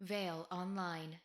Veil Online.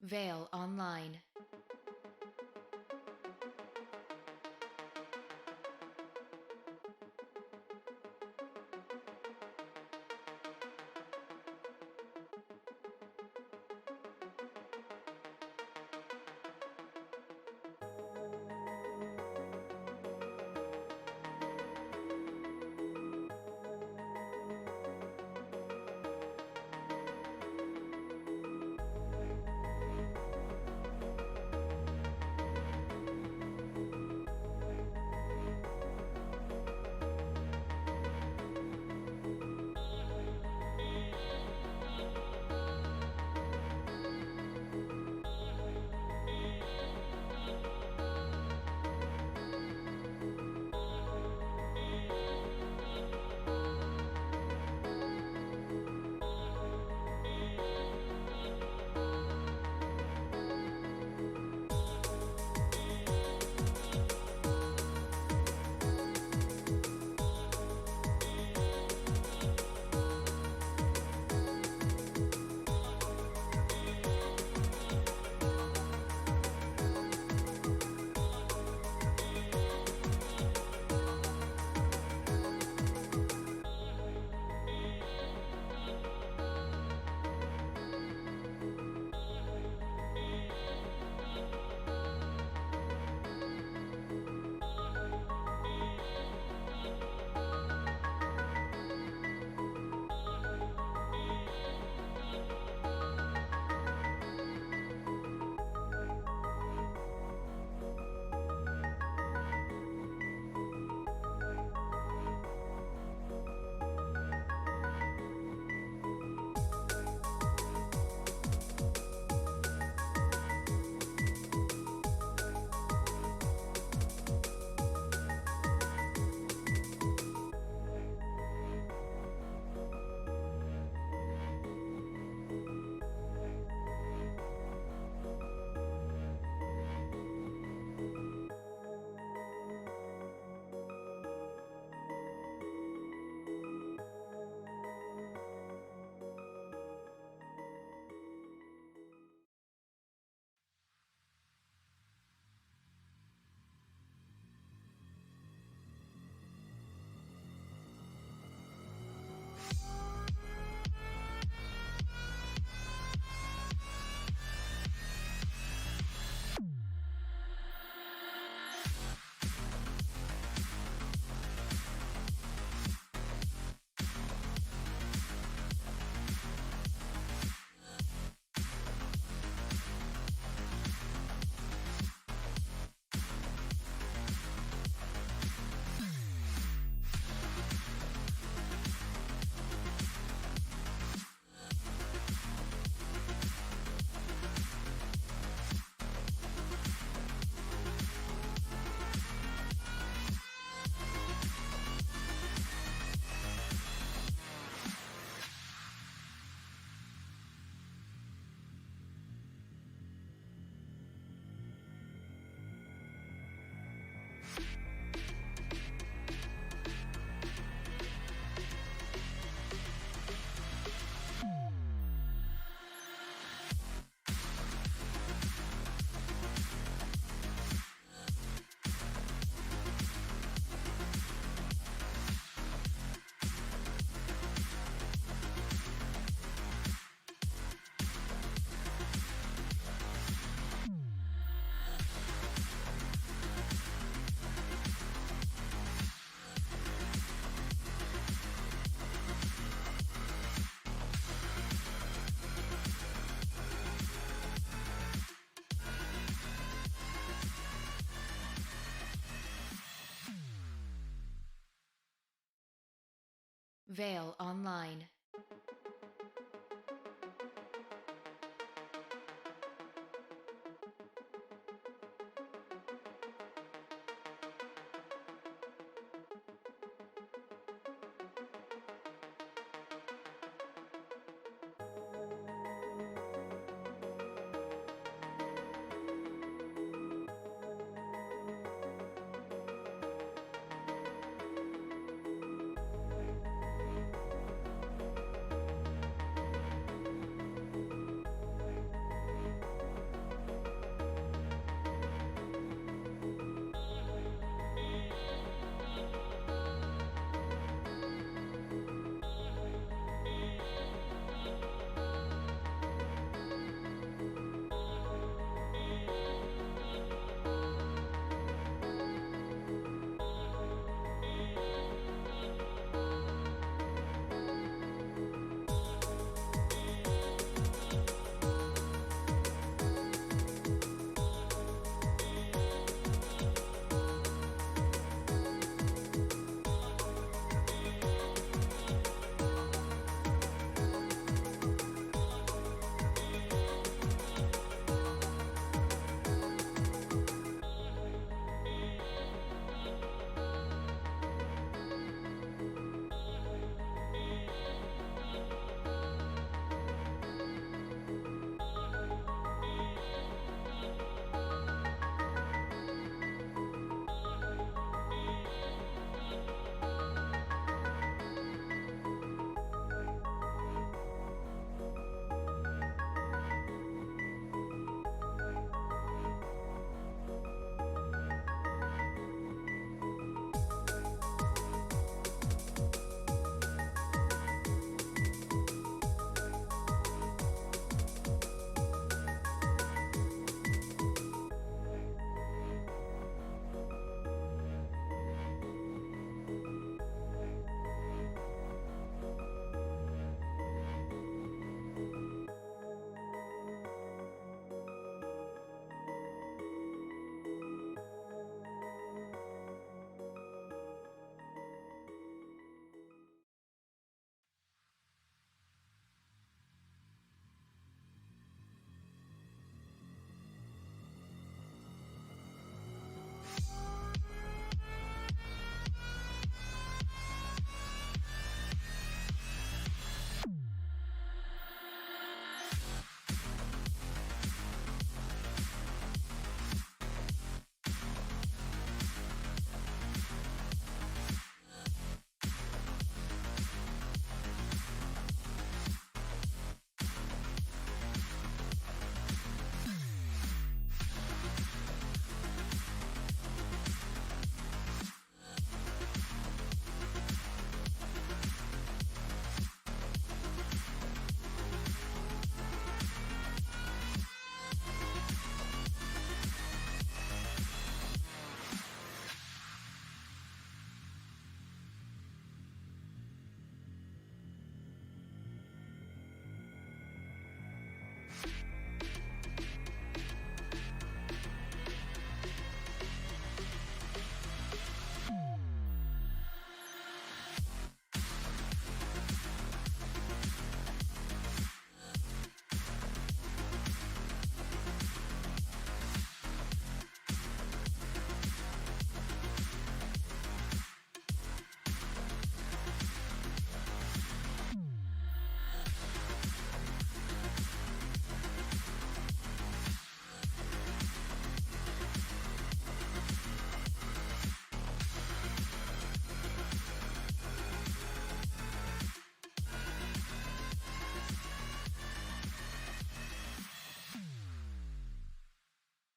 Veil Online. Veil Online.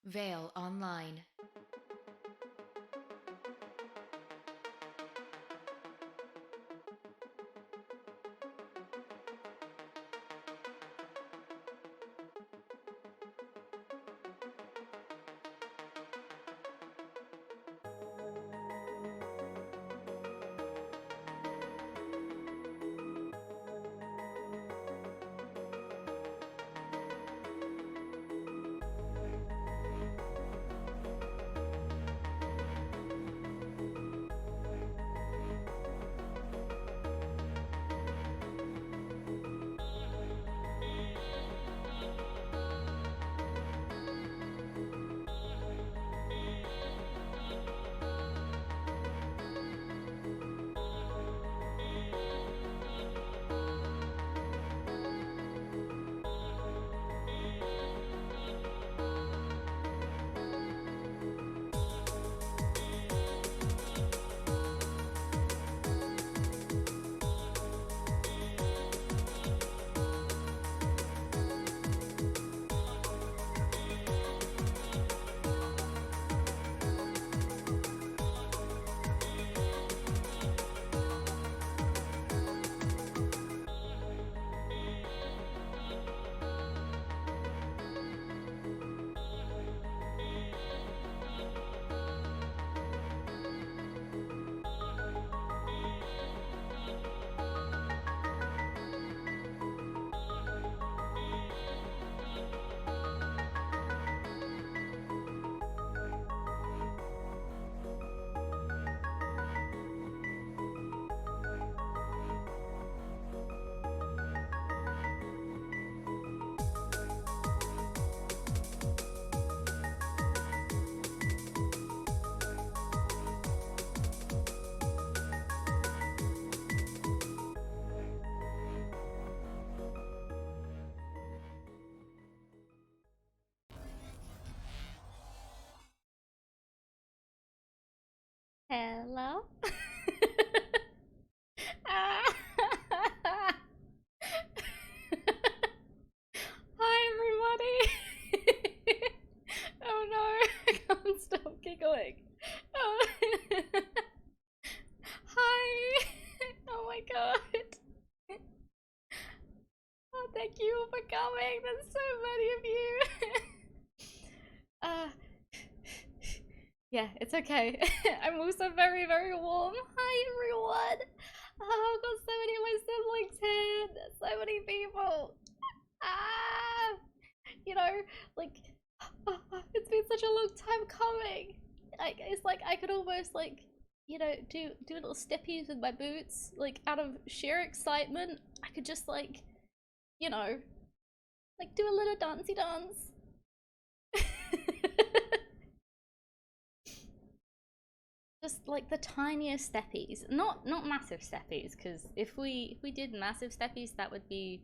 Veil Online. Hello? Ah. Hi, everybody. Oh no, I can't stop giggling. Oh. Hi. Oh my god. Oh, thank you for coming. There's so many of you. uh, yeah, it's okay. I'm also very, very warm. Hi, everyone. Oh, I've got so many of my siblings here. There's so many people. Ah, you know, like, it's been such a long time coming. Like, it's like I could almost like, do little steppies with my boots, like out of sheer excitement. I could just like, you know, like do a little dancey dance. Just like the tiniest steppies, not massive steppies, because if we did massive steppies, that would be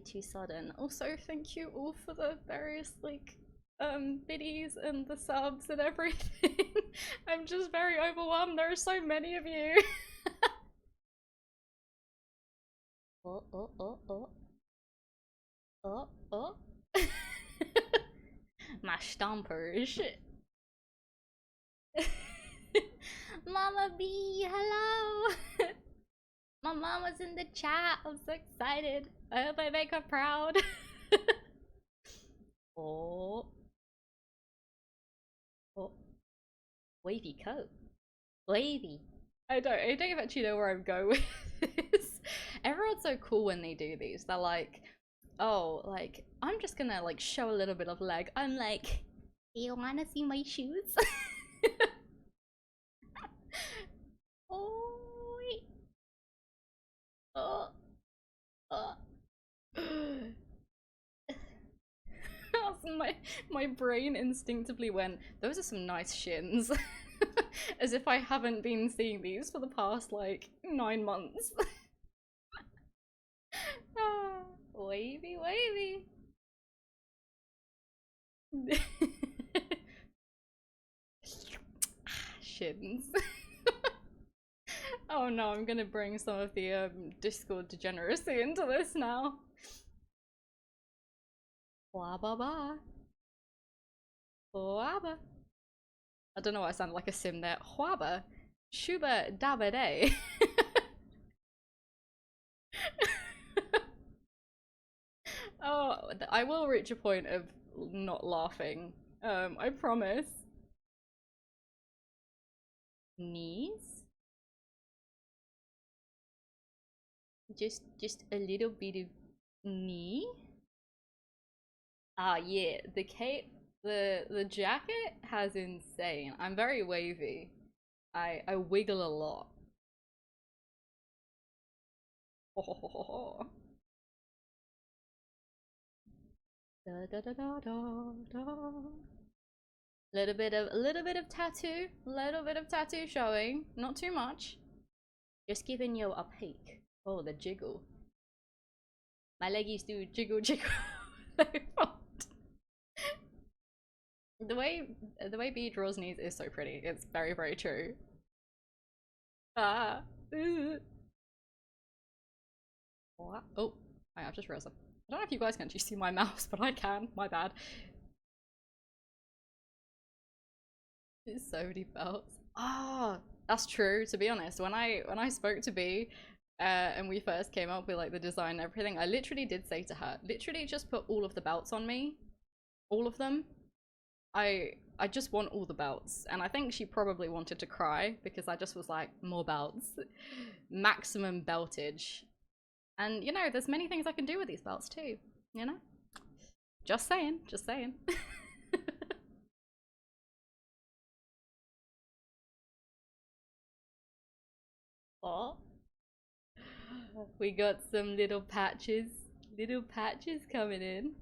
too sudden. Also, thank you all for the various like biddies and the subs and everything. I'm just very overwhelmed. There are so many of you. Oh, oh, oh, oh, oh, oh. My stompers. Mama B, hello. My mama's in the chat. I'm so excited. I hope I make her proud. Oh, oh, wavy coat. Wavy. I don't actually know where I'm going with this. Everyone's so cool when they do these. They're like, oh, like, I'm just gonna like show a little bit of leg. I'm like, you wanna see my shoes? Oh, wait. Oh, oh. my brain instinctively went, those are some nice shins. As if I haven't been seeing these for the past like 9 months. Ah, wavy, wavy. Shins. Oh no, I'm gonna bring some of the Discord degeneracy into this now. Wababa. Waba. I don't know why I sounded like a sim there. Huaba. Shuba dabade. Oh, I will reach a point of not laughing. I promise. Knees? Just a little bit of knee? Ah, yeah, the cape, the jacket has insane. I'm very wavy. I wiggle a lot. Da da da da da da. A little bit of tattoo, showing. Not too much. Just giving you a peek. Oh, the jiggle. My leggies do jiggle jiggle. the way the way B draws knees is so pretty. It's very, very true. Ah. What? Oh, I've just realized. I don't know if you guys can actually see my mouse, but I can. My bad. There's so many belts. Ah, that's true. To be honest, when I spoke to B, and we first came up with like the design and everything, I literally did say to her, literally just put all of the belts on me, all of them. I just want all the belts, and I think she probably wanted to cry because I just was like, more belts, maximum beltage, and you know, there's many things I can do with these belts too. You know, just saying, just saying. Oh, we got some little patches coming in.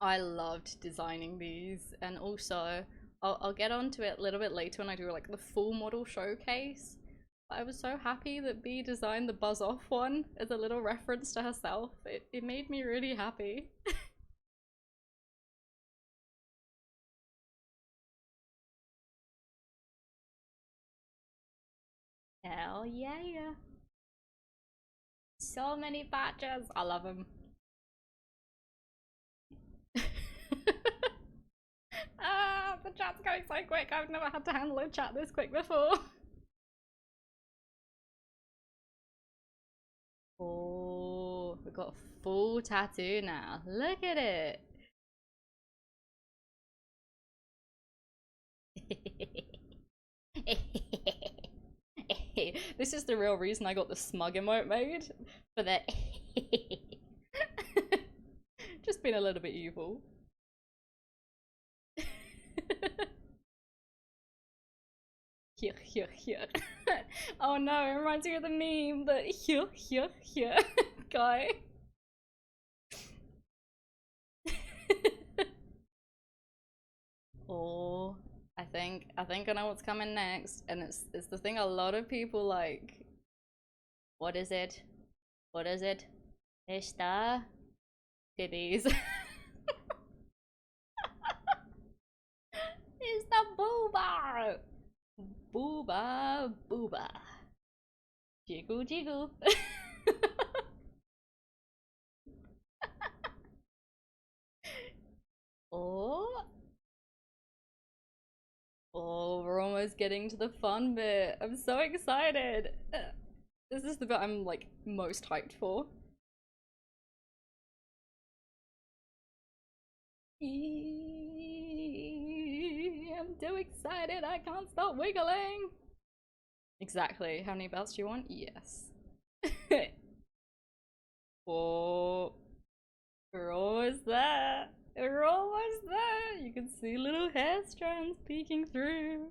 I loved designing these, and also I'll get onto it a little bit later when I do like the full model showcase. I was so happy that B designed the buzz off one as a little reference to herself. It made me really happy. Hell yeah. So many patches. I love them. Ah, the chat's going so quick. I've never had to handle a chat this quick before. Oh, we've got a full tattoo now. Look at it. This is the real reason I got the smug emote made. For that. Just being a little bit evil. Here. Oh no, it reminds me of the meme, the here guy. Oh, I think I know what's coming next, and it's the thing a lot of people like. What is it? What is it? Esta titties. It's the booba. Booba. Jiggle. Oh, we're almost getting to the fun bit. I'm so excited. This is the bit I'm like most hyped for. I'm too excited. I can't stop wiggling. Exactly. How many belts do you want? Yes. Oh, we're almost there. We're almost there. You can see little hair strands peeking through.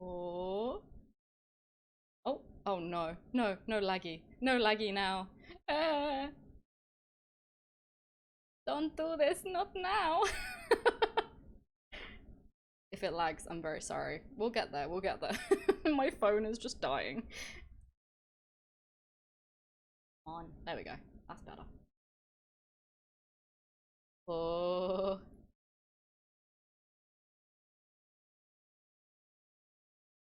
Oh. Oh no. No laggy. No laggy now. Uh, don't do this, not now. If it lags, I'm very sorry. We'll get there. My phone is just dying. On. There we go. That's better. Oh.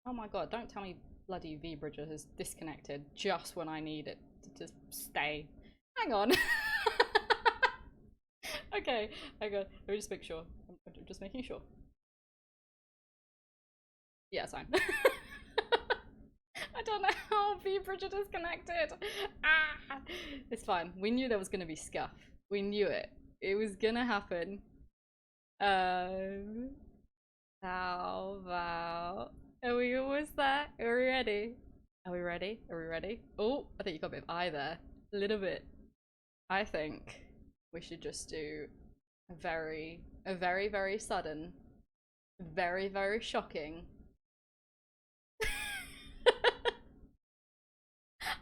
Oh my god, don't tell me bloody V-Bridger has disconnected just when I need it to just stay. Hang on. Okay, hang on. Let me just make sure. I'm just making sure. Yeah, it's fine. I don't know how V-Bridger disconnected. Ah! It's fine. We knew there was going to be scuff. We knew it. It was gonna happen. How. Are we almost there? Are we ready? Are we ready? Are we ready? Oh, I think you got a bit of eye there. A little bit. I think we should just do a very, very sudden, very shocking.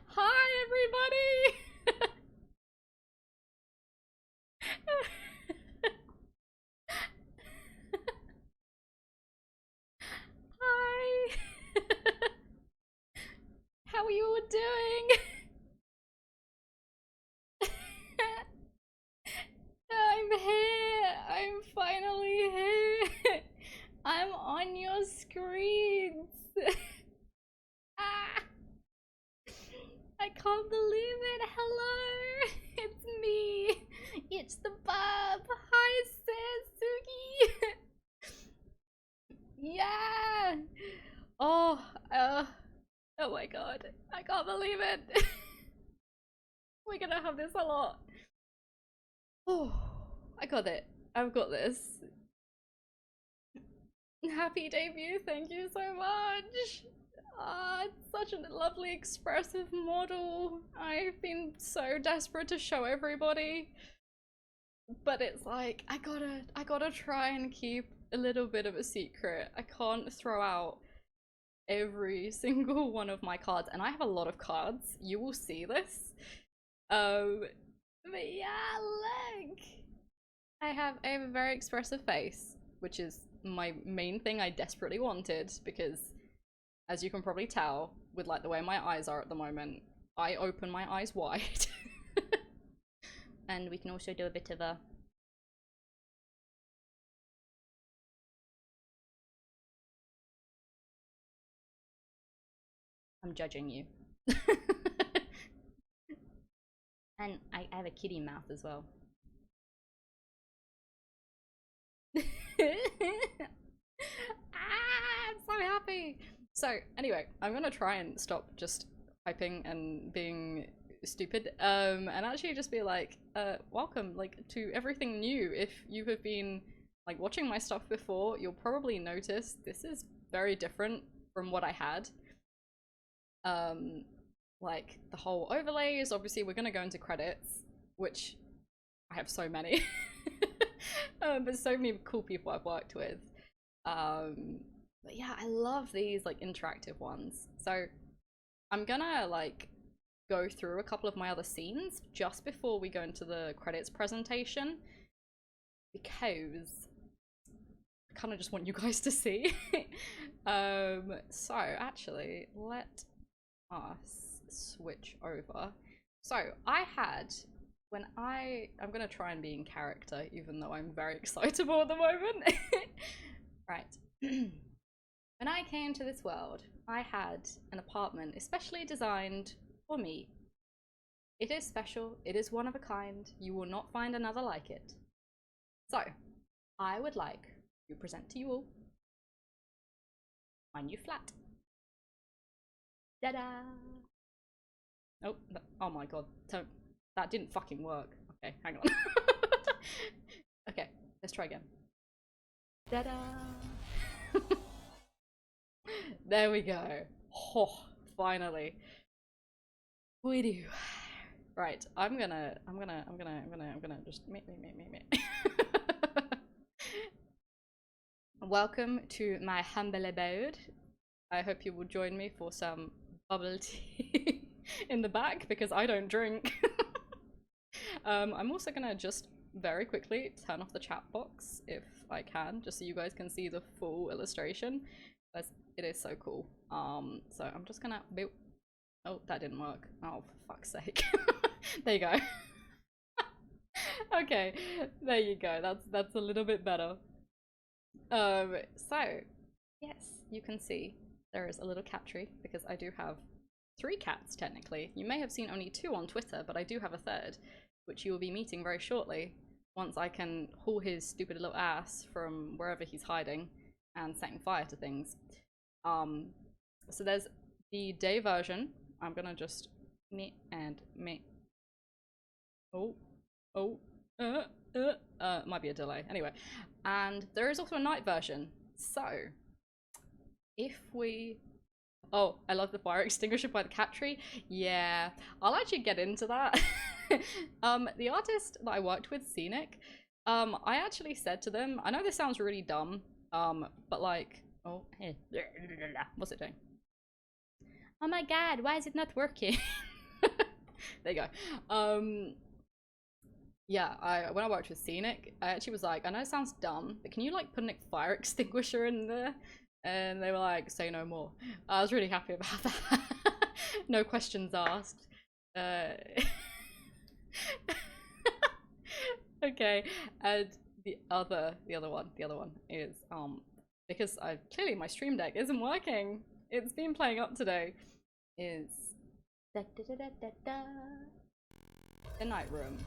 Hi, everybody! Hi! How are you all doing? I'm here! I'm finally here! I'm on your screens! Ah! I can't believe it! Hello! It's me! It's the bub! Hi, Suki! Yeah! Oh, oh my god. I can't believe it! We're gonna have this a lot. Oh, I got it. I've got this. Happy debut, thank you so much! Ah, it's such a lovely expressive model. I've been so desperate to show everybody. But it's like, I gotta try and keep a little bit of a secret. I can't throw out every single one of my cards, and I have a lot of cards. You will see this. But yeah, look! I have a very expressive face, which is my main thing I desperately wanted, because as you can probably tell, with like the way my eyes are at the moment, I open my eyes wide. And we can also do a bit of a I'm judging you. And I have a kitty mouth as well. I'm so happy. So anyway, I'm gonna try and stop just typing and being stupid, and actually just be like, welcome, like, to everything new. If you have been like watching my stuff before, you'll probably notice this is very different from what I had. Like the whole overlays. Obviously, we're gonna go into credits, which I have so many. But so many cool people I've worked with. But yeah, I love these like interactive ones. So I'm gonna like go through a couple of my other scenes just before we go into the credits presentation, because I kind of just want you guys to see. So actually, let us switch over. So I had, when I'm gonna try and be in character, even though I'm very excitable at the moment. Right. When I came to this world, I had an apartment especially designed for me. It is special, it is one of a kind, you will not find another like it. So, I would like to present to you all my new flat. Ta-da! Oh, oh my god, that didn't fucking work. Okay, hang on. Okay, let's try again. Ta-da! There we go. Oh, finally. We do. Right, I'm gonna just me. Welcome to my humble abode. I hope you will join me for some bubble tea in the back, because I don't drink. I'm also gonna just very quickly turn off the chat box if I can, just so you guys can see the full illustration. It is so cool. So I'm just gonna boop. Oh, that didn't work. Oh, for fuck's sake. There you go. Okay, there you go. That's a little bit better. So yes, you can see there is a little cat tree, because I do have 3 cats technically. You may have seen only 2 on Twitter, but I do have a third, which you will be meeting very shortly, once I can haul his stupid little ass from wherever he's hiding and setting fire to things. So there's the day version. I'm gonna just me and me. Oh, might be a delay. Anyway, and there is also a night version. So if we, oh, I love the fire extinguisher by the cat tree. Yeah, I'll actually get into that. The artist that I worked with, Scenic, I actually said to them, I know this sounds really dumb, but like, oh, hey, what's it doing? Oh my god, why is it not working? There you go. Yeah, when I worked with Scenic, I actually was like, I know it sounds dumb, but can you like put a fire extinguisher in there? And they were like, say no more. I was really happy about that. No questions asked. Okay, and the other one is because I clearly my stream deck isn't working. It's been playing up today. Is da, da, da, da, da, da, the night room.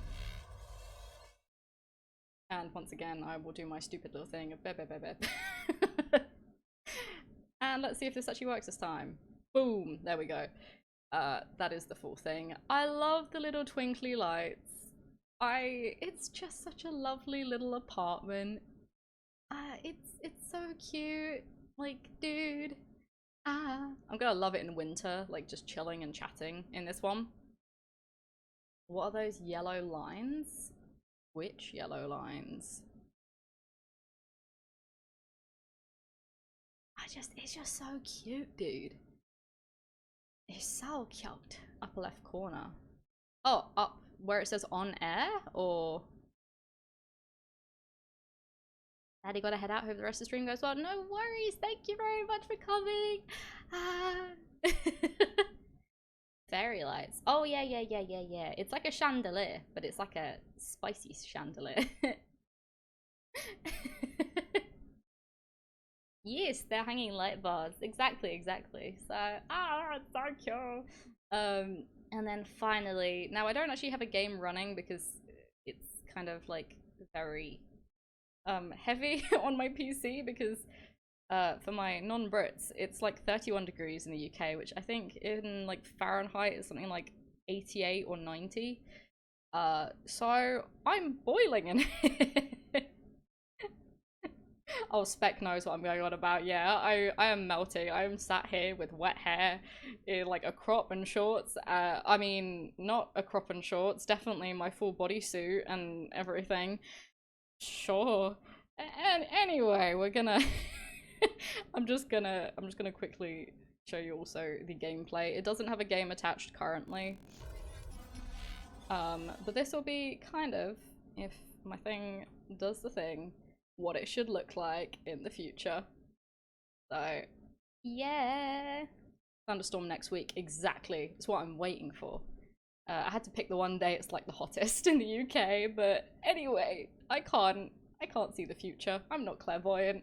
And once again, I will do my stupid little thing of beb. And let's see if this actually works this time. Boom! There we go. That is the full thing. I love the little twinkly lights. It's just such a lovely little apartment. It's so cute. Like, dude. I'm gonna love it in winter, like just chilling and chatting in this one. What are those yellow lines? Which yellow lines? It's just so cute, dude. It's so cute. Upper left corner. Oh, up where it says on air, or Daddy gotta head out. Hope the rest of the stream goes well. No worries. Thank you very much for coming. Fairy lights. Oh yeah. It's like a chandelier, but it's like a spicy chandelier. Yes, they're hanging light bars. Exactly, exactly. So, it's so cool. And then finally, now I don't actually have a game running because it's kind of like very heavy on my PC because for my non-Brits, it's like 31 degrees in the UK, which I think in like Fahrenheit is something like 88 or 90. So I'm boiling in it. Oh, Spec knows what I'm going on about. Yeah, I am melting. I am sat here with wet hair, in like a crop and shorts. I mean, not a crop and shorts. Definitely my full bodysuit and everything. Sure. And anyway, we're gonna. I'm just gonna quickly show you also the gameplay. It doesn't have a game attached currently. But this will be kind of, if my thing does the thing, what it should look like in the future. So, yeah. Thunderstorm next week, exactly. It's what I'm waiting for. I had to pick the one day it's like the hottest in the UK, but anyway, I can't see the future. I'm not clairvoyant.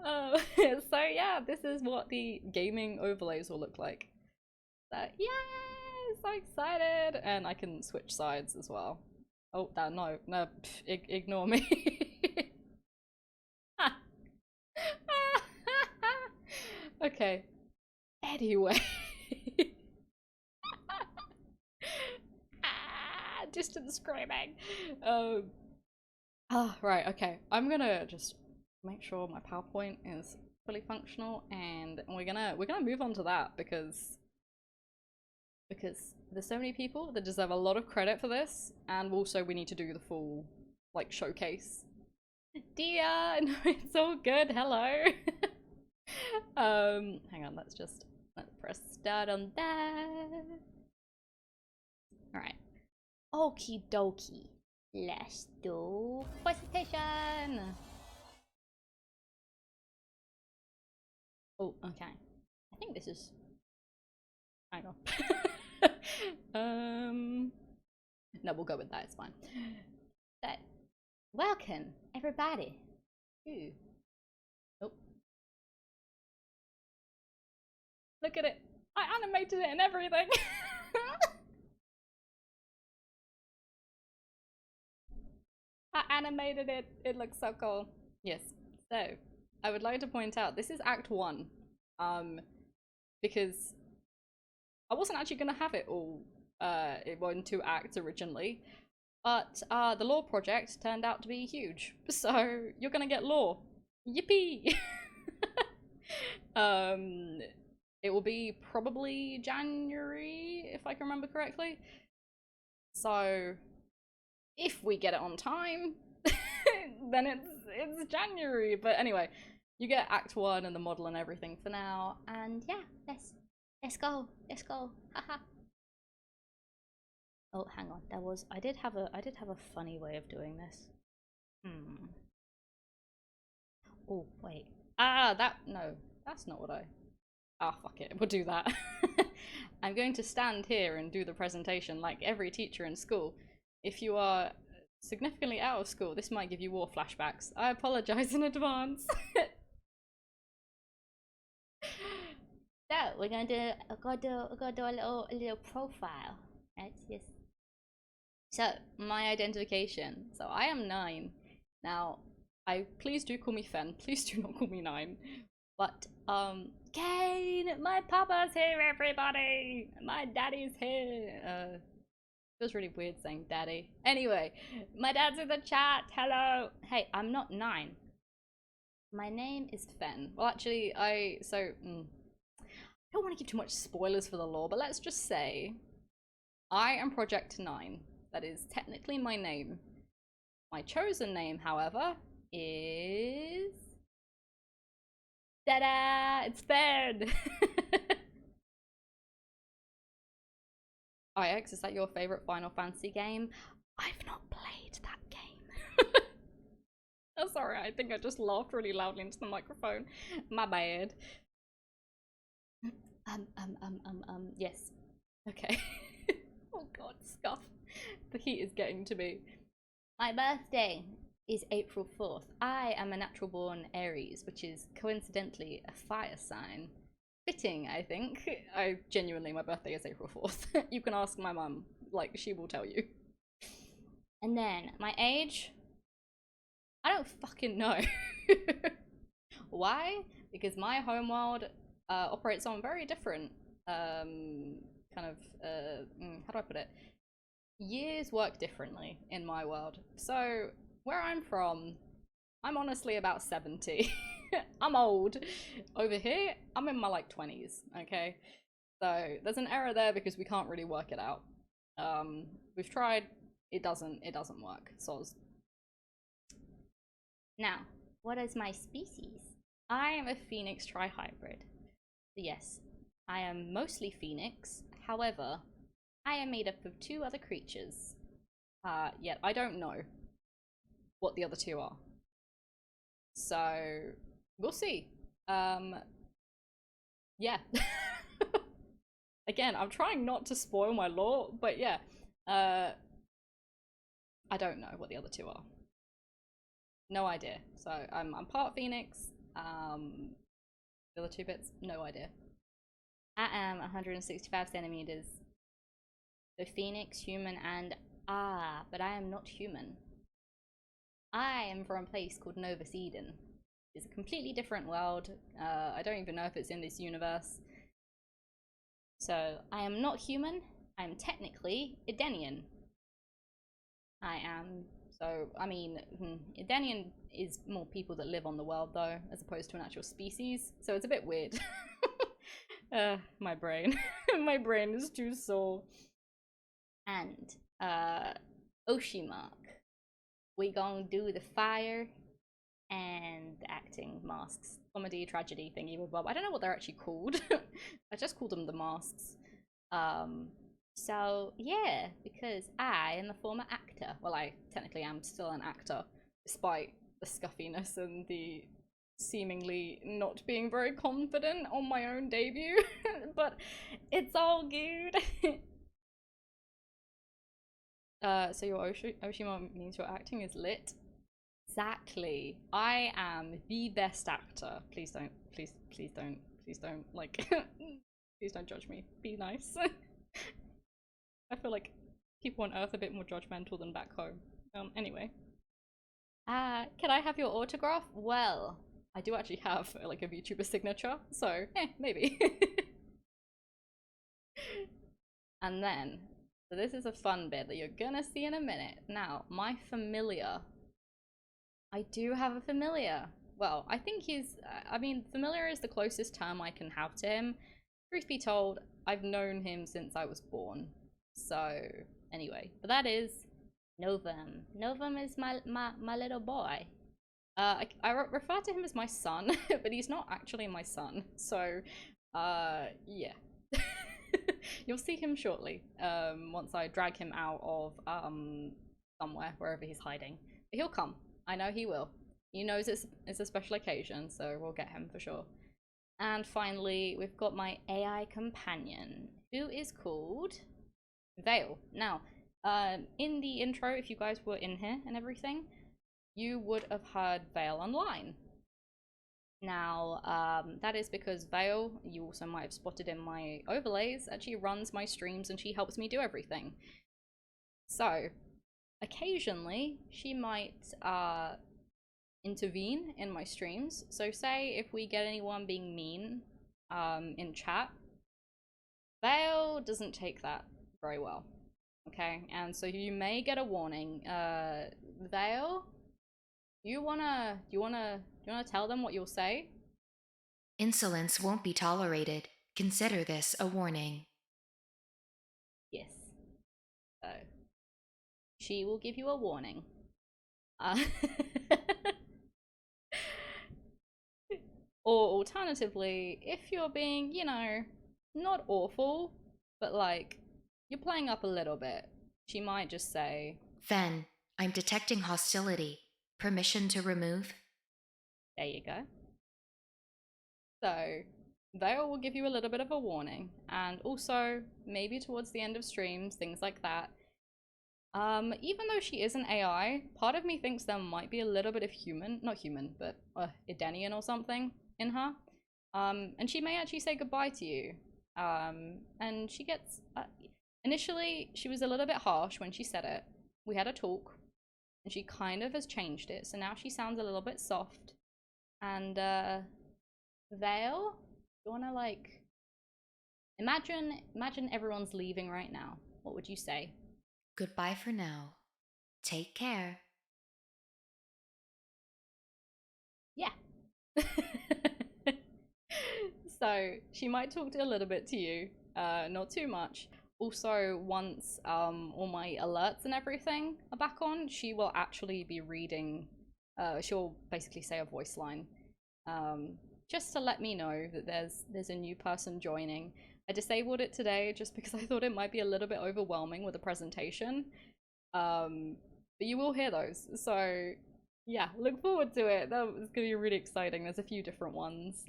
So yeah, this is what the gaming overlays will look like. So yeah, so excited, and I can switch sides as well. Oh, no, ignore me. Okay. Anyway. Distant screaming. Right, okay. I'm gonna just make sure my PowerPoint is fully functional, and we're gonna move on to that because there's so many people that deserve a lot of credit for this, and also we need to do the full like showcase. Dear, no, it's all good. Hello. Hang on. Let's press start on that. All right. Okie dokie. Let's do presentation. Oh, okay. I think this is. Hang on. No, we'll go with that. It's fine. That. Welcome, everybody. Ooh. Oh, look at it. I animated it and everything. I animated it. It looks so cool. Yes. So, I would like to point out this is Act 1. Because I wasn't actually going to have it all in 2 acts originally. But the law project turned out to be huge. So, you're going to get law. Yippee! It will be probably January, if I can remember correctly. So, if we get it on time, then it's January. But anyway, you get Act 1 and the model and everything for now. And yeah, let's go. Let's go. Haha. Oh, hang on. I did have a funny way of doing this. Oh, wait. No, that's not what I. Ah, fuck it. We'll do that. I'm going to stand here and do the presentation like every teacher in school. If you are significantly out of school, this might give you war flashbacks. I apologize in advance. So we're gonna do a little profile. Right? Yes. So my identification. So I am 9. Now, please do call me Fenn. Please do not call me 9. But Kane, my papa's here, everybody. My daddy's here. Feels really weird saying daddy. Anyway, my dad's in the chat. Hello. Hey, I'm not 9. My name is Fenn. Well, actually, I don't want to give too much spoilers for the lore, but let's just say I am Project 9. That is technically my name. My chosen name, however, is... Ta-da! It's Fenn! IX, is that your favorite Final Fantasy game? I've not played that game. Oh, sorry, I think I just laughed really loudly into the microphone. My bad. Yes. Okay. Oh god, scuff. The heat is getting to me. My birthday is April 4th. I am a natural born Aries, which is coincidentally a fire sign. Fitting, I think. I genuinely, my birthday is April 4th. You can ask my mum, like, she will tell you. And then, my age? I don't fucking know. Why? Because my homeworld operates on very different, how do I put it? Years work differently in my world. So, where I'm from, I'm honestly about 70. I'm old. Over here, I'm in my like 20s, okay? So there's an error there because we can't really work it out. We've tried, it doesn't work. Soz. Now, what is my species? I am a Phoenix trihybrid. Yes, I am mostly Phoenix. However, I am made up of two other creatures. Yet I don't know what the other two are. So we'll see. Yeah. Again, I'm trying not to spoil my lore, but yeah. I don't know what the other two are. No idea. So I'm part Phoenix. The other two bits, no idea. I am 165 centimeters. So Phoenix, human, and but I am not human. I am from a place called Novus Eden. It's a completely different world. I don't even know if it's in this universe. So I am not human. I am technically Edenian. I am. So, I mean, Edenian is more people that live on the world, though, as opposed to an actual species. So it's a bit weird. My brain. My brain is too sore. And, Oshimark. We gonna do the fire and the acting masks. Comedy, tragedy, thingy, blah, blah. I don't know what they're actually called. I just called them the masks. So yeah, because I am a former actor. Well, I technically am still an actor, despite the scuffiness and the seemingly not being very confident on my own debut. But it's all good. So your Oshima means your acting is lit. Exactly. I am the best actor. Please don't, please don't, like, please don't judge me. Be nice. I feel like people on Earth are a bit more judgmental than back home. Anyway. Can I have your autograph? Well, I do actually have like a VTuber signature, so maybe. And then, so this is a fun bit that you're gonna see in a minute. Now, my familiar. I do have a familiar. Well, I think he's, I mean, familiar is the closest term I can have to him. Truth be told, I've known him since I was born. So, anyway, but that is Novum. Novum is my little boy. I refer to him as my son, but he's not actually my son. So, yeah. You'll see him shortly, once I drag him out of, somewhere, wherever he's hiding. But he'll come. I know he will. He knows it's a special occasion, so we'll get him for sure. And finally, we've got my AI companion, who is called Vale. Now, in the intro, if you guys were in here and everything, you would have heard Vale online. Now, that is because Vale, you also might have spotted in my overlays, actually runs my streams and she helps me do everything. So, occasionally, she might intervene in my streams. So say if we get anyone being mean in chat, Vale doesn't take that very well. Okay, and so you may get a warning. Vale, do you wanna tell them what you'll say? Insolence won't be tolerated. Consider this a warning. Yes. So she will give you a warning. Or alternatively, if you're being, you know, not awful, but like you're playing up a little bit, she might just say, Fenn, I'm detecting hostility. Permission to remove? there you go. So they will give you a little bit of a warning, and also maybe towards the end of streams, things like that. Even though she is an AI, part of me thinks there might be a little bit of human, not human, but Edenian or something in her. And she may actually say goodbye to you. And she gets, initially, she was a little bit harsh when she said it. We had a talk, and she kind of has changed it. So now she sounds a little bit soft. And, Vale, you wanna like, imagine everyone's leaving right now. What would you say? Goodbye for now. Take care. Yeah. So she might talk a little bit to you, not too much. Also, once all my alerts and everything are back on, she will actually be reading. She'll basically say a voice line, just to let me know that there's a new person joining. I disabled it today just because I thought it might be a little bit overwhelming with the presentation. But you will hear those, so yeah, look forward to it. That was gonna be really exciting. There's a few different ones.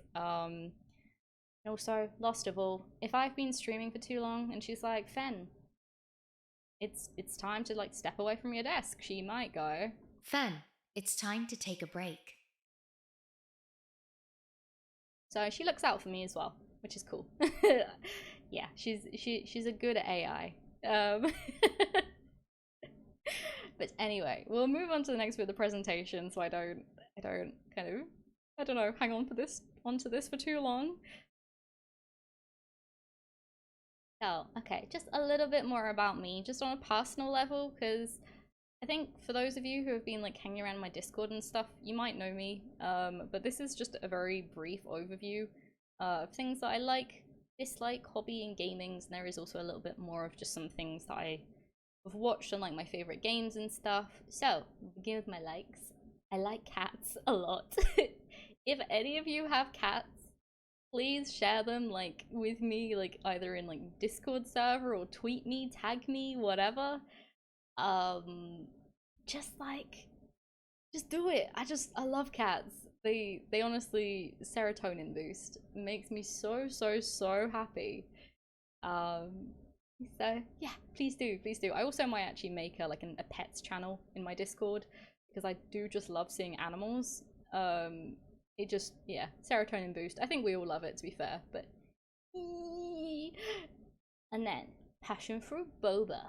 Also, last of all, if I've been streaming for too long and she's like, Fenn, it's time to like step away from your desk, she might go, Fenn, it's time to take a break. so she looks out for me as well, which is cool. Yeah, she's a good AI. But anyway, we'll move on to the next bit of the presentation so I don't kind of, I don't know, hang on onto this for too long. So, okay, just a little bit more about me, just on a personal level, because I think for those of you who have been like hanging around my Discord and stuff, you might know me. But this is just a very brief overview of things that I like, dislike, hobby, and gamings. And there is also a little bit more of just some things that I have watched on like my favorite games and stuff. So, begin with my likes. I like cats a lot. If any of you have cats, please share them like with me, like either in like Discord server or tweet me, tag me, whatever. Um, just like, just do it. I love cats. They honestly serotonin boost. It makes me so happy. Um, so yeah, please do, please do. I also might actually make a pets channel in my Discord because I do just love seeing animals. It just, yeah, serotonin boost. I think we all love it, to be fair, but and then passion fruit boba.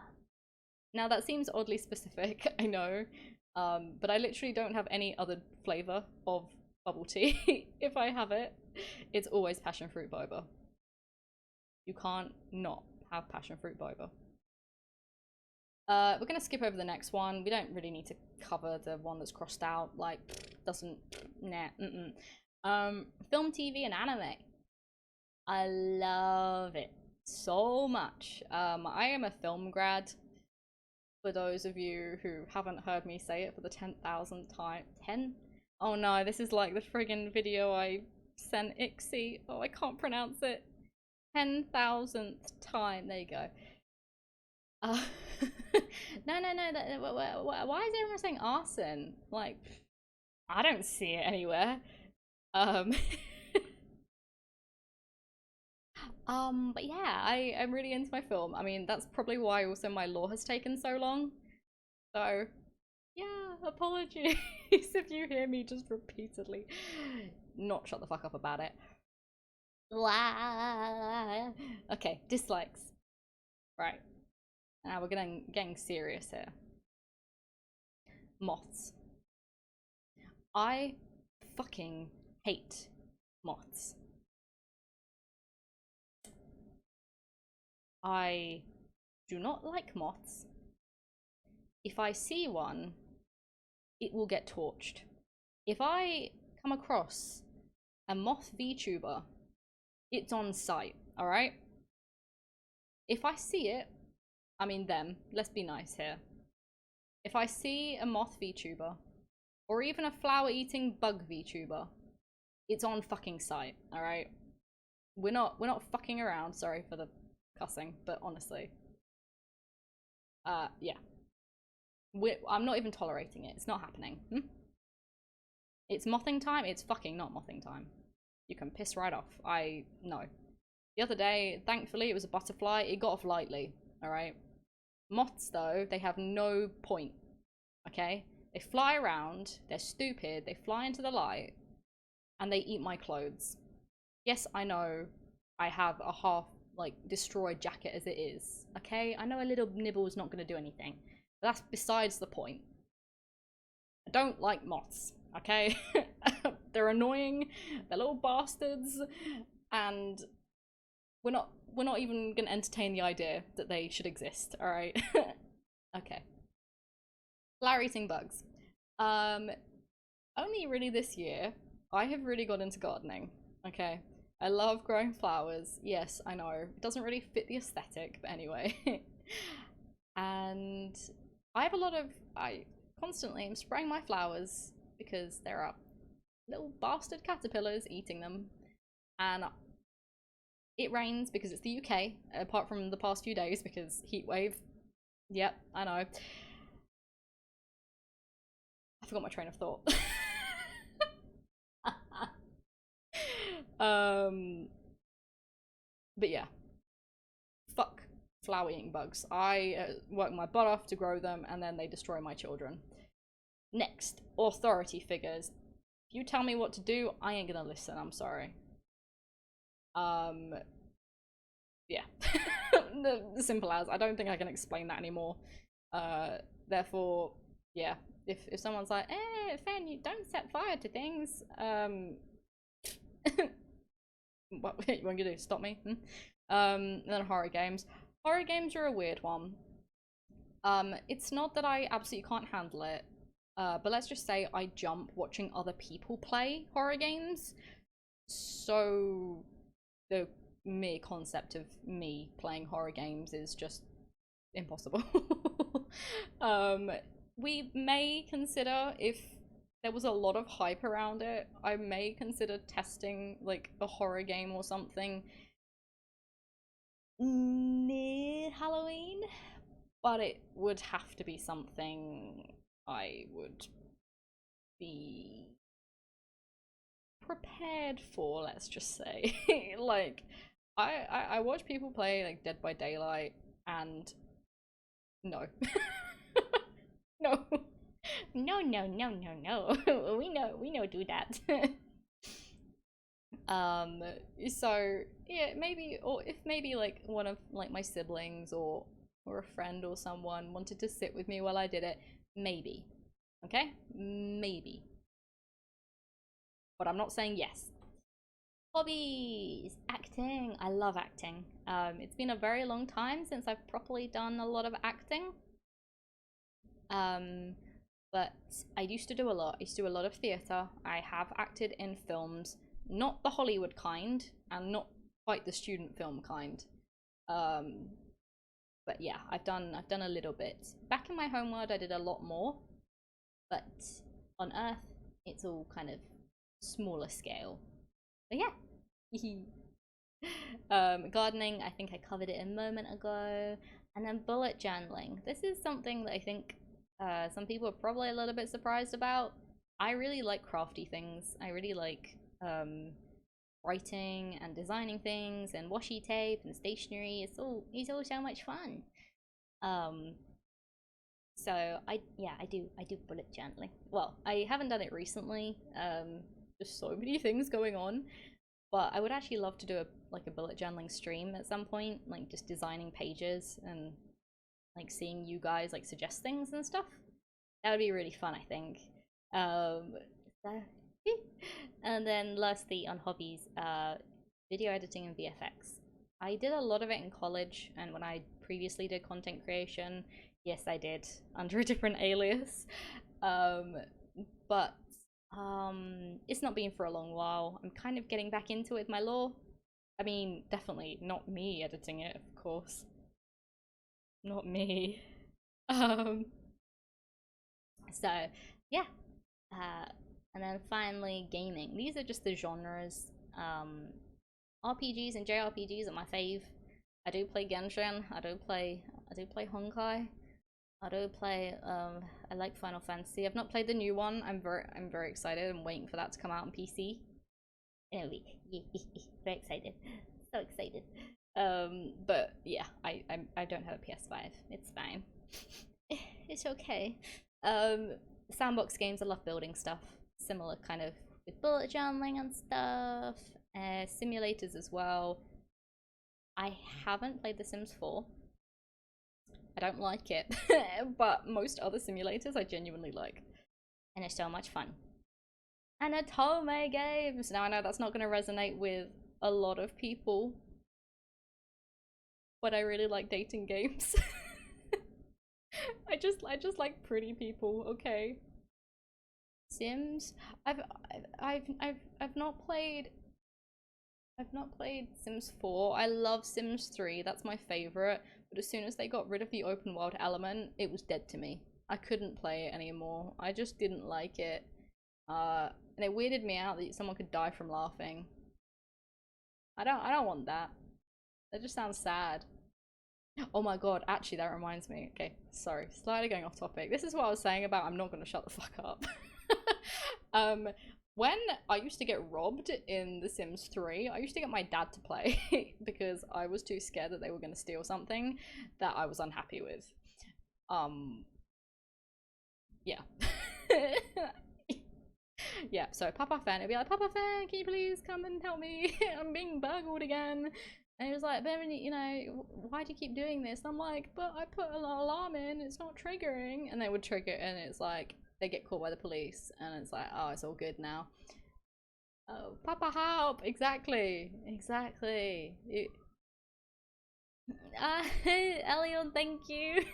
Now that seems oddly specific, I know, but I literally don't have any other flavor of bubble tea. If I have it, it's always passion fruit boba. You can't not have passion fruit boba. We're gonna skip over the next one. We don't really need to cover the one that's crossed out. Like, doesn't, nah, film, TV, and anime. I love it so much. I am a film grad. For those of you who haven't heard me say it for the 10,000th time. 10? Oh no, this is like the friggin' video I sent Ixie. Oh, I can't pronounce it. 10,000th time. There you go. No. Why is everyone saying arson? Like, I don't see it anywhere. Um, but yeah, I'm really into my film. I mean, that's probably why also my lore has taken so long. So, yeah, apologies if you hear me just repeatedly not shut the fuck up about it. Okay, dislikes. Right. Now we're getting serious here. Moths. I fucking hate moths. I do not like moths. If I see one, it will get torched. If I come across a moth VTuber, it's on site, alright? If I see it, I mean them, let's be nice here. If I see a moth VTuber, or even a flower-eating bug VTuber, it's on fucking site, alright? We're not fucking around, sorry for the cussing, but honestly. Yeah. I'm not even tolerating it. It's not happening. It's mothing time. It's fucking not mothing time. You can piss right off. No. The other day, thankfully, it was a butterfly. It got off lightly. All right. Moths, though, they have no point, okay? They fly around, they're stupid, they fly into the light, and they eat my clothes. Yes, I know I have a half, like, destroyed jacket as it is, okay? I know a little nibble is not going to do anything, but that's besides the point. I don't like moths, okay? They're annoying, they're little bastards, and we're not even gonna entertain the idea that they should exist, alright? Okay. Flower eating bugs. Um, Only really this year, I have really got into gardening, okay? I love growing flowers. Yes, I know. It doesn't really fit the aesthetic, but anyway. And I have a lot of, I constantly am spraying my flowers because there are little bastard caterpillars eating them. And it rains because it's the UK, apart from the past few days because heat wave. Yep, I know. I forgot my train of thought. um, but yeah, fuck flower eating bugs. I work my butt off to grow them, and then they destroy my children. Next, authority figures. If you tell me what to do, I ain't gonna listen. I'm sorry. Um, yeah, the simple as. I don't think I can explain that anymore. Therefore, yeah. If someone's like, Fenn, you don't set fire to things. What you want to do? Stop me? And then horror games. Horror games are a weird one. It's not that I absolutely can't handle it. But let's just say I jump watching other people play horror games. So the mere concept of me playing horror games is just impossible. um, we may consider, if there was a lot of hype around it, I may consider testing like a horror game or something near Halloween, but it would have to be something I would be prepared for, let's just say. Like, I watch people play like Dead by Daylight, and no. No. No, no, no, no, no. We know do that. um so yeah, maybe, or if maybe like one of like my siblings or a friend or someone wanted to sit with me while I did it, maybe. Okay? Maybe. But I'm not saying yes. Hobbies! Acting. I love acting. It's been a very long time since I've properly done a lot of acting. Um, but I used to do a lot. I used to do a lot of theatre. I have acted in films, not the Hollywood kind, and not quite the student film kind. Um, but yeah, I've done a little bit. Back in my homeworld, I did a lot more, but on Earth, it's all kind of smaller scale. But yeah. Gardening, I think I covered it a moment ago. And then bullet journaling. This is something that I think some people are probably a little bit surprised about. I really like crafty things. I really like writing and designing things and washi tape and stationery. It's all so much fun. Um, so I do bullet journaling. Well, I haven't done it recently. There's so many things going on. But I would actually love to do a bullet journaling stream at some point, like just designing pages and like seeing you guys like suggest things and stuff. That would be really fun, I think. So and then lastly on hobbies, video editing and VFX. I did a lot of it in college, and when I previously did content creation, yes, I did under a different alias. Um, but it's not been for a long while. I'm kind of getting back into it with my law. I mean, definitely not me editing it, of course. Not me. Um, so yeah. Uh, and then finally, gaming. These are just the genres. RPGs and JRPGs are my fave. I do play Genshin. I do play Honkai. I do play. I like Final Fantasy. I've not played the new one. I'm very excited. I'm waiting for that to come out on PC. Anyway, very excited. So excited. But yeah, I don't have a PS5. It's fine. It's okay. Um, Sandbox games, I love building stuff. Similar kind of with bullet journaling and stuff. Simulators as well. I haven't played The Sims 4. I don't like it, but most other simulators I genuinely like, and it's so much fun. And Atome games. Now I know that's not going to resonate with a lot of people, but I really like dating games. I just like pretty people. Okay. Sims. I've I've not played. I've not played Sims 4. I love Sims 3. That's my favorite. But as soon as they got rid of the open world element, it was dead to me. I couldn't play it anymore. I just didn't like it. And it weirded me out that someone could die from laughing. I don't want that. That just sounds sad. Oh my god, actually that reminds me. Okay, sorry, slightly going off topic. This is what I was saying about I'm not gonna shut the fuck up. um when I used to get robbed in The Sims 3, I used to get my dad to play because I was too scared that they were gonna steal something that I was unhappy with. Um yeah. Yeah, so Papa Fenn would be like, Papa Fenn, can you please come and help me? I'm being burgled again. And he was like, Bevan, you know, why do you keep doing this? And I'm like, but I put an alarm in, it's not triggering. And they would trigger it, and it's like, they get caught by the police, and it's like, oh, it's all good now. Oh, Papa, help! Exactly, exactly. Elion, thank you.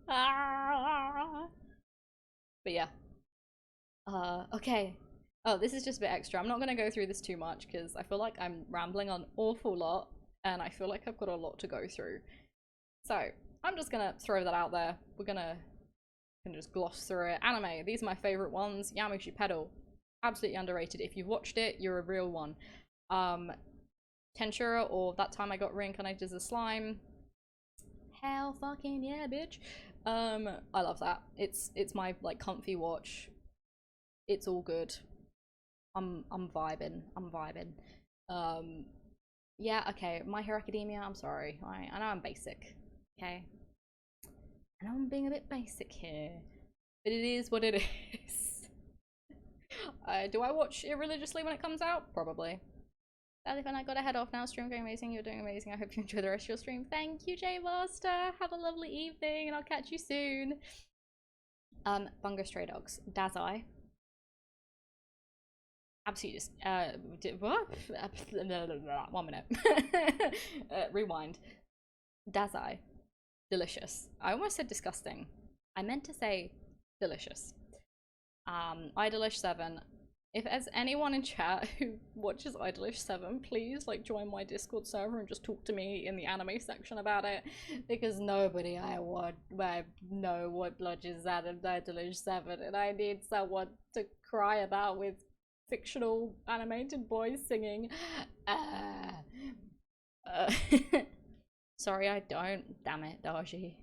Ah. But yeah, okay. Oh, this is just a bit extra. I'm not going to go through this too much because I feel like I'm rambling on an awful lot and I feel like I've got a lot to go through. So, I'm just going to throw that out there. We're going to just gloss through it. Anime, these are my favorite ones. Yamushi Pedal, absolutely underrated. If you've watched it, you're a real one. Tensura, or That Time I Got Reincarnated as a Slime. Hell fucking yeah, bitch. I love that. It's my like comfy watch. It's all good. I'm vibing. I'm vibing. Um, yeah, okay. My Hero Academia. I'm sorry. I know I'm basic. Okay, I know I'm being a bit basic here, but it is what it is. Do I watch it religiously when it comes out? Probably. Sadly, when I gotta head off now. Stream going amazing. You're doing amazing. I hope you enjoy the rest of your stream. Thank you, J Master. Have a lovely evening, and I'll catch you soon. Bungo Stray Dogs. Dazai. Absolutely just what? 1 minute. Rewind. Dazai. Delicious. I almost said disgusting. I meant to say delicious. Idolish7. If there's anyone in chat who watches Idolish7, please like join my Discord server and just talk to me in the anime section about it, because nobody I know what bludges that in Idolish7, and I need someone to cry about with fictional animated boys singing. Sorry, I don't. Damn it, Daji.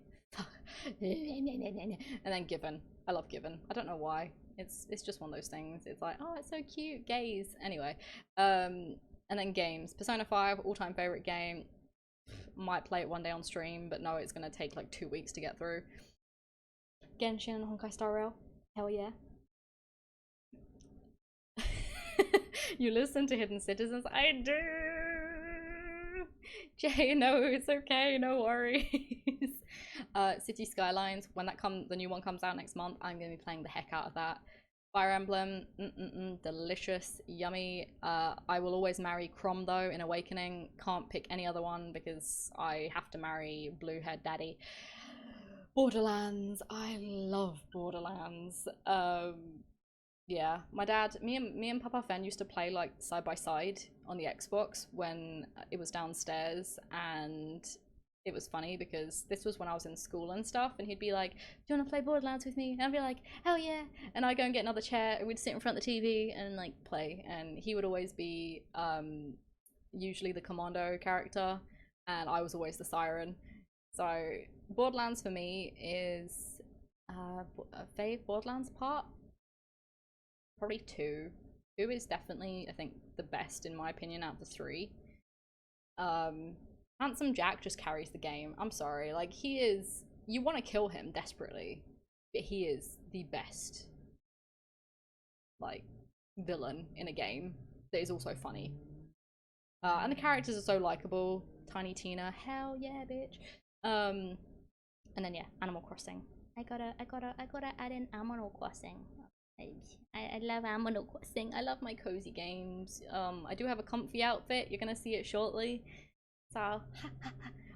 And then Given. I love Given. I don't know why. It's just one of those things. It's like, oh, it's so cute. Gays. Anyway. And then games. Persona 5, all-time favorite game. Might play it one day on stream, but no, it's gonna take like 2 weeks to get through. Genshin and Honkai Star Rail. Hell yeah. You listen to Hidden Citizens? I do! Jay, no, it's okay, no worries. City Skylines, when the new one comes out next month, I'm gonna be playing the heck out of that. Fire Emblem, delicious, yummy. I will always marry Chrom though in Awakening. Can't pick any other one because I have to marry Blue Haired Daddy. Borderlands, I love Borderlands. Yeah, my dad, me and Papa Fenn used to play like side by side on the Xbox when it was downstairs, and it was funny because this was when I was in school and stuff, and he'd be like, "Do you want to play Borderlands with me?" And I'd be like, "Hell yeah!" And I'd go and get another chair, and we'd sit in front of the TV and like play, and he would always be usually the commando character, and I was always the siren. So Borderlands for me is fave Borderlands part. Probably 2. 2 is definitely, I think, the best in my opinion out of the 3. Handsome Jack just carries the game. I'm sorry. Like, he is. You want to kill him desperately, but he is the best, like, villain in a game that is also funny. And the characters are so likable. Tiny Tina, hell yeah, bitch. And then yeah, Animal Crossing. I gotta add in Animal Crossing. I love Animal Crossing. I love my cozy games. I do have a comfy outfit. You're gonna see it shortly. So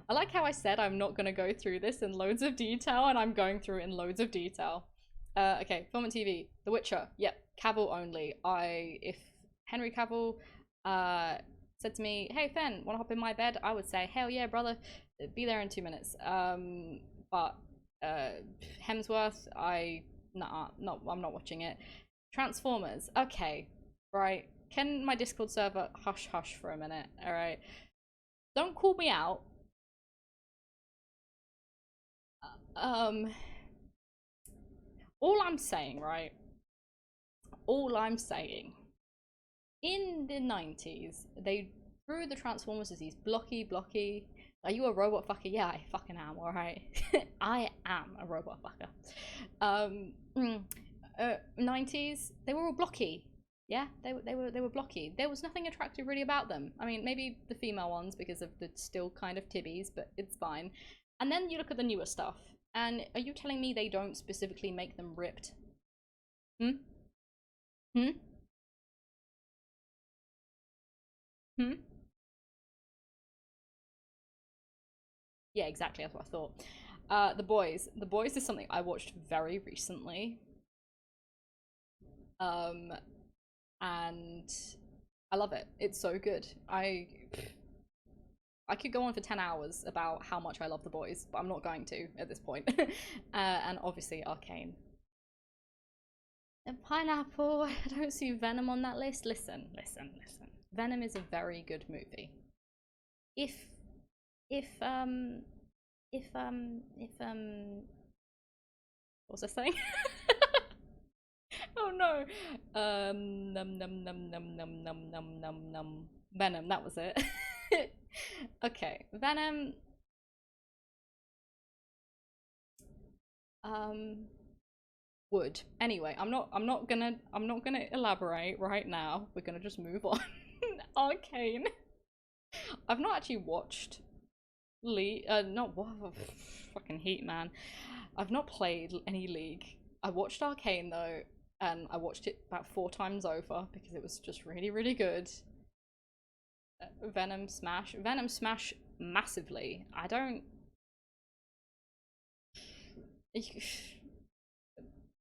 I like how I said I'm not gonna go through this in loads of detail, and I'm going through it in loads of detail. Okay, film and TV. The Witcher. Yep, Cavill only. If Henry Cavill said to me, "Hey Fenn, wanna hop in my bed?" I would say, "Hell yeah, brother, be there in 2 minutes." But Hemsworth, I'm not watching it. Transformers. Okay, right. Can my Discord server hush hush for a minute? All right. Don't call me out. Um, all I'm saying, right? All I'm saying, in the 90s, they drew the Transformers as these blocky. Are you a robot fucker? Yeah, I fucking am, alright? I am a robot fucker. 90s, they were all blocky. Yeah, they were blocky. There was nothing attractive really about them. I mean, maybe the female ones because of the still kind of tibbies, but it's fine. And then you look at the newer stuff, and are you telling me they don't specifically make them ripped? Hmm? Hmm? Hmm? Yeah, exactly. That's what I thought. The Boys. The Boys is something I watched very recently. Um, and I love it. It's so good. I could go on for 10 hours about how much I love The Boys, but I'm not going to at this point. And obviously Arcane. And Pineapple. I don't see Venom on that list. Listen. Venom is a very good movie. If if if if what was I saying? Oh no. Num. Venom, that was it. Okay, Venom. Um, would. Anyway, I'm not gonna elaborate right now. We're gonna just move on. Arcane. I've not actually watched League. Not what. Fucking Heat, man. I've not played any League. I watched Arcane though, and I watched it about 4 times over because it was just really good. Venom Smash massively. I don't.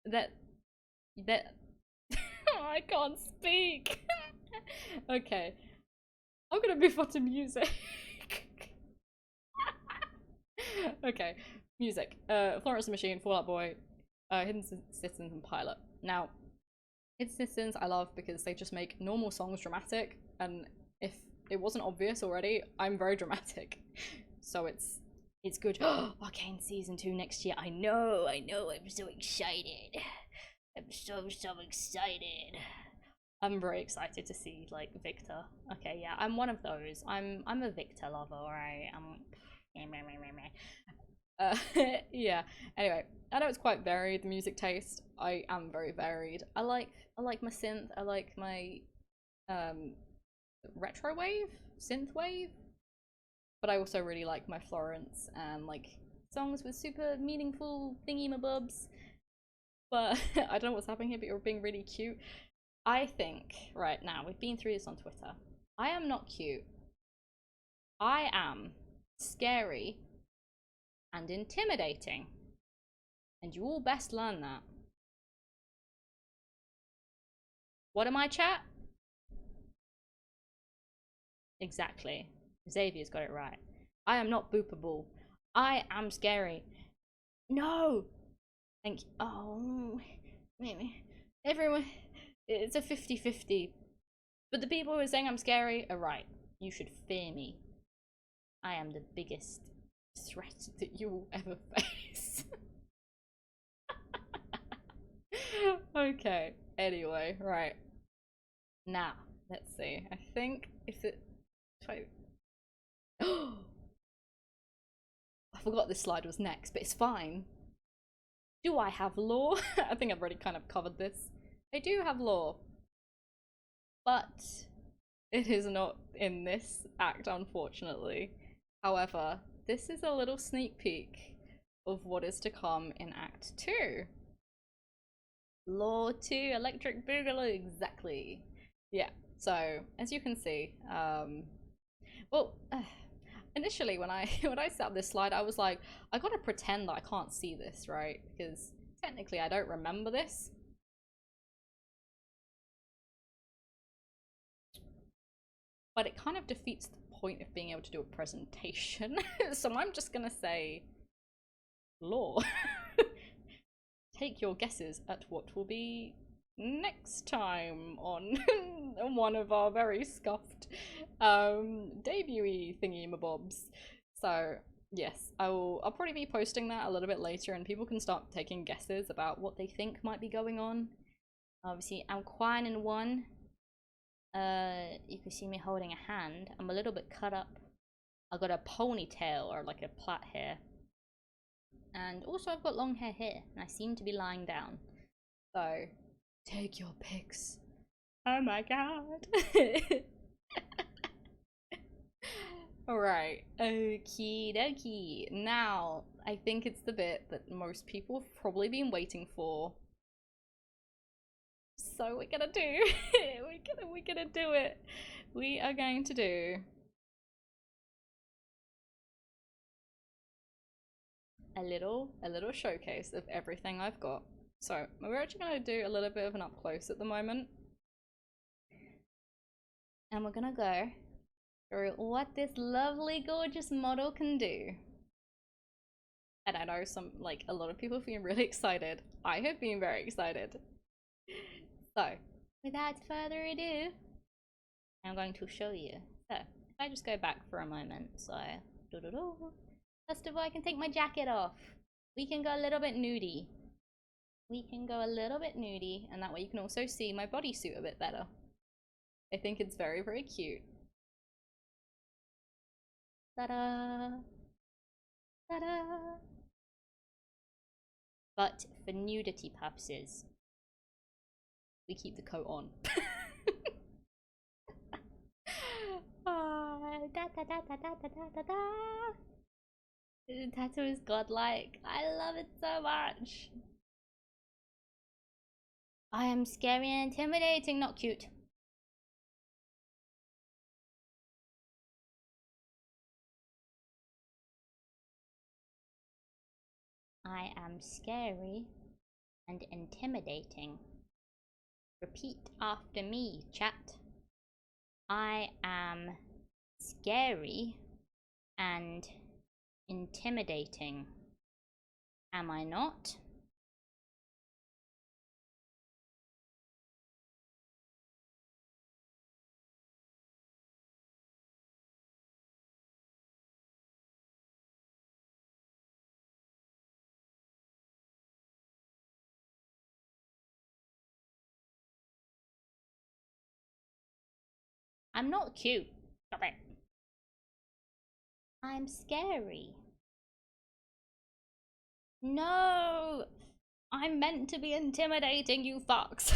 That that I can't speak. Okay, I'm gonna move on to music. Okay, music. Florence and the Machine, Fall Out Boy, Hidden Citizens, and Pilot. Now, Hidden Citizens I love because they just make normal songs dramatic, and if it wasn't obvious already, I'm very dramatic, so it's good. Arcane season 2 next year. I know. I'm so excited. I'm so excited. I'm very excited to see like Victor. Okay, yeah, I'm one of those. I'm a Victor lover, alright. Uh, yeah. Anyway, I know it's quite varied, the music taste. I am very varied. I like my synth. I like my um retro wave, synth wave. But I also really like my Florence and like songs with super meaningful thingy mabubs. But I don't know what's happening here, but you're being really cute. I think right now we've been through this on Twitter. I am not cute. I am scary and intimidating. And you all best learn that. What am I, chat? Exactly. Xavier's got it right. I am not boopable. I am scary. No! Thank you. Oh, maybe. Everyone. It's a 50-50. But the people who are saying I'm scary are right. You should fear me. I am the biggest threat that you will ever face. Okay. Anyway, right. Now, let's see. I think if it. I forgot this slide was next, but it's fine. Do I have law? I think I've already kind of covered this. I do have law, but it is not in this act, unfortunately. However, this is a little sneak peek of what is to come in Act 2. Law 2, Electric Boogaloo, exactly. Yeah, so as you can see, well, initially when I when I set up this slide, I was like, I gotta pretend that I can't see this, right? Because technically I don't remember this. But it kind of defeats the point of being able to do a presentation. So I'm just gonna say law. Take your guesses at what will be next time on one of our very scuffed debut-y thingy-mabobs. So yes, I'll probably be posting that a little bit later and people can start taking guesses about what they think might be going on. Obviously, I'm Quine in one. You can see me holding a hand. I'm a little bit cut up. I got a ponytail or like a plait hair. And also I've got long hair here and I seem to be lying down. So, take your picks. Oh my god. Alright, okie dokie. Now, I think it's the bit that most people have probably been waiting for. So we're gonna do we're gonna do it. We are going to do a little showcase of everything I've got. So we're actually gonna do a little bit of an up close at the moment. And we're gonna go through what this lovely gorgeous model can do. And I know a lot of people have been really excited. I have been very excited. So without further ado, I'm going to show you. So if I just go back for a moment, so first of all, I can take my jacket off. We can go a little bit nudie. We can go a little bit nudie, and that way you can also see my bodysuit a bit better. I think it's very, very cute. Ta-da! Ta-da! But for nudity purposes, we keep the coat on. The tattoo is godlike. I love it so much. I am scary and intimidating, not cute. I am scary and intimidating. Repeat after me, chat. I am scary and intimidating. Am I not? I'm not cute. Stop it. I'm scary. No! I'm meant to be intimidating, you fucks.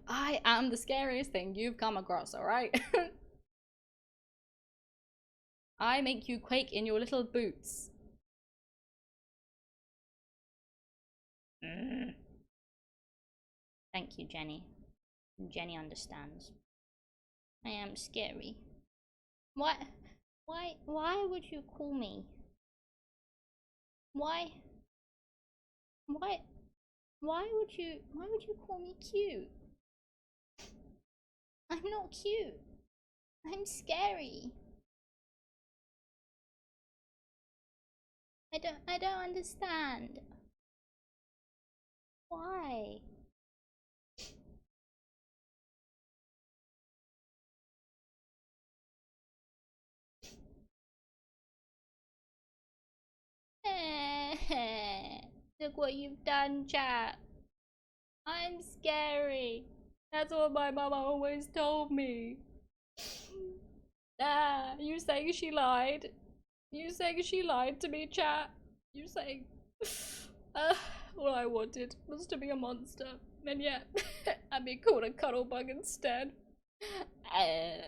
I am the scariest thing you've come across, alright? I make you quake in your little boots. Mm. Thank you, Jenny. Jenny understands. I am scary. What? Why would you call me? Why? Why? Why would you call me cute? I'm not cute. I'm scary. I don't understand. Why? Look what you've done, chat. I'm scary. That's what my mama always told me. Ah, you saying she lied? You saying she lied to me, chat? You saying all I wanted was to be a monster, and yet I'm being called a cuddlebug instead. Uh.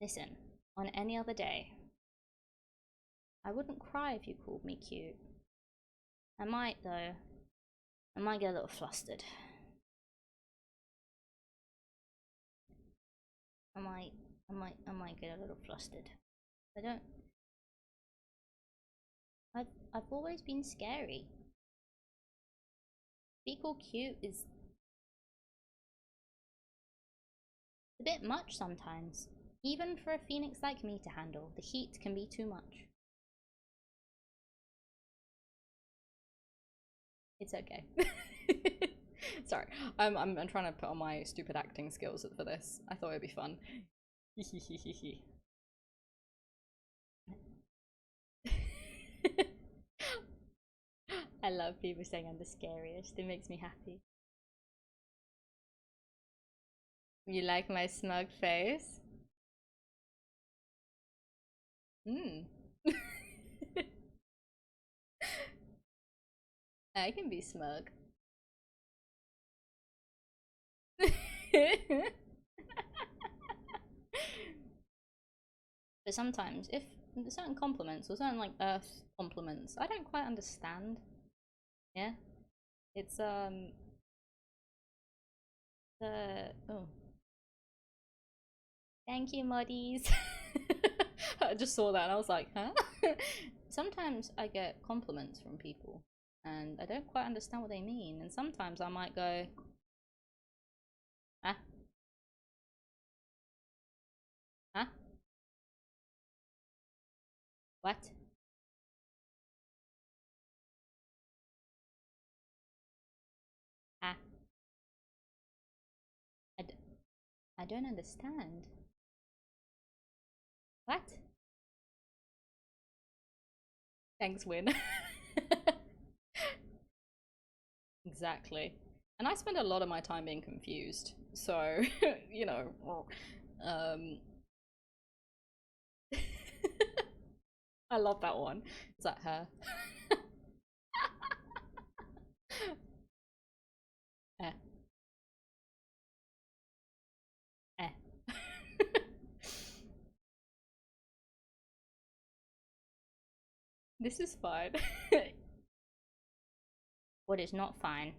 Listen, on any other day, I wouldn't cry if you called me cute. I might though. I might get a little flustered. I might get a little flustered. I don't. I've always been scary. Be called cute is a bit much sometimes. Even for a phoenix like me to handle, the heat can be too much. It's okay. Sorry, I'm trying to put on my stupid acting skills for this. I thought it'd be fun. I love people saying I'm the scariest. It makes me happy. You like my smug face? Hmm. I can be smug. But sometimes, if certain compliments or certain like earth compliments, I don't quite understand. Yeah, it's oh, thank you, Muddies. I just saw that and I was like, huh? Sometimes I get compliments from people and I don't quite understand what they mean, and sometimes I might go, ah, huh? What? Ah, I, d I don't understand. What? Thanks, Win. Exactly. And I spend a lot of my time being confused. So, you know, um I love that one. Is that her? eh, eh. This is fine. What is not fine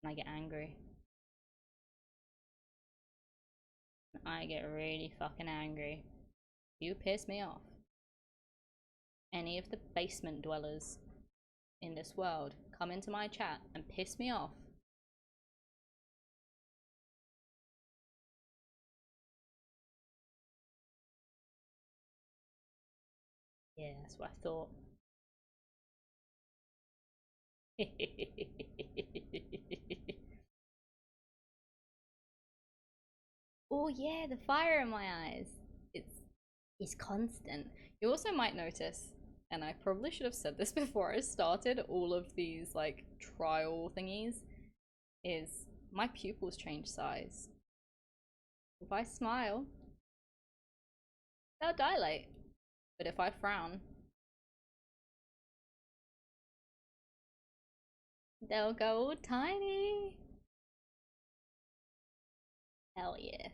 when I get angry. I get really fucking angry. You piss me off. Any of the basement dwellers in this world come into my chat and piss me off. Yeah, that's what I thought. Oh yeah, the fire in my eyes. It's constant. You also might notice, and I probably should have said this before I started all of these like trial thingies, is my pupils change size. If I smile, they'll dilate. But if I frown, they'll go tiny. Hell yeah.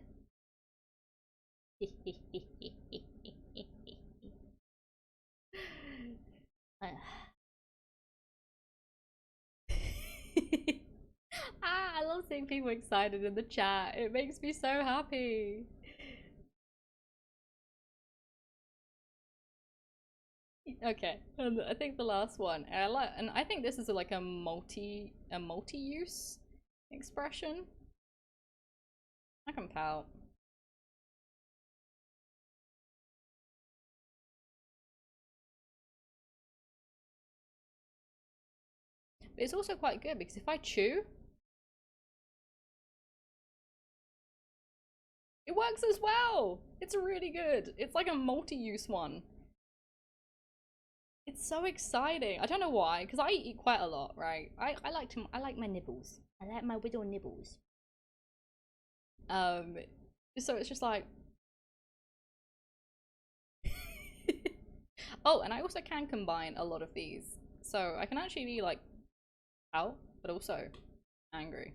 I love seeing people excited in the chat. It makes me so happy. Okay, and I think the last one, and I think this is like a multi-use expression. I can pout. But it's also quite good because if I chew, it works as well. It's really good. It's like a multi-use one. It's so exciting. I don't know why, because I eat quite a lot, right? I like my nibbles. I like my little nibbles. Um, so it's just like, oh, and I also can combine a lot of these, so I can actually be like out, but also angry.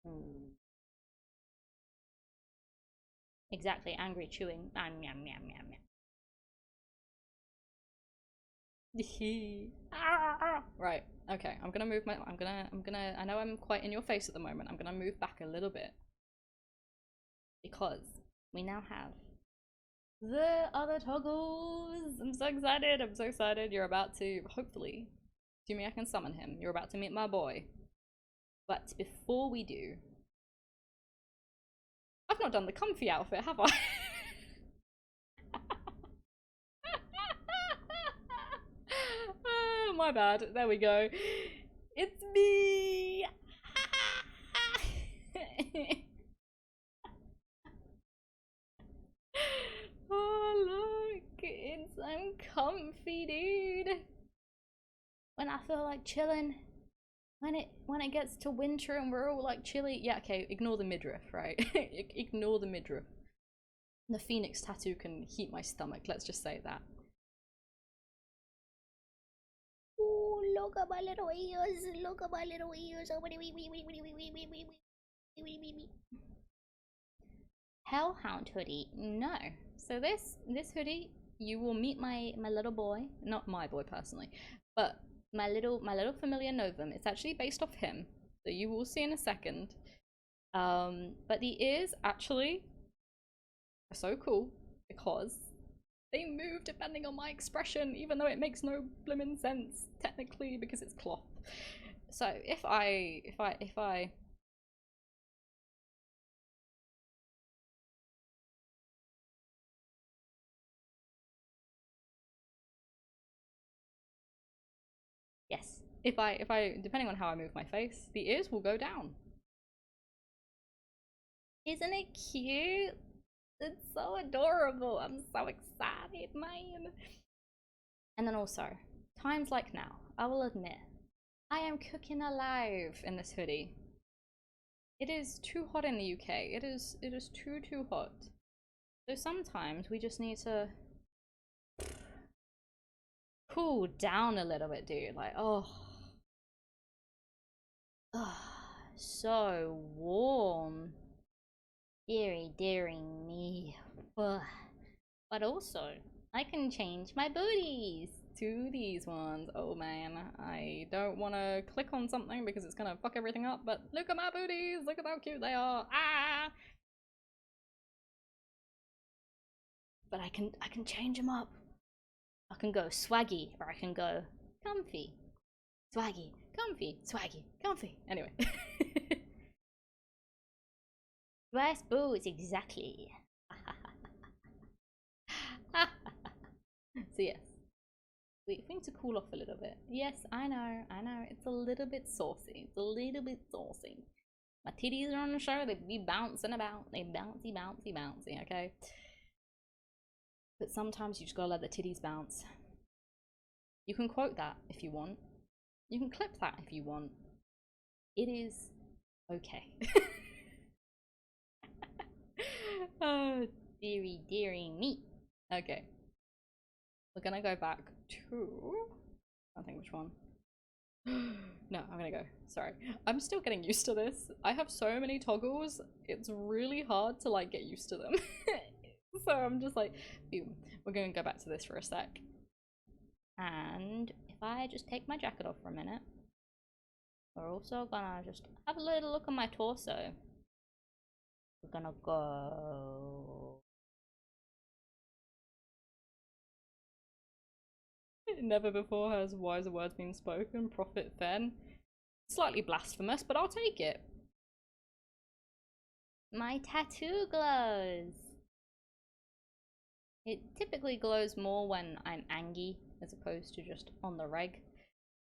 Mm. Exactly, angry chewing. Yum, yum, yum, yum. Right. Okay. I'm gonna move my. I know I'm quite in your face at the moment. I'm gonna move back a little bit because we now have the other toggles. I'm so excited. I'm so excited. You're about to hopefully do me. I can summon him. You're about to meet my boy. But before we do, I've not done the comfy outfit, have I? Oh, my bad. There we go. It's me. Oh look, I'm comfy, dude. When I feel like chilling, when it gets to winter and we're all like chilly. Yeah, okay. Ignore the midriff, right? Ignore the midriff. The phoenix tattoo can heat my stomach. Let's just say that. Oh, look at my little ears! Look at my little ears! Oh, Hellhound hoodie. No. So this hoodie, you will meet my little boy. Not my boy personally, but my little familiar Novum. It's actually based off him, so you will see in a second. But the ears actually are so cool because they move depending on my expression, even though it makes no blimmin' sense technically because it's cloth. So if I yes, if I depending on how I move my face, the ears will go down. Isn't it cute? It's so adorable. I'm so excited, man. And then also, times like now, I will admit, I am cooking alive in this hoodie. It is too hot in the UK. It is too hot. So sometimes we just need to cool down a little bit, dude. Like, oh, so warm. Deary, deary me. Ugh. But also, I can change my booties to these ones. Oh man, I don't want to click on something because it's gonna fuck everything up, but look at my booties! Look at how cute they are! Ah! But I can change them up. I can go swaggy, or I can go comfy. Swaggy, comfy, swaggy, comfy. Anyway. Dress boots, exactly. So yes, we need to cool off a little bit. Yes, I know. It's a little bit saucy. It's a little bit saucy. My titties are on the show. They be bouncing about. They bouncy, bouncy, bouncy. Okay. But sometimes you just gotta let the titties bounce. You can quote that if you want. You can clip that if you want. It is okay. Oh, dearie, dearie me. Okay. We're gonna go back to. I think which one. No, I'm gonna go. Sorry. I'm still getting used to this. I have so many toggles, it's really hard to like get used to them. So I'm just like, phew. We're gonna go back to this for a sec. And if I just take my jacket off for a minute, we're also gonna just have a little look at my torso. We're gonna go. Never before has wiser words been spoken, Prophet Fenn. Slightly blasphemous, but I'll take it. My tattoo glows. It typically glows more when I'm angry as opposed to just on the reg.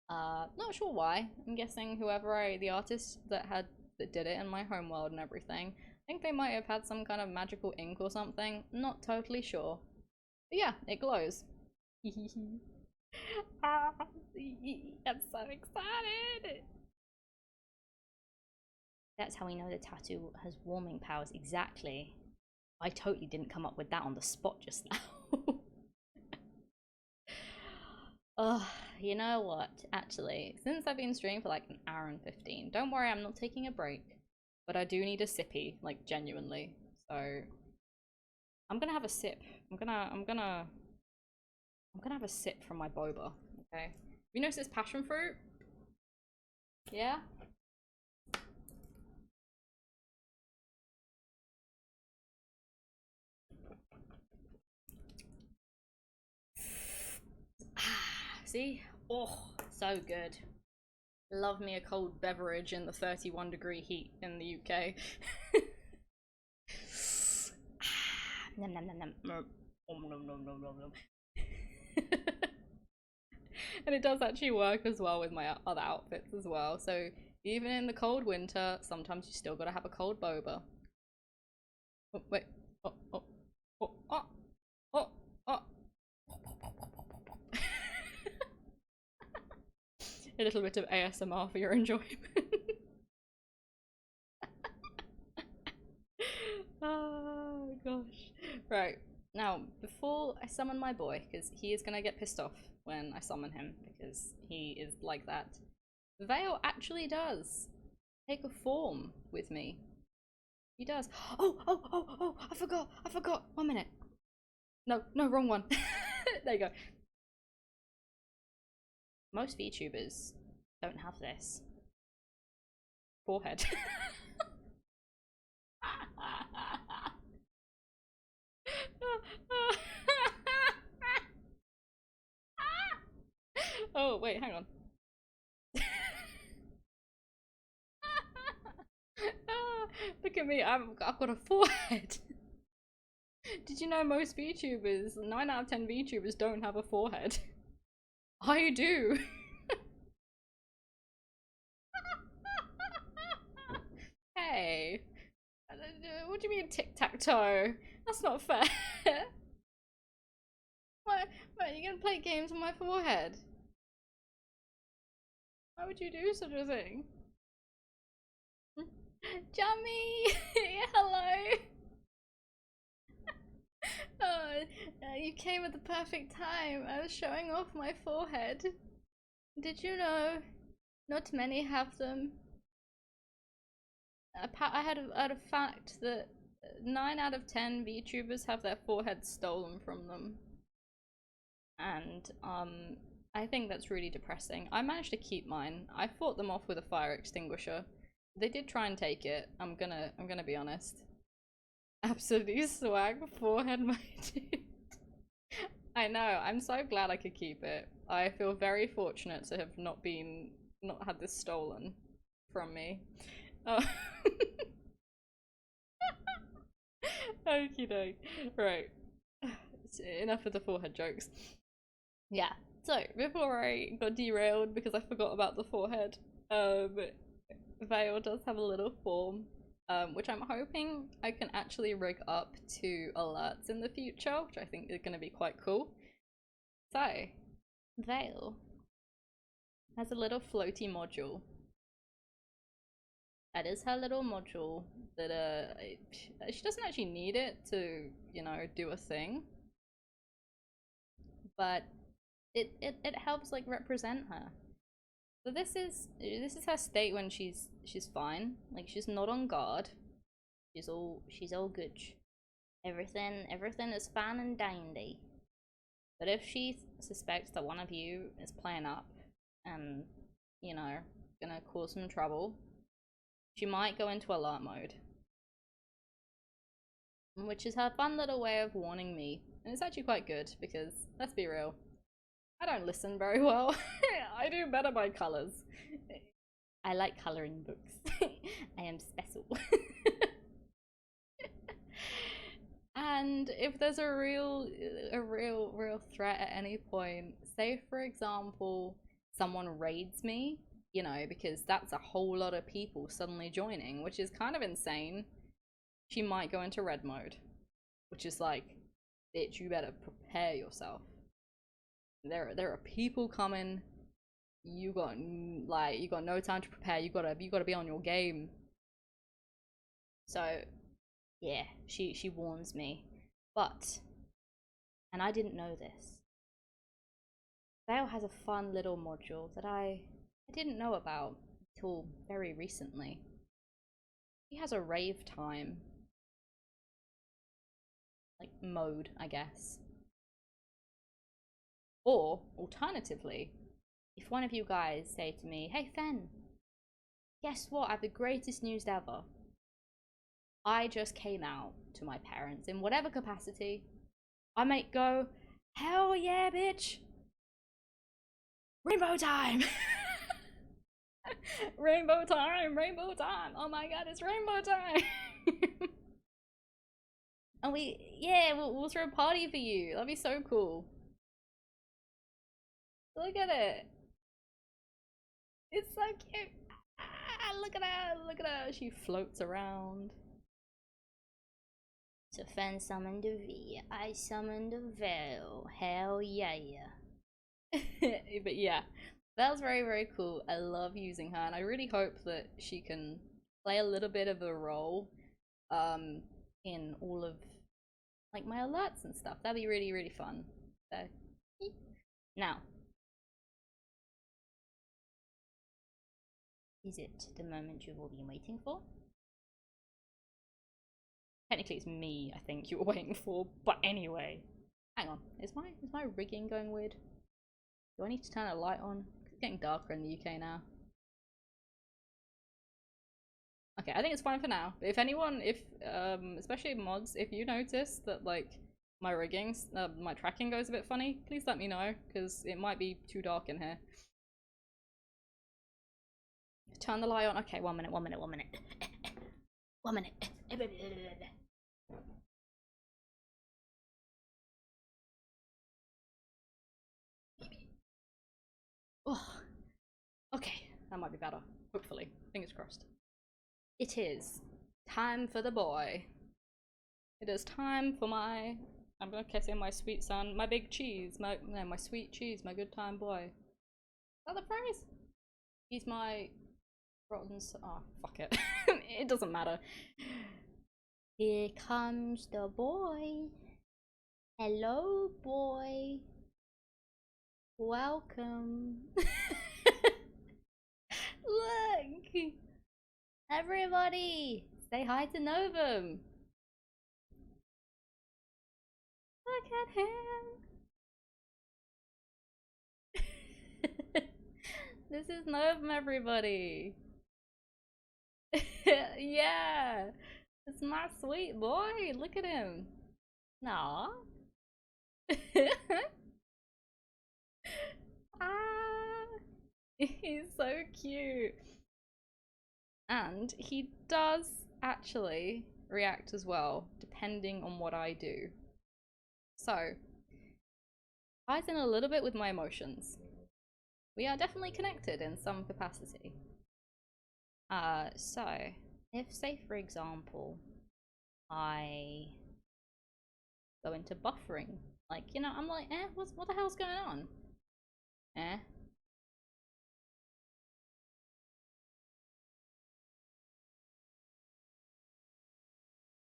Not sure why. I'm guessing the artist that did it in my homeworld and everything, I think they might have had some kind of magical ink or something. Not totally sure. But yeah, it glows. Ah, I'm so excited. That's how we know the tattoo has warming powers. Exactly. I totally didn't come up with that on the spot just now. Oh, you know what? Actually, since I've been streaming for like an hour and 15, don't worry, I'm not taking a break. But I do need a sippy, like genuinely. So I'm gonna have a sip. I'm gonna have a sip from my boba. Okay. You notice it's passion fruit? Yeah? Ah, see? Oh, so good. Love me a cold beverage in the 31-degree heat in the UK. Nom nom nom nom. Nom nom nom nom nom nom. And it does actually work as well with my other outfits as well. So even in the cold winter, sometimes you still gotta have a cold boba. Oh, wait. Oh, oh, oh, oh, oh, oh. A little bit of ASMR for your enjoyment. Oh gosh. Right. Now, before I summon my boy, because he is gonna get pissed off when I summon him, because he is like that, Vale actually does take a form with me. He does. Oh, oh, oh, oh, I forgot, I forgot. 1 minute. No, no, wrong one. There you go. Most VTubers don't have this. Forehead. Oh, wait, hang on. Look at me, I've got a forehead. Did you know most VTubers, 9 out of 10 VTubers don't have a forehead? I do. Hey, what do you mean tic-tac-toe? That's not fair. What, what, you gonna play games on my forehead? Why would you do such a thing? Jummy! Hello! Oh, you came at the perfect time. I was showing off my forehead. Did you know not many have them? I had a fact that 9 out of 10 VTubers have their foreheads stolen from them. And I think that's really depressing. I managed to keep mine. I fought them off with a fire extinguisher. They did try and take it. I'm gonna be honest. Absolutely swag forehead, my dude. I know. I'm so glad I could keep it. I feel very fortunate to have not had this stolen from me. Oh. Okie doke. Right. Enough of the forehead jokes. Yeah. So before I got derailed because I forgot about the forehead, Vale does have a little form, which I'm hoping I can actually rig up to alerts in the future, which I think is going to be quite cool. So, Vale has a little floaty module. That is her little module that she doesn't actually need it to, you know, do a thing, but it helps like represent her. So this is her state when she's fine. Like she's not on guard. She's all good. Everything is fine and dandy. But if she suspects that one of you is playing up and, you know, gonna cause some trouble, she might go into alert mode. Which is her fun little way of warning me. And it's actually quite good because, let's be real, I don't listen very well. I do better by colours. I like colouring books. I am special. And if there's a real threat at any point, say for example, someone raids me, you know, because that's a whole lot of people suddenly joining, which is kind of insane. She might go into red mode, which is like, bitch, you better prepare yourself. There are people coming. You got you got no time to prepare. You gotta be on your game. So yeah, she warns me, but and I didn't know this. Vale has a fun little module that I didn't know about until very recently. He has a rave time like mode, I guess. Or alternatively, if one of you guys say to me, "Hey Fenn, guess what? I have the greatest news ever. I just came out to my parents in whatever capacity." I might go, "Hell yeah, bitch! Rainbow time!" Rainbow time! Rainbow time! Oh my god, it's rainbow time! And we'll throw a party for you. That'd be so cool. Look at it. It's so cute. Ah, look at her. Look at her. She floats around. So Fenn summoned a V. I summoned a Vel. Hell yeah. But yeah, that was very, very cool. I love using her, and I really hope that she can play a little bit of a role in all of like my alerts and stuff. That'd be really, really fun. So now, is it the moment you've all been waiting for? Technically, it's me. I think you were waiting for, but anyway. Hang on, is my rigging going weird? Do I need to turn a light on? It's getting darker in the UK now. Okay, I think it's fine for now. But if anyone, if especially mods, if you notice that like my rigging, my tracking goes a bit funny, please let me know because it might be too dark in here. Turn the light on. Okay, 1 minute, 1 minute, 1 minute. 1 minute. Oh, okay, that might be better. Hopefully, fingers crossed. It is time for the boy. It is time for my. I'm gonna kiss him, my sweet son, my big cheese, my sweet cheese, my good time boy. Is that the phrase? He's my rotten. Oh fuck it. It doesn't matter. Here comes the boy. Hello, boy. Welcome. Look, everybody, say hi to Novum. Look at him. This is Novum, everybody. Yeah, it's my sweet boy. Look at him. Aww. Ah, he's so cute. And he does actually react as well, depending on what I do. So, ties in a little bit with my emotions. We are definitely connected in some capacity. So, if say for example, I go into buffering, like, you know, I'm like, what the hell's going on? Eh?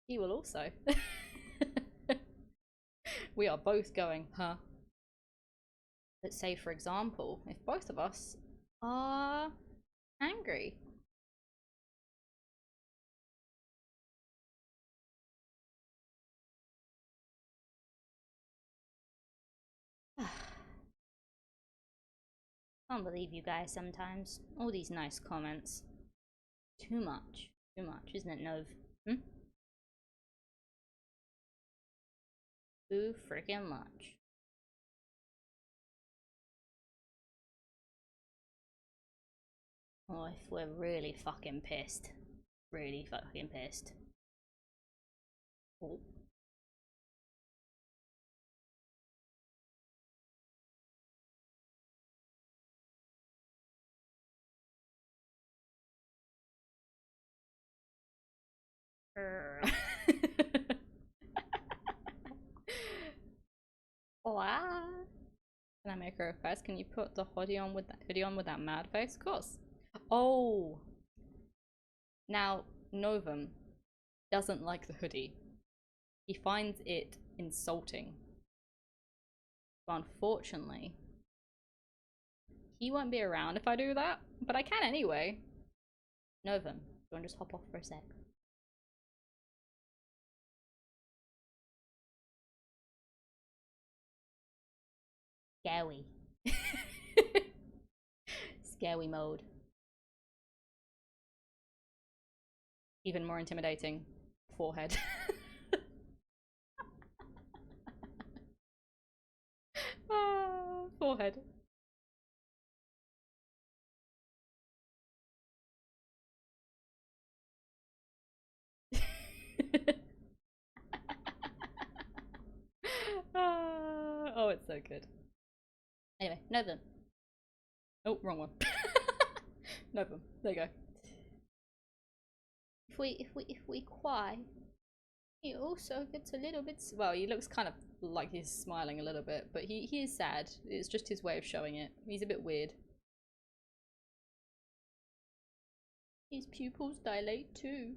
He will also. We are both going, huh? Let's say, for example, if both of us are angry. Can't believe you guys sometimes. All these nice comments. Too much. Too much, isn't it, Nov? Hmm? Too freaking much. Oh, if we're really fucking pissed. Really fucking pissed. Oh. Wow. Can I make a request? Can you put the hoodie on with that mad face? Of course. Oh, now Novum doesn't like the hoodie. He finds it insulting. But unfortunately, he won't be around if I do that. But I can anyway. Novum, do you want to just hop off for a sec? Scary. Scary mode. Even more intimidating. Forehead. Forehead. Oh, it's so good. Anyway, Novum. Oh, wrong one. Novum. There you go. If we cry, he also gets a little bit. Well, he looks kind of like he's smiling a little bit, but he is sad. It's just his way of showing it. He's a bit weird. His pupils dilate too.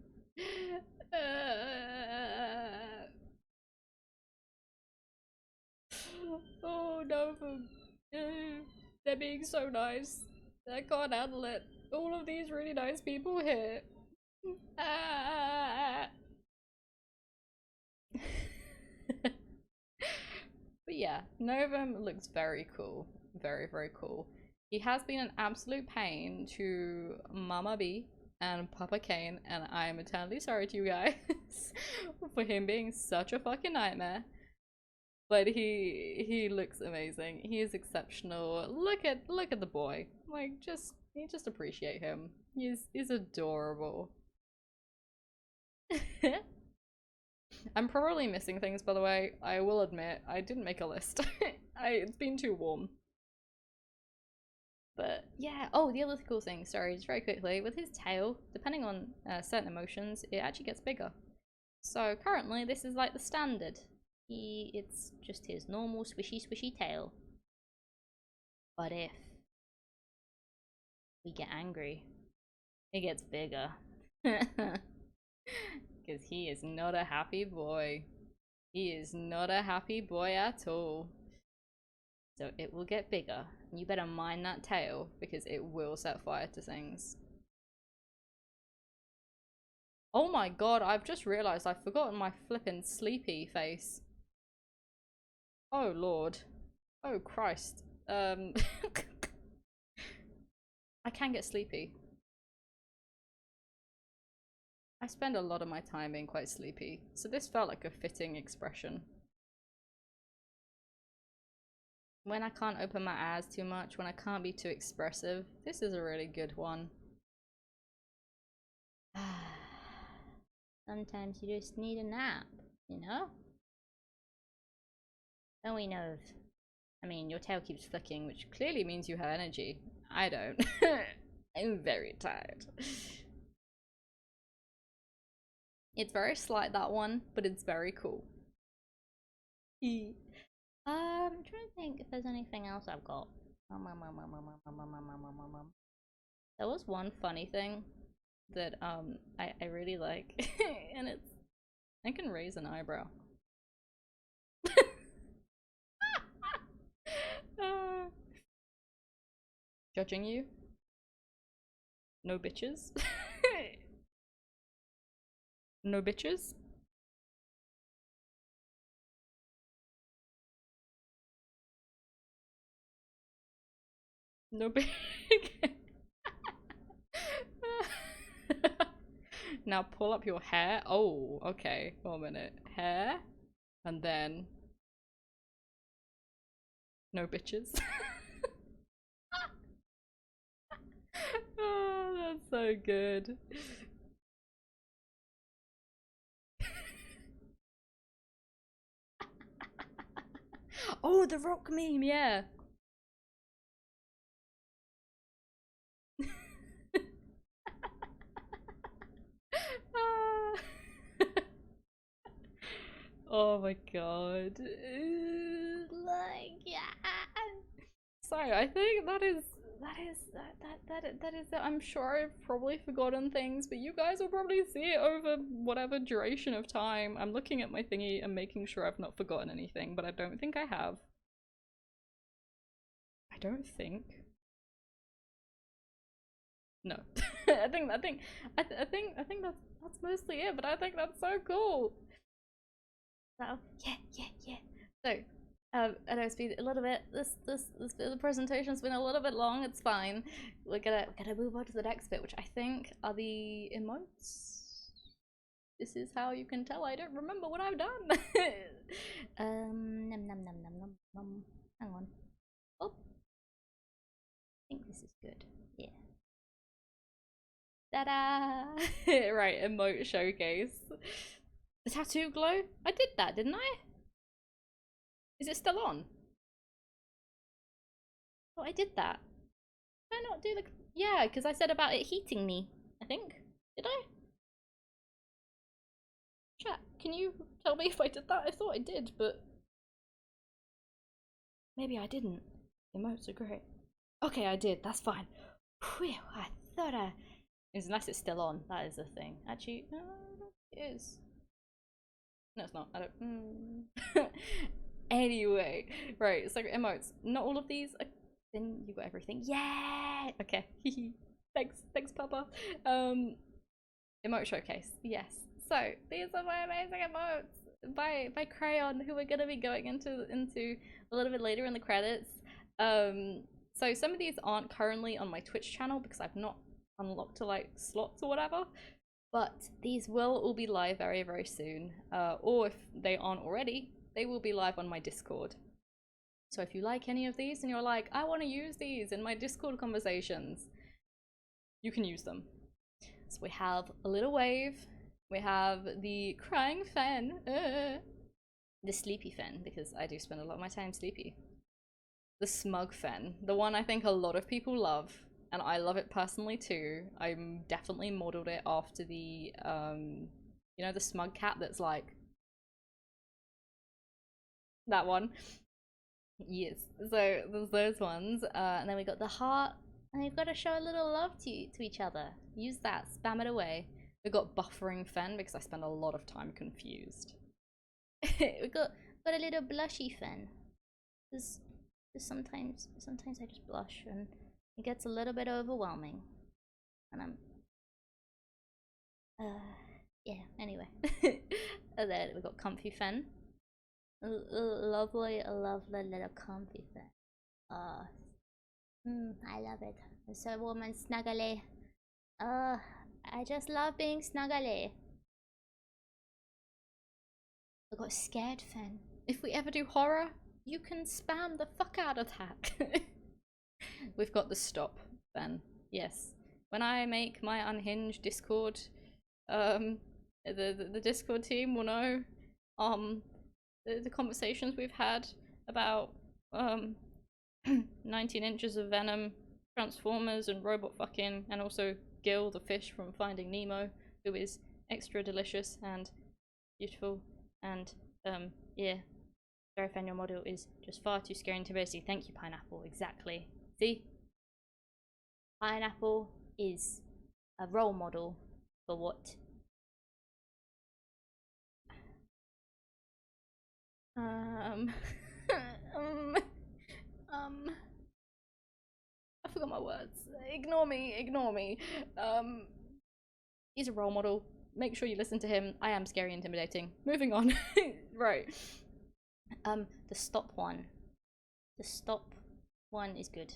Oh no, they're being so nice. I can't handle it. All of these really nice people here. But yeah, Novum looks very cool. Very, very cool. He has been an absolute pain to Mama B and Papa Kane, and I am eternally sorry to you guys for him being such a fucking nightmare. But he looks amazing. He is exceptional. Look at the boy. Like you just appreciate him. He's adorable. I'm probably missing things, by the way. I will admit, I didn't make a list. It's been too warm. But yeah, oh, the other cool thing, sorry, just very quickly, with his tail, depending on certain emotions, it actually gets bigger. So currently, this is like the standard. It's just his normal swishy tail. But if we get angry, it gets bigger. Because he is not a happy boy. He is not a happy boy at all. So it will get bigger. You better mind that tail, because it will set fire to things. Oh my god, I've just realised I've forgotten my flippin' sleepy face. Oh lord. Oh Christ. I can get sleepy. I spend a lot of my time being quite sleepy, so this felt like a fitting expression. When I can't open my eyes too much, when I can't be too expressive, this is a really good one. Sometimes you just need a nap, you know? Don't we know? I mean, your tail keeps flicking, which clearly means you have energy. I don't. I'm very tired. It's very slight, that one, but it's very cool. I'm trying to think if there's anything else I've got. There was one funny thing that I really like, and it's I can raise an eyebrow. uh, Judging you? No bitches? No bitches? No big. Now pull up your hair. Oh, okay. 1 minute. Hair, and then no bitches. Oh, that's so good. Oh, the rock meme, yeah. Oh my god. Like, yeah. So I think that is it. I'm sure I've probably forgotten things, but you guys will probably see it over whatever duration of time. I'm looking at my thingy and making sure I've not forgotten anything, but I don't think I have. I don't think. No. I think that's mostly it, but I think that's so cool. So yeah. So I know it's been a little bit this bit of the presentation's been a little bit long, it's fine. We're gonna move on to the next bit, which I think are the emotes. This is how you can tell I don't remember what I've done. Num num num num num num. Hang on. Oh, I think this is good. Yeah. Ta-da! Right, emote showcase. The tattoo glow? I did that, didn't I? Is it still on? Oh, I did that. Did I not do the... Yeah, because I said about it heating me, I think. Did I? Chat, can you tell me if I did that? I thought I did, but... maybe I didn't. Emotes are great. Okay, I did. That's fine. Phew, I thought I... unless it's still on, that is the thing. Actually, no, it is. No, it's not. I don't... Anyway, right, so emotes. Not all of these are... then you got everything. Yeah! Okay. Thanks, Papa. Emote showcase. Yes. So these are my amazing emotes by Crayon, who we're gonna be going into a little bit later in the credits. So some of these aren't currently on my Twitch channel because I've not unlocked like slots or whatever. But these will all be live very, very soon. Or if they aren't already, they will be live on my Discord. So if you like any of these and you're like, I want to use these in my Discord conversations, you can use them. So we have a little wave, we have the crying Fenn, the sleepy Fenn, because I do spend a lot of my time sleepy. The smug Fenn, the one I think a lot of people love, and I love it personally too. I'm definitely modeled it after the, you know, the smug cat that's like, that one. Yes, so there's those ones, and then we got the heart, and we've got to show a little love to each other. Use that, spam it away. We got buffering Fenn because I spend a lot of time confused. we got a little blushy Fenn. Because sometimes I just blush and it gets a little bit overwhelming, and I'm yeah. Anyway, and then we got comfy Fenn. Lovely little comfy Fenn. I love it. It's so warm and snuggly. I just love being snuggly. I got scared Fenn. If we ever do horror, you can spam the fuck out of that. We've got the stop Fenn. Yes. When I make my unhinged Discord, the Discord team will know the conversations we've had about 19 inches of venom, Transformers and robot fucking, and also Gil the fish from Finding Nemo, who is extra delicious and beautiful, and yeah, Verifan, your model is just far too scary and intimidating. Thank you, Pineapple. Exactly. See? Pineapple is a role model for what? Um, um, I forgot my words. Ignore me. He's a role model. Make sure you listen to him. I am scary and intimidating. Moving on. Right. The stop one. The stop one is good.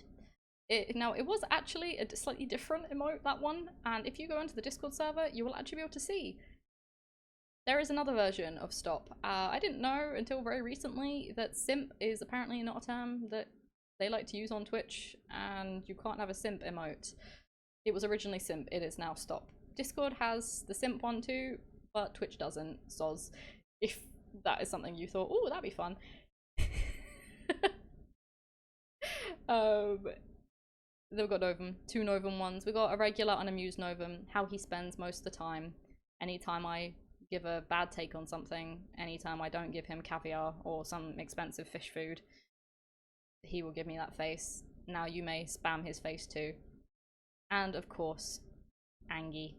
Now, it was actually a slightly different emote, that one, and if you go into the Discord server, you will actually be able to see there is another version of stop. I didn't know until very recently that simp is apparently not a term that they like to use on Twitch, and you can't have a simp emote. It was originally simp, it is now stop. Discord has the simp one too, but Twitch doesn't, soz. If that is something you thought, oh, that'd be fun. Then we've got Novum, two Novum ones. We got a regular unamused Novum, how he spends most of the time. Anytime I give a bad take on something, anytime I don't give him caviar or some expensive fish food. he will give me that face. Now you may spam his face too. And of course, Angie.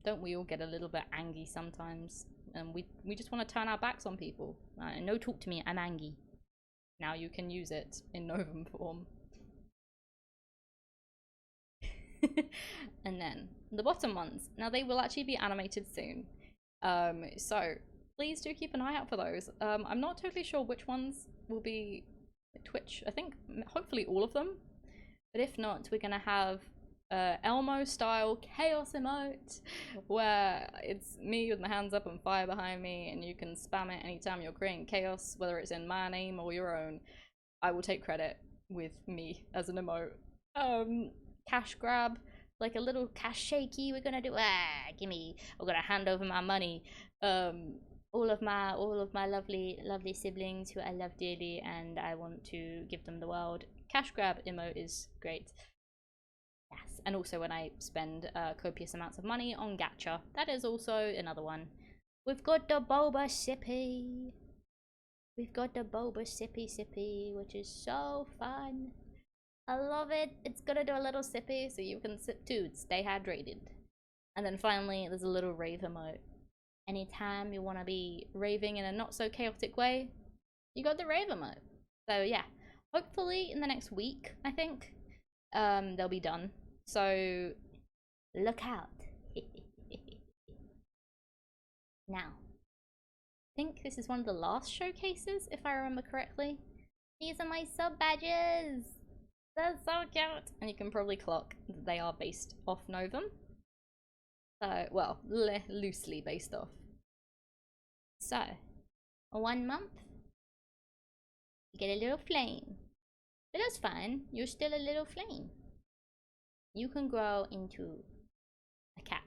Don't we all get a little bit angry sometimes? And we just want to turn our backs on people. No talk to me, I'm Angie. Now you can use it in Novum form. And then the bottom ones. Now they will actually be animated soon. So please do keep an eye out for those. I'm not totally sure which ones will be Twitch. I think hopefully all of them. But if not, we're gonna have Elmo style chaos emote where it's me with my hands up and fire behind me, and you can spam it anytime you're creating chaos, whether it's in my name or your own. I will take credit with me as an emote. Cash grab, like a little cash shaky. We're gonna do gimme. We're gonna hand over my money. All of my lovely siblings who I love dearly, and I want to give them the world. Cash grab emote is great. Yes, and also when I spend copious amounts of money on gacha, that is also another one. We've got the boba sippy. We've got the boba sippy, which is so fun. I love it. It's gonna do a little sippy so you can sip too. Stay hydrated. And then finally, there's a little rave emote. Anytime you want to be raving in a not so chaotic way, you got the rave emote. So yeah, hopefully in the next week, I think, they'll be done. So look out. Now, I think this is one of the last showcases, if I remember correctly. These are my sub badges. They're so cute. And you can probably clock that they are based off Novum. Well, loosely based off. So, 1 month, you get a little flame. But that's fine. You're still a little flame. You can grow into a cat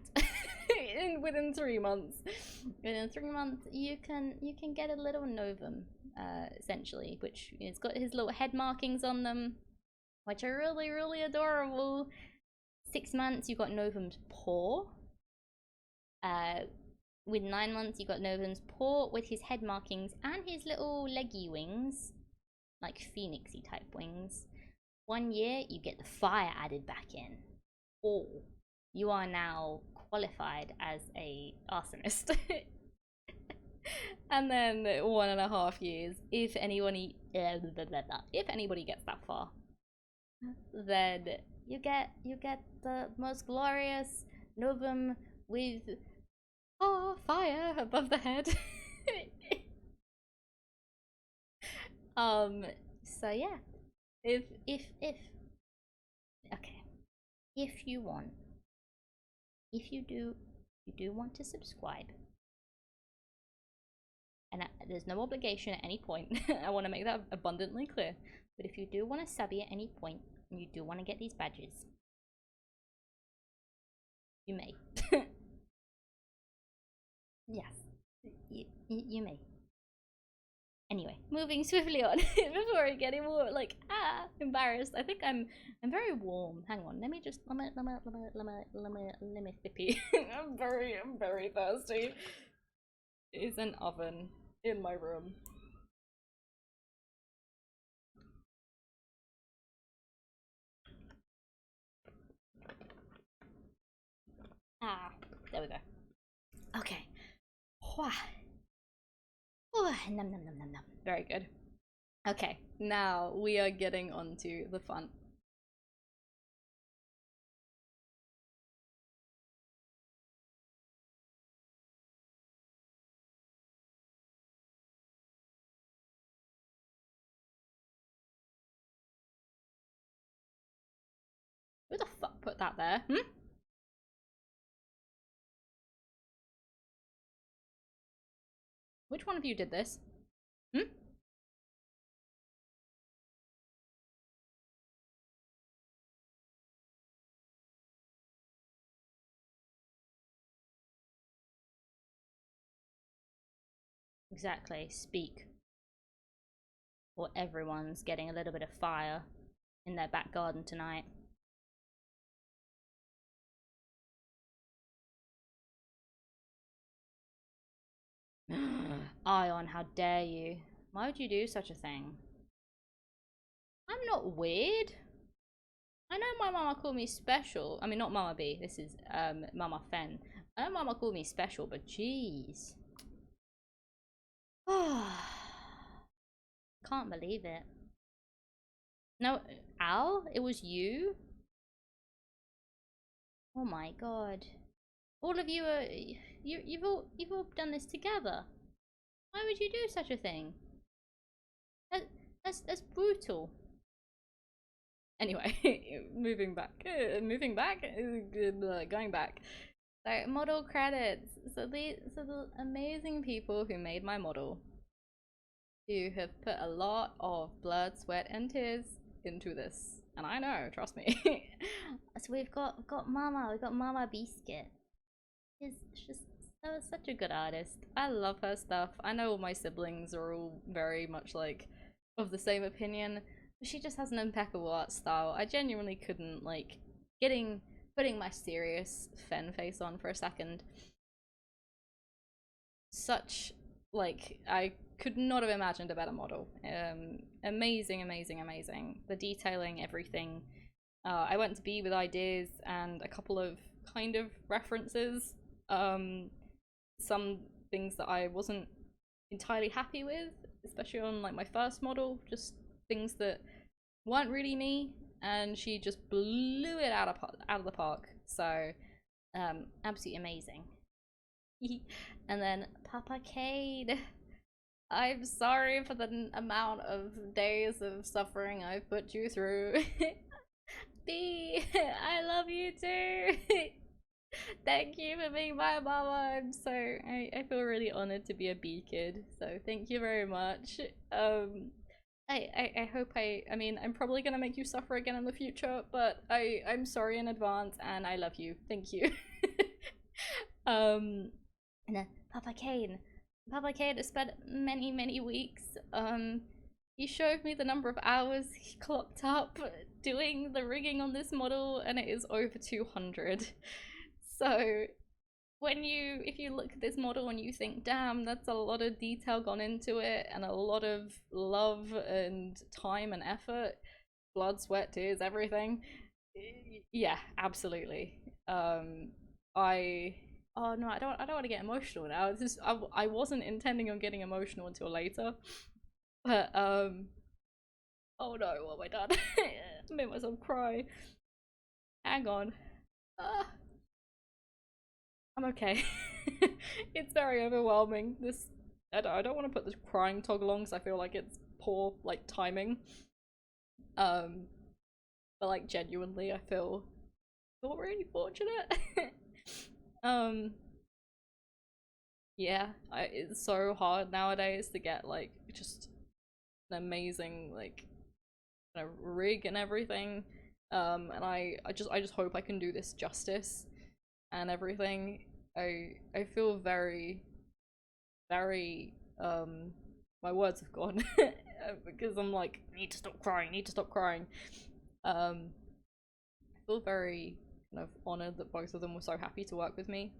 within 3 months. Within 3 months, you can get a little Novum, essentially, which it's got his little head markings on them, which are really, really adorable. 6 months, you got Novum's paw. With 9 months, you got Novum's paw with his head markings and his little leggy wings, like phoenixy type wings. 1 year, you get the fire added back in. Oh, you are now qualified as a arsonist. And then 1.5 years, if anybody gets that far, then you get the most glorious Novum with fire above the head. So yeah, if okay, if you do want to subscribe, and there's no obligation at any point. I want to make that abundantly clear. But if you do want to subby at any point, and you do want to get these badges, you may. Yes, you may. Anyway, moving swiftly on before I get any more like embarrassed. I think I'm very warm. Hang on, let me sippy. I'm very thirsty. Is an oven in my room. There we go. Okay. Num num num num num. Very good. Okay, now we are getting onto the fun. Who the fuck put that there? Which one of you did this? Exactly, speak. Or everyone's getting a little bit of fire in their back garden tonight. Ion, how dare you? Why would you do such a thing? I'm not weird. I know my mama called me special. I mean, not Mama B. This is Mama Fenn. I know mama called me special, but jeez. Can't believe it. No, Al, it was you? Oh my god. All of you are you've all done this together. Why would you do such a thing? That, that's brutal. Anyway, moving back, going back. So model credits. So the amazing people who made my model, who have put a lot of blood, sweat, and tears into this, and I know, trust me. So we've got Mama Biscuit. She's such a good artist. I love her stuff. I know all my siblings are all very much like of the same opinion. She just has an impeccable art style. I genuinely couldn't like putting my serious Fenn face on for a second. Such like I could not have imagined a better model. Amazing, amazing, amazing. The detailing, everything. I went to be with ideas and a couple of kind of references. Some things that I wasn't entirely happy with, especially on like my first model, just things that weren't really me, and she just blew it out of the park. So, absolutely amazing. And then Papa Cade. I'm sorry for the amount of days of suffering I've put you through. B, I love you too. Thank you for being my mama. I feel really honored to be a B kid. So thank you very much. I hope I mean I'm probably gonna make you suffer again in the future, but I'm sorry in advance and I love you. Thank you. And then Papa Kane. Papa Kane has spent many weeks. He showed me the number of hours he clocked up doing the rigging on this model, and it is over 200. So if you look at this model and you think, damn, that's a lot of detail gone into it and a lot of love and time and effort, blood, sweat, tears, everything. Yeah, absolutely. I oh no, I don't want to get emotional now. It's just I wasn't intending on getting emotional until later. But oh no, what have I done? I made myself cry. Hang on. Uh, I'm okay. It's very overwhelming. I don't want to put this crying toggle on because I feel like it's poor like timing. Um, but like genuinely, I feel really fortunate. um, yeah, it's so hard nowadays to get like just an amazing like kind of rig and everything. And I just hope I can do this justice and everything. I feel very my words have gone because I'm like need to stop crying, need to stop crying. I feel very kind of honored that both of them were so happy to work with me.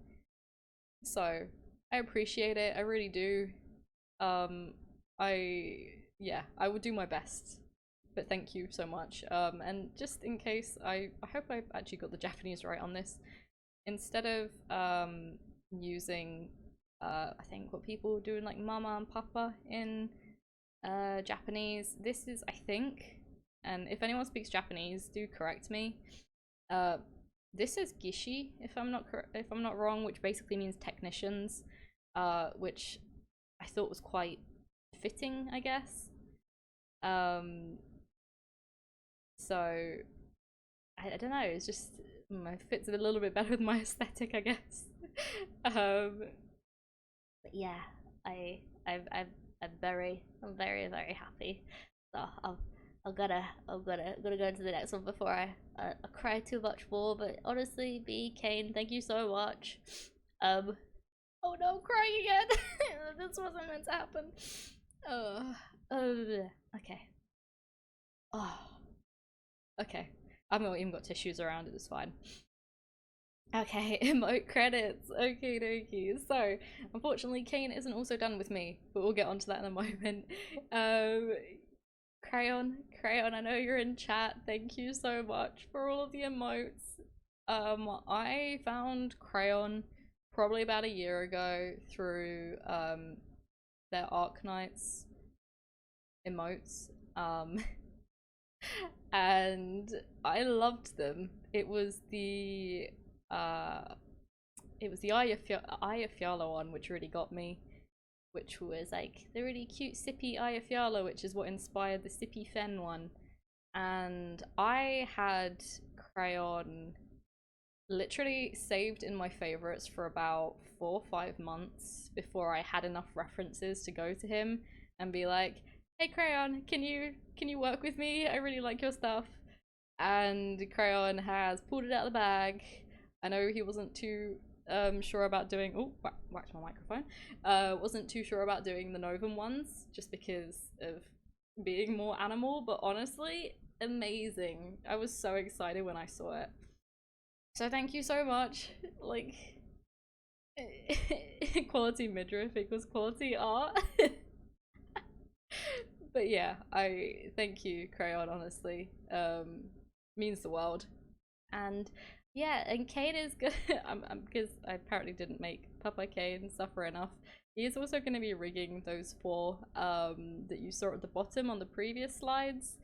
So I appreciate it. I really do. Um, I would do my best. But thank you so much. And just in case, I hope I actually got the Japanese right on this. Instead of using I think what people do in like mama and papa in Japanese, this is I think, and if anyone speaks Japanese, do correct me. Uh, this is gishi if I'm not wrong, which basically means technicians, which I thought was quite fitting, I guess. Um, so I don't know. It's just it fits a little bit better with my aesthetic, I guess. But yeah, I'm very happy. So I'm gonna go into the next one before I cry too much more. But honestly, B Kane, thank you so much. Oh no, I'm crying again. This wasn't meant to happen. Okay. Oh, okay. I've not even got tissues around it. It's fine. Okay, emote credits. Okie dokie. So, unfortunately, Kane isn't also done with me, but we'll get onto that in a moment. Crayon, I know you're in chat. Thank you so much for all of the emotes. I found Crayon probably about a year ago through their Arknights emotes. And I loved them. Uh it was the Eye of Fiala one which really got me, which was like the really cute sippy Eye of Fiala, which is what inspired the sippy Fenn one. And I had Crayon literally saved in my favorites for about 4 or 5 months before I had enough references to go to him and be like, "Hey Crayon, can you work with me? I really like your stuff." And Crayon has pulled it out of the bag. I know he wasn't too sure about doing. Oh, whacked my microphone. Wasn't too sure about doing the Novum ones just because of being more animal, but honestly, amazing. I was so excited when I saw it. So thank you so much. Like, quality midriff equals quality art. But yeah, I thank you, Crayon, honestly. Means the world. And yeah, and Kane is good. I'm because I apparently didn't make Papa Kane suffer enough. He is also going to be rigging those four that you saw at the bottom on the previous slides.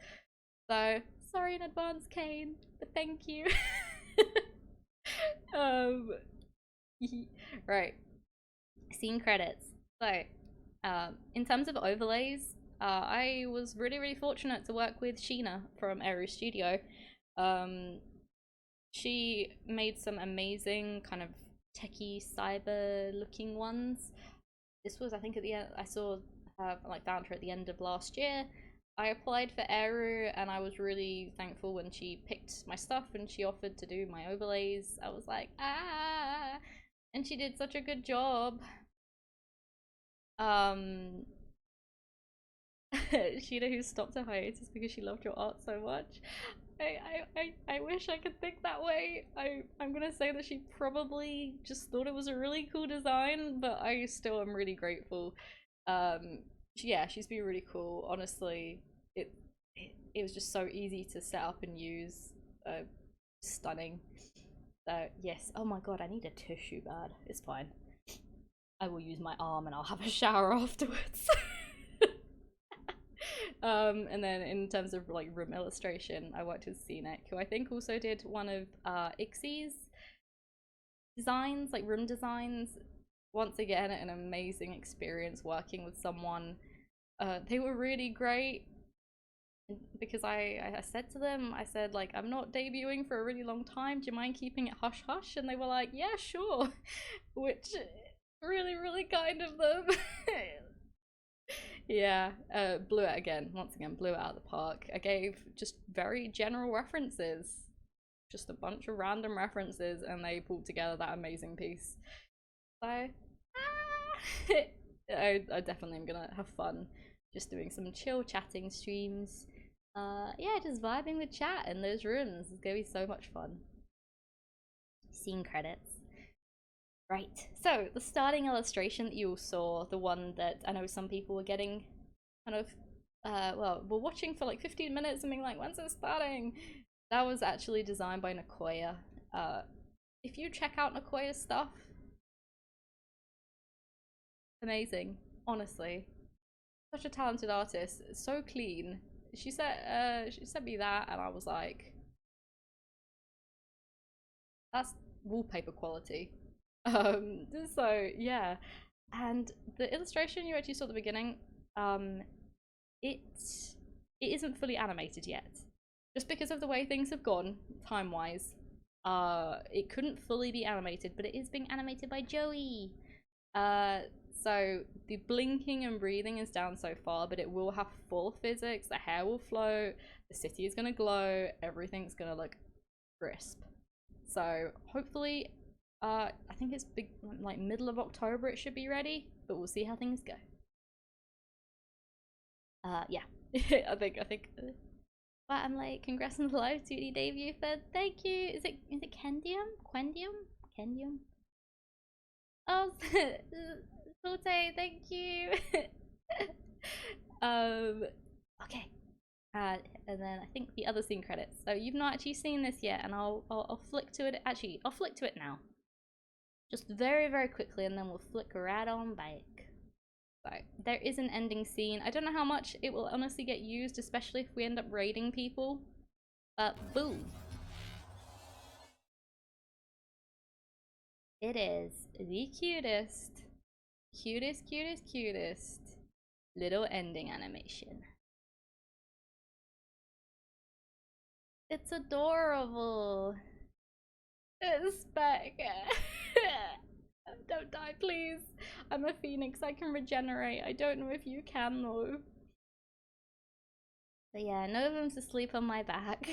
So sorry in advance, Kane, but thank you. um, right. Scene credits. So, in terms of overlays, I was really fortunate to work with Sheena from Eru Studio. Um, she made some amazing kind of techie cyber looking ones. This was, I think, at the end. I saw her like found her at the end of last year. I applied for Eru and I was really thankful when she picked my stuff and she offered to do my overlays. I was like, ah, and she did such a good job. Um, Sheena, who stopped her hiatus because she loved your art so much. I wish I could think that way. I'm gonna say that she probably just thought it was a really cool design, but I still am really grateful. Yeah, she's been really cool. Honestly, it was just so easy to set up and use. Stunning. So yes. Oh my god, I need a tissue bad. It's fine. I will use my arm and I'll have a shower afterwards. And then in terms of like room illustration, I worked with Scenic, who I think also did one of Ixie's designs, like room designs. Once again, an amazing experience working with someone. They were really great because I said to them, I said like, I'm not debuting for a really long time. Do you mind keeping it hush hush? And they were like, yeah, sure. Which really kind of them. Yeah, blew it again. Once again, blew it out of the park. I gave just very general references, just a bunch of random references, and they pulled together that amazing piece. So, I definitely am gonna have fun just doing some chill chatting streams. Yeah, just vibing with chat in those rooms. It's gonna be so much fun. Scene credits. Right, so the starting illustration that you all saw, the one that I know some people were getting kind of, well, were watching for like 15 minutes and being like, when's it starting? That was actually designed by Nicoya. If you check out Nicoya's stuff, amazing, honestly. Such a talented artist, so clean. She sent me that and I was like, that's wallpaper quality. So yeah, and the illustration you actually saw at the beginning, it it isn't fully animated yet, just because of the way things have gone time wise. It couldn't fully be animated, but it is being animated by Joey. Uh, so the blinking and breathing is down so far, but it will have full physics. The hair will float, the city is gonna glow, everything's gonna look crisp. So hopefully, I think it's big, like middle of October. It should be ready, but we'll see how things go. Yeah, I think. But I'm like, congrats on the live 2D debut, Fed. Thank you. Is it Kendium? Kendium? Oh, Forte, thank you. Um, okay. And then I think the other scene credits. So you've not actually seen this yet, and I'll flick to it. Actually, I'll flick to it now, just very very quickly, and then we'll flick right on back. So there is an ending scene. I don't know how much it will honestly get used, especially if we end up raiding people. But boom, it is the cutest little ending animation. It's adorable. It's back. Don't die, please. I'm a phoenix. I can regenerate. I don't know if you can, though. But yeah, none of them's asleep on my back.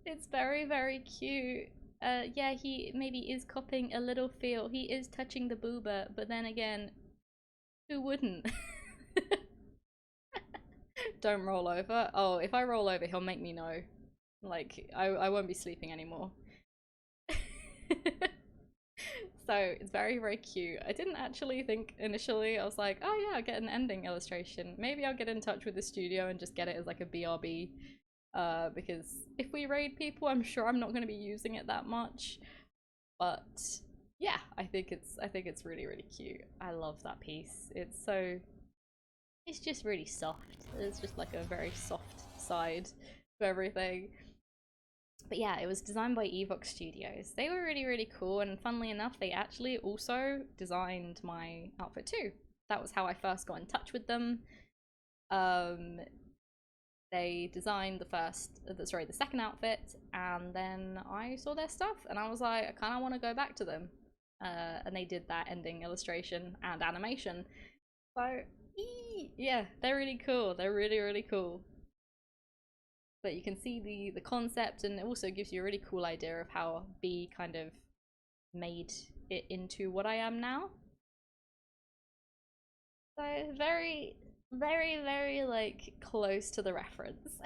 It's very, very cute. Yeah, he maybe is copping a little feel. He is touching the booba, but then again, who wouldn't? Don't roll over. Oh, if I roll over, he'll make me know. Like, I won't be sleeping anymore. So it's very, very cute. I didn't actually think initially, I was like, oh yeah, I'll get an ending illustration. Maybe I'll get in touch with the studio and just get it as like a BRB. Because if we raid people, I'm sure I'm not going to be using it that much. But yeah, I think it's really, really cute. I love that piece. It's just really soft. It's just like a very soft side to everything. But yeah, it was designed by Evox Studios. They were really, really cool, and funnily enough, they actually also designed my outfit too. That was how I first got in touch with them. Um, they designed the second outfit, and then I saw their stuff, and I was like, I kind of want to go back to them. And they did that ending illustration and animation. So, yeah, they're really cool. They're really, really cool. But you can see the concept, and it also gives you a really cool idea of how B kind of made it into what I am now. So very, very, very like close to the reference.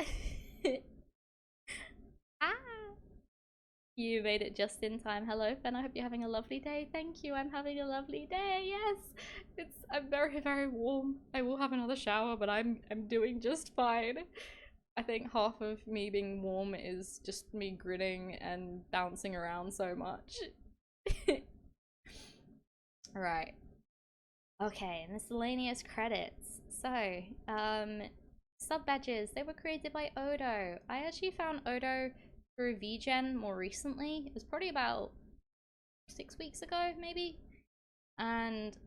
Ah, you made it just in time. Hello, Fenn. I hope you're having a lovely day. Thank you. I'm having a lovely day. Yes, I'm very, very warm. I will have another shower, but I'm doing just fine. I think half of me being warm is just me grinning and bouncing around so much. Right. Okay, miscellaneous credits. So, sub badges, they were created by Odo. I actually found Odo through VGen more recently. It was probably about 6 weeks ago, maybe. And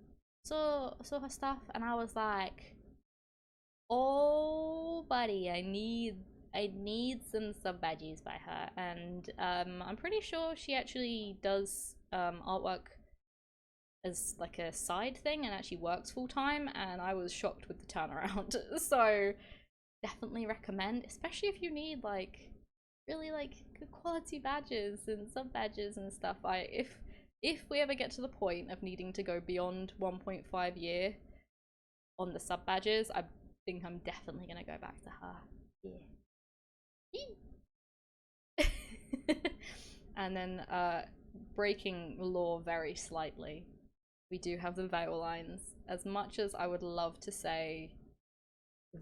saw her stuff, and I was like, oh buddy, I need some sub badges by her. And I'm pretty sure she actually does artwork as like a side thing and actually works full time, and I was shocked with the turnaround. So definitely recommend, especially if you need like really like good quality badges and sub badges and stuff. If we ever get to the point of needing to go beyond 1.5 year on the sub badges, I think I'm definitely gonna go back to her. Yeah. And then breaking law very slightly, we do have the Veil lines. As much as I would love to say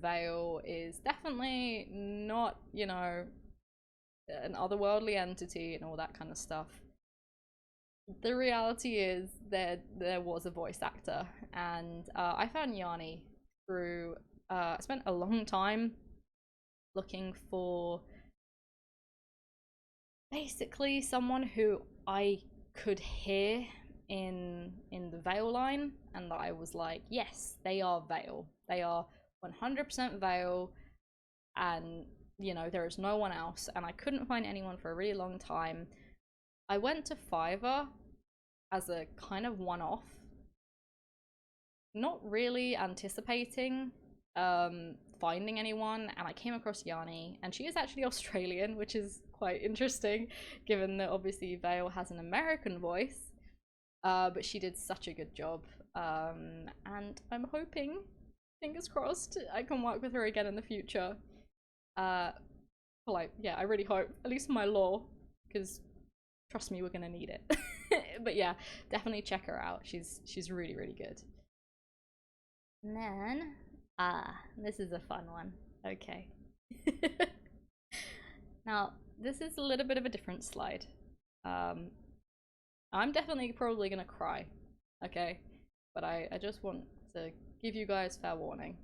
Veil is definitely not, an otherworldly entity and all that kind of stuff, the reality is there was a voice actor, and I found Yanni through. I spent a long time looking for basically someone who I could hear in the Veil line, and that I was like, yes, they are Veil. They are 100% Veil, and there is no one else. And I couldn't find anyone for a really long time. I went to Fiverr as a kind of one-off, not really anticipating finding anyone, and I came across Yanni, and she is actually Australian, which is quite interesting given that obviously Vale has an American voice. But she did such a good job, and I'm hoping, fingers crossed, I can work with her again in the future. Yeah, I really hope, at least for my lore, because trust me, we're gonna need it. But yeah, definitely check her out. She's really, really good. And then, this is a fun one. Okay. Now, this is a little bit of a different slide. Um, I'm definitely probably gonna cry, okay? But I just want to give you guys fair warning.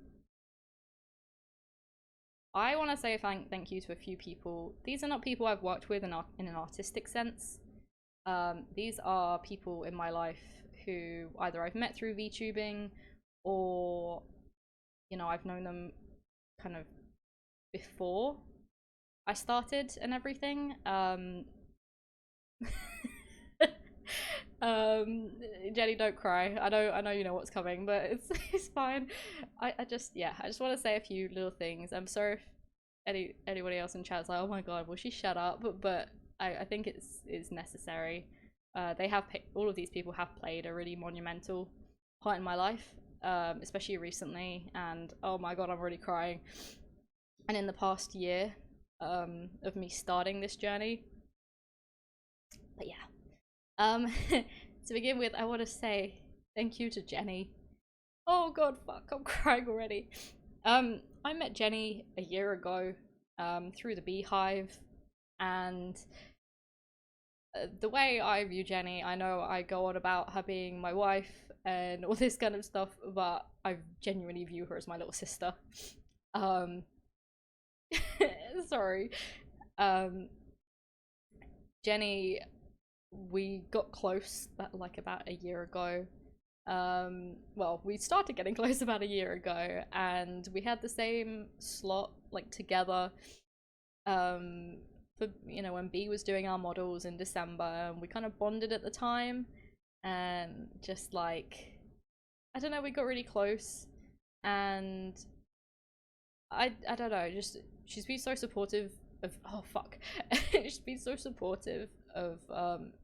I want to say thank you to a few people. These are not people I've worked with in an artistic sense. These are people in my life who either I've met through VTubing or, you know, I've known them kind of before I started and everything. um Jenny, don't cry. I know you know what's coming, but it's fine. I just, yeah, I just want to say a few little things. I'm sorry if anybody else in chat's like, oh my god, will she shut up? But I think it's necessary. They have all of these people have played a really monumental part in my life, especially recently, and oh my god, I'm already crying. And in the past year of me starting this journey. But yeah, to begin with, I want to say thank you to Jenny. Oh god, fuck, I'm crying already. I met Jenny a year ago, through the Beehive, and the way I view Jenny, I know I go on about her being my wife and all this kind of stuff, but I genuinely view her as my little sister. Um, sorry. Um, Jenny, we got close like about a year ago. Well, we started getting close about a year ago, and we had the same slot like together. For, you know, when B was doing our models in December, and we kind of bonded at the time, and just like, I don't know, we got really close, and I don't know, just she's been so supportive of, oh fuck, she's been so supportive of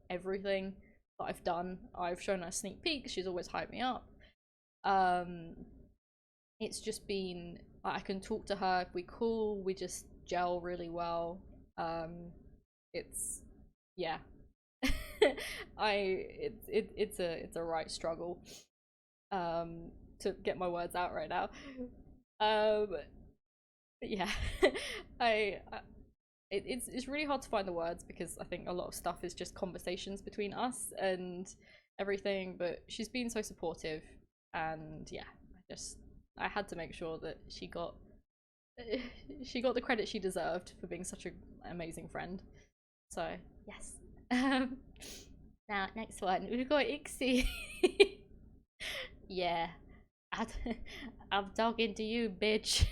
everything that I've done. I've shown her sneak peeks. She's always hyped me up. Um, it's just been, I can talk to her if we call. We just gel really well. It's, yeah. It's a right struggle to get my words out right now. But yeah, I it's really hard to find the words because I think a lot of stuff is just conversations between us and everything. But she's been so supportive, and yeah, I had to make sure that she got the credit she deserved for being such an amazing friend. So yes. Um, Now next one we've got Ixie. Yeah, I'm, I'm talking to you, bitch.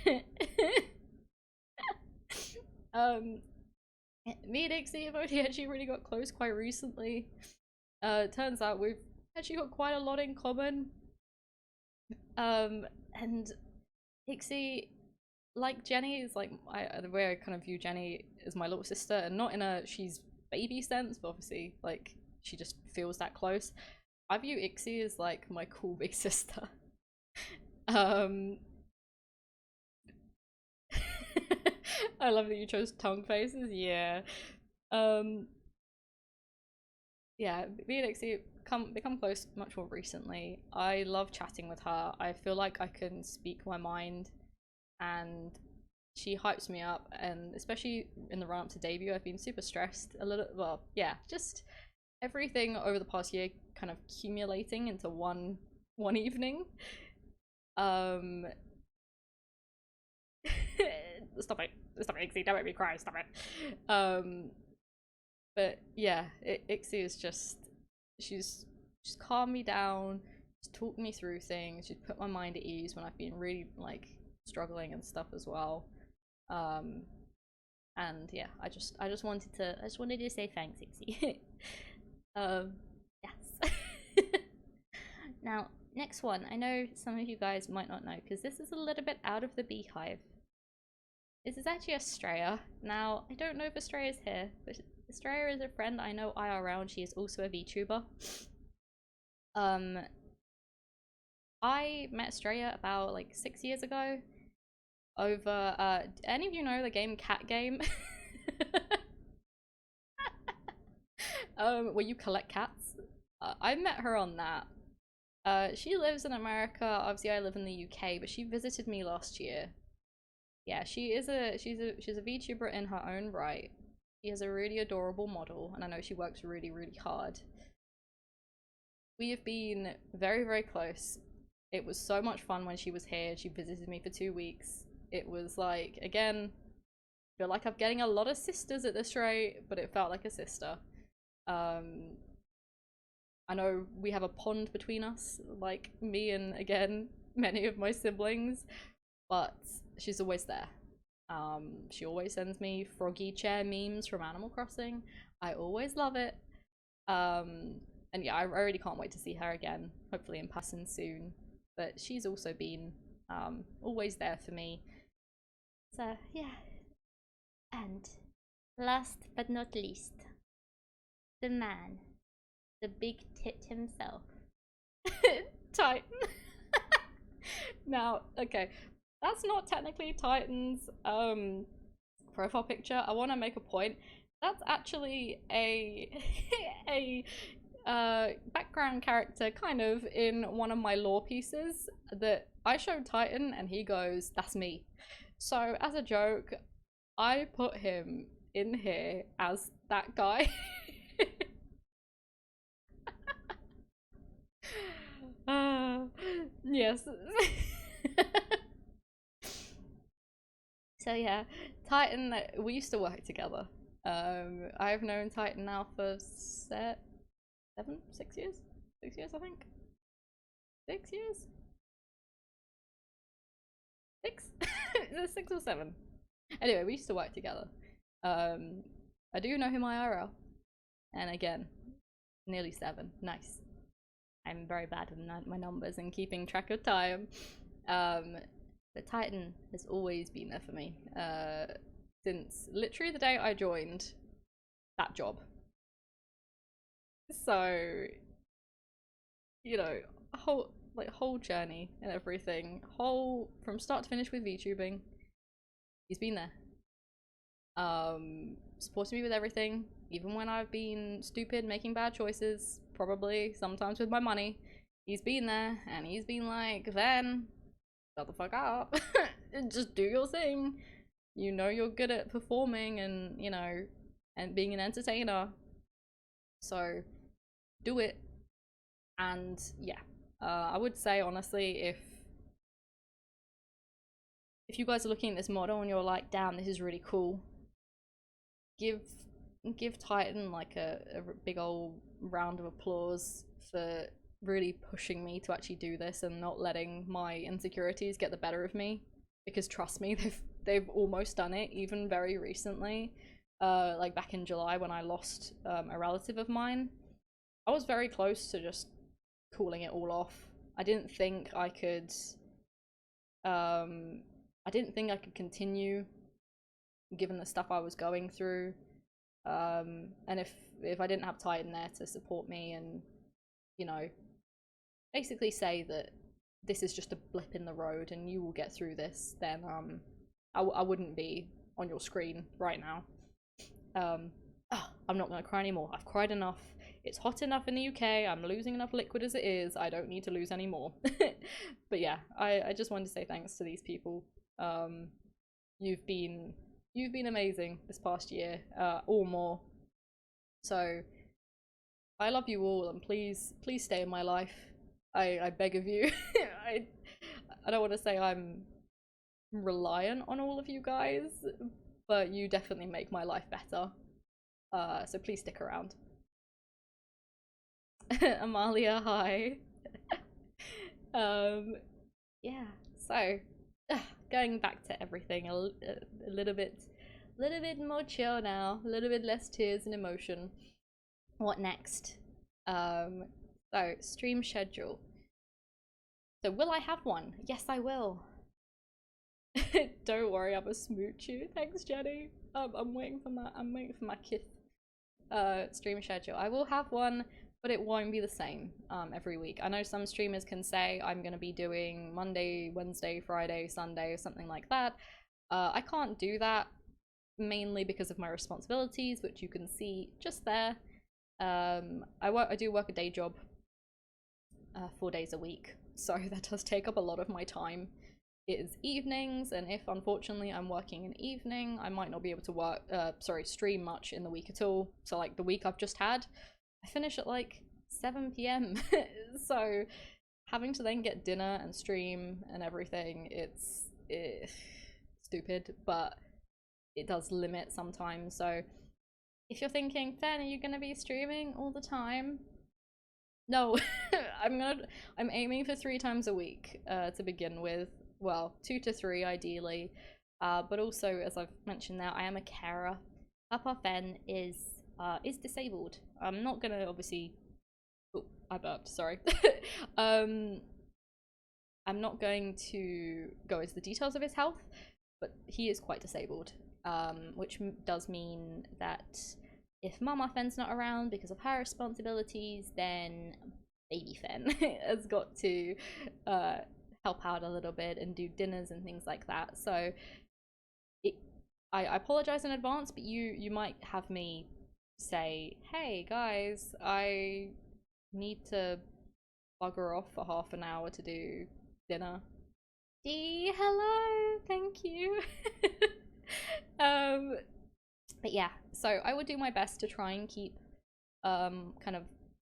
um, Me and Ixie have only actually really got close quite recently. Turns out we've actually got quite a lot in common. And Ixie, like Jenny, is like the way I kind of view Jenny is my little sister, and not in a she's baby sense, but obviously like she just feels that close. I view Ixie as like my cool big sister. Um, I love that you chose tongue faces. Yeah. Um, yeah, me and Ixie become close much more recently. I love chatting with her. I feel like I can speak my mind, and she hypes me up. And especially in the run up to debut, I've been super stressed. A little, well, yeah, just everything over the past year kind of accumulating into one evening. Um, stop it, Ixie! Don't make me cry. Stop it. But yeah, Ixie is just she's calmed me down, she's talked me through things, she's put my mind at ease when I've been really like struggling and stuff as well. Um, and yeah, I just wanted to say thanks, Ixie. um, yes. Now, next one. I know some of you guys might not know because this is a little bit out of the Beehive. This is actually Estrella. Now, I don't know if Estrella's here, but Estrella is a friend I know IRL, and she is also a VTuber. I met Estrella about like 6 years ago over any of you know the game Cat Game? Where you collect cats. I met her on that. She lives in America. Obviously I live in the UK, but she visited me last year. Yeah, she's a VTuber in her own right. She is a really adorable model, and I know she works really, really hard. We have been very, very close. It was so much fun when she was here. She visited me for 2 weeks. It was like, again, I feel like I'm getting a lot of sisters at this rate, but it felt like a sister. Um, I know we have a pond between us, like me and, again, many of my siblings, but she's always there. She always sends me froggy chair memes from Animal Crossing. I always love it. Um, and yeah, I really can't wait to see her again, hopefully in person soon. But she's also been always there for me. So yeah. And last but not least, the man, the big tit himself, Titan. Now, okay, that's not technically Titan's profile picture. I want to make a point. That's actually a a background character kind of in one of my lore pieces that I showed Titan and he goes, "That's me." So as a joke, I put him in here as that guy. uh, yes. So yeah, Titan. We used to work together. I've known Titan now for 6 years, 6 years I think. 6 years, six, 6 or 7. Anyway, we used to work together. Um, I do know him IRL, and again, nearly 7. Nice. I'm very bad with my numbers and keeping track of time. Um, but Titan has always been there for me since literally the day I joined that job. So, you know, whole journey and everything, whole from start to finish with VTubing, he's been there. Supporting me with everything, even when I've been stupid, making bad choices, probably sometimes with my money. He's been there and he's been like, Fenn, shut the fuck up. Just do your thing. You know you're good at performing and, you know, and being an entertainer. So do it. And yeah, I would say honestly, if you guys are looking at this model and you're like, damn, this is really cool, give Titan like a big old round of applause for really pushing me to actually do this and not letting my insecurities get the better of me. Because trust me, they've almost done it, even very recently. Like back in July when I lost a relative of mine, I was very close to just calling it all off. I didn't think I could. I didn't think I could continue given the stuff I was going through. And if I didn't have Titan there to support me and, you know, basically say that this is just a blip in the road and you will get through this, then I wouldn't be on your screen right now. I'm not gonna cry anymore. I've cried enough. It's hot enough in the UK. I'm losing enough liquid as it is. I don't need to lose any more. But yeah, I just wanted to say thanks to these people. You've been amazing this past year, or more. So I love you all, and please stay in my life. I beg of you. I I don't want to say I'm reliant on all of you guys, but you definitely make my life better. So please stick around. Amalia, hi. um, yeah. So, going back to everything a little bit more chill now, a little bit less tears and emotion. What next? Um, so stream schedule. So will I have one? Yes, I will. Don't worry, I'm a smooch you. Thanks, Jenny. I'm waiting for my kiss. Stream schedule. I will have one, but it won't be the same every week. I know some streamers can say I'm gonna be doing Monday, Wednesday, Friday, Sunday, or something like that. I can't do that mainly because of my responsibilities, which you can see just there. I do work a day job 4 days a week, so that does take up a lot of my time. it is evenings, and if unfortunately I'm working an evening, I might not be able to stream much in the week at all. So like the week I've just had, I finish at like 7 p.m. So having to then get dinner and stream and everything, it's stupid, but it does limit sometimes. So if you're thinking, Fenn, are you gonna be streaming all the time? No, I'm aiming for 3 times a week to begin with. Well, 2 to 3 ideally. But also, as I've mentioned now, I am a carer. Papa Fenn is disabled. I'm not gonna obviously. Oh, I burped. Sorry. um, I'm not going to go into the details of his health, but he is quite disabled. Which does mean that if Mama Fenn's not around because of her responsibilities, then baby Fenn has got to help out a little bit and do dinners and things like that. So it, I apologize in advance, but you might have me say, hey guys, I need to bugger off for half an hour to do dinner. Dee, hello, thank you. um, but yeah, so I would do my best to try and keep kind of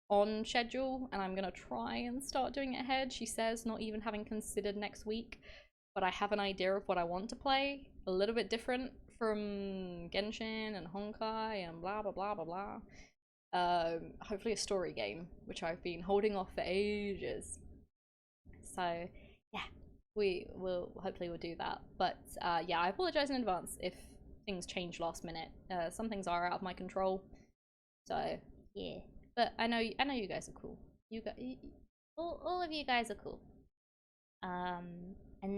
on schedule, and I'm gonna try and start doing it ahead. She says not even having considered next week, but I have an idea of what I want to play, a little bit different from Genshin and Honkai and blah blah blah blah blah. Hopefully a story game, which I've been holding off for ages. So yeah, we will hopefully we'll do that. But yeah, I apologize in advance if things change last minute. Some things are out of my control. So yeah, but I know you guys are cool. All of you guys are cool. And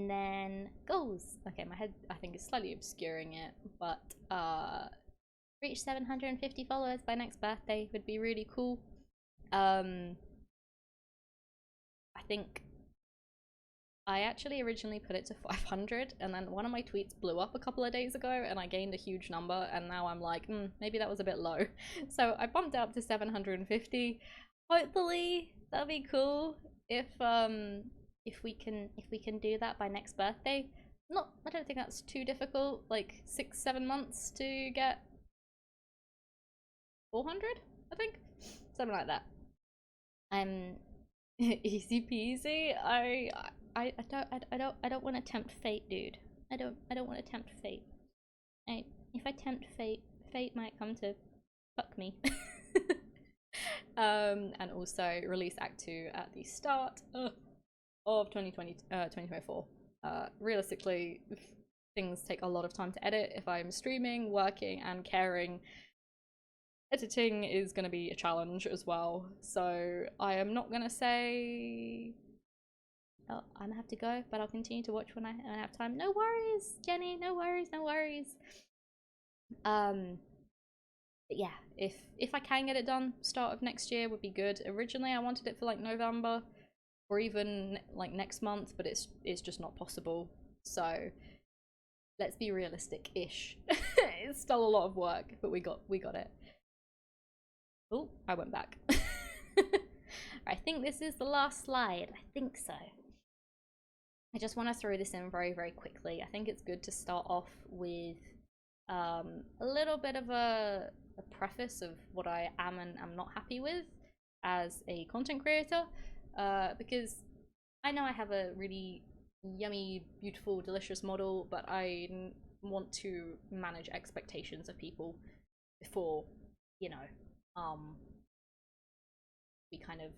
then goals. Okay, my head I think is slightly obscuring it, but reach 750 followers by next birthday would be really cool. I think I actually originally put it to 500, and then one of my tweets blew up a couple of days ago and I gained a huge number, and now I'm like, maybe that was a bit low. So I bumped it up to 750. Hopefully that'll be cool if we can do that by next birthday. I don't think that's too difficult, like 6-7 months to get 400, I think. Something like that. I'm easy peasy. I don't want to tempt fate, dude. I don't want to tempt fate. If I tempt fate, fate might come to fuck me. And also release Act 2 at the start of 2024. Realistically, things take a lot of time to edit. If I'm streaming, working, and caring, editing is going to be a challenge as well. So I am not going to say I'm gonna have to go, but I'll continue to watch when I have time. No worries, Jenny. No worries. No worries. But yeah, if I can get it done, start of next year would be good. Originally, I wanted it for like November or even like next month, but it's just not possible. So let's be realistic-ish. It's still a lot of work, but we got it. Oh, I went back. I think this is the last slide. I think so. I just want to throw this in very, very quickly. I think it's good to start off with a little bit of a preface of what I am and am not happy with as a content creator, because I know I have a really yummy, beautiful, delicious model, but I want to manage expectations of people before, you know, we kind of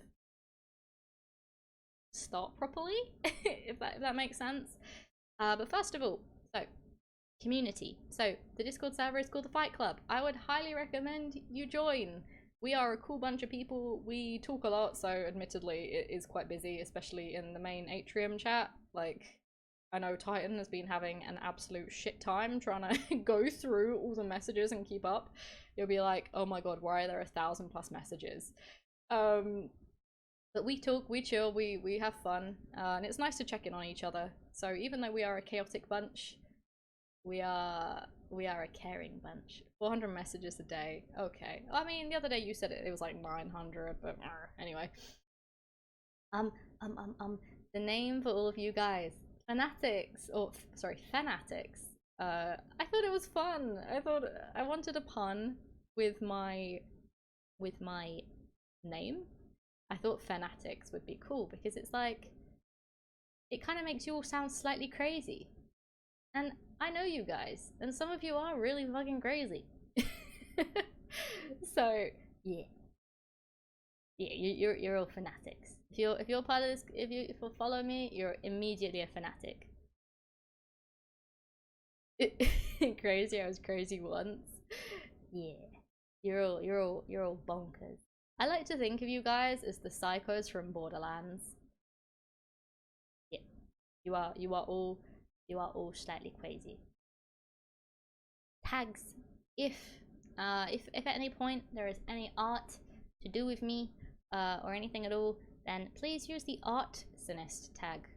start properly, if that makes sense. But first of all, so community. So the Discord server is called the Fight Club. I would highly recommend you join. We are a cool bunch of people. We talk a lot, so admittedly it is quite busy, especially in the main atrium chat. Like, I know Titan has been having an absolute shit time trying to go through all the messages and keep up. You'll be like, oh my god, why are there 1,000+ messages? But we talk, we chill, we have fun, and it's nice to check in on each other. So even though we are a chaotic bunch, we are a caring bunch. 400 messages a day. Okay. I mean, the other day you said it was like 900, but anyway. The name for all of you guys. fanatics, or sorry, fanatics. I thought it was fun. I thought I wanted a pun with my name. I thought fanatics would be cool because it's like it kind of makes you all sound slightly crazy. And I know you guys, and some of you are really fucking crazy. So yeah, yeah, you're all fanatics. If you're part of this, if you follow me, you're immediately a fanatic. Crazy, I was crazy once. Yeah, you're all bonkers. I like to think of you guys as the psychos from Borderlands. Yeah, you are all slightly crazy. Tags. If if at any point there is any art to do with me or anything at all, then please use the artsonist tag.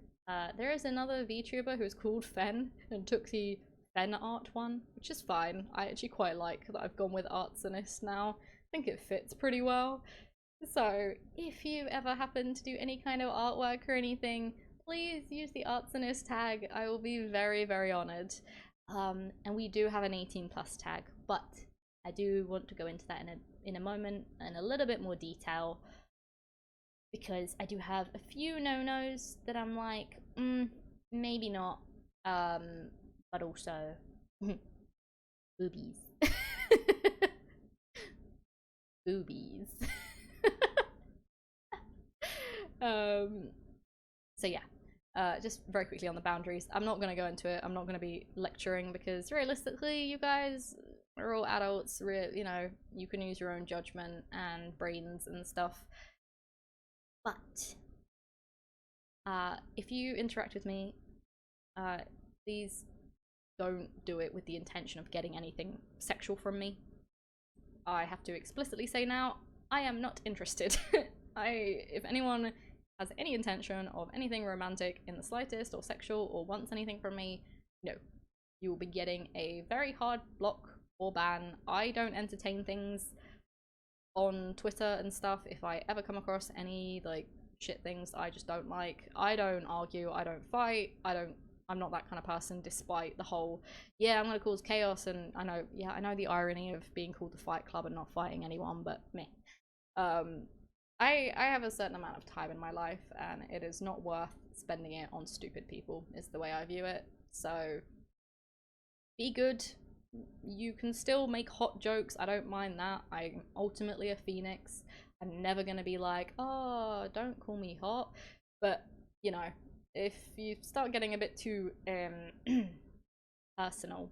There is another VTuber who's called Fenn and took the Fenn art one, which is fine. I actually quite like that I've gone with artsonist now. I think it fits pretty well. So if you ever happen to do any kind of artwork or anything, please use the artsonist tag. I will be very, very honored. And we do have an 18 plus tag, but I do want to go into that in a moment in a little bit more detail because I do have a few no-nos that I'm like, maybe not. But also boobies. Boobies. um so yeah, just very quickly on the boundaries. I'm not going to go into it. I'm not going to be lecturing because realistically, you guys are all adults. You know, you can use your own judgment and brains and stuff. But if you interact with me, please don't do it with the intention of getting anything sexual from me. I have to explicitly say now, I am not interested. If anyone has any intention of anything romantic in the slightest or sexual or wants anything from me, no. You will be getting a very hard block or ban. I don't entertain things on Twitter and stuff. If I ever come across any like shit things I just don't like, I don't argue, I don't fight, I'm not that kind of person, despite the whole, yeah, I'm gonna cause chaos. And I know the irony of being called the Fight Club and not fighting anyone, but meh. I have a certain amount of time in my life, and it is not worth spending it on stupid people, is the way I view it. So be good. You can still make hot jokes. I don't mind that. I'm ultimately a phoenix. I'm never gonna be like, oh, don't call me hot. But you know, if you start getting a bit too personal,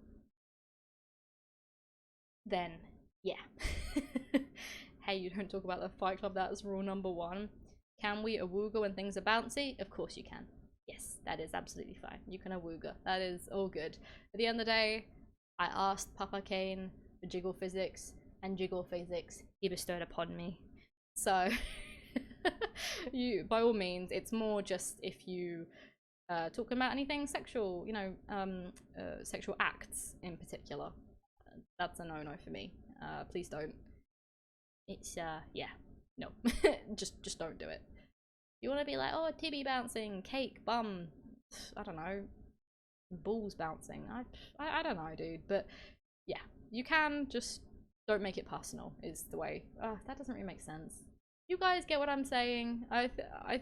then yeah. Hey, you don't talk about the Fight Club. That's rule number one. Can we awooga when things are bouncy? Of course you can. Yes, that is absolutely fine. You can awooga. That is all good. At the end of the day, I asked Papa Kane for jiggle physics, and jiggle physics he bestowed upon me. So, you, by all means, it's more just if you talking about anything sexual, you know, sexual acts in particular. That's a no-no for me. Please don't. It's yeah, no, just don't do it. You want to be like, oh, tibby bouncing, cake, bum, I don't know, balls bouncing. I don't know, dude. But yeah, you can, just don't make it personal. Is the way. That doesn't really make sense. You guys get what I'm saying? I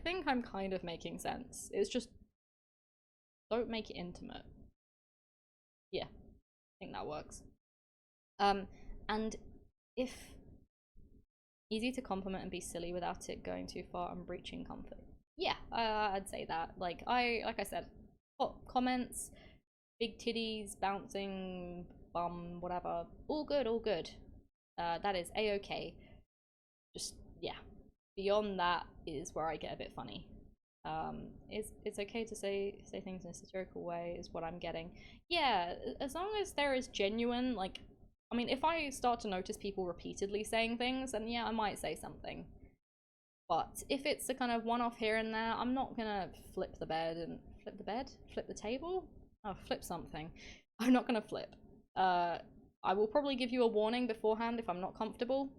think I'm kind of making sense. It's just don't make it intimate. Yeah, I think that works. And if easy to compliment and be silly without it going too far and breaching comfort. Yeah, I'd say that. Like I said, hot comments, big titties, bouncing, bum, whatever. All good, all good. That is a-okay. Just yeah. Beyond that is where I get a bit funny. It's okay to say things in a satirical way is what I'm getting. Yeah, as long as there is genuine, like, I mean, if I start to notice people repeatedly saying things, then yeah, I might say something. But if it's a kind of one-off here and there, I'm not gonna flip the bed and flip the table. Oh, flip something. I'm not gonna flip. I will probably give you a warning beforehand if I'm not comfortable.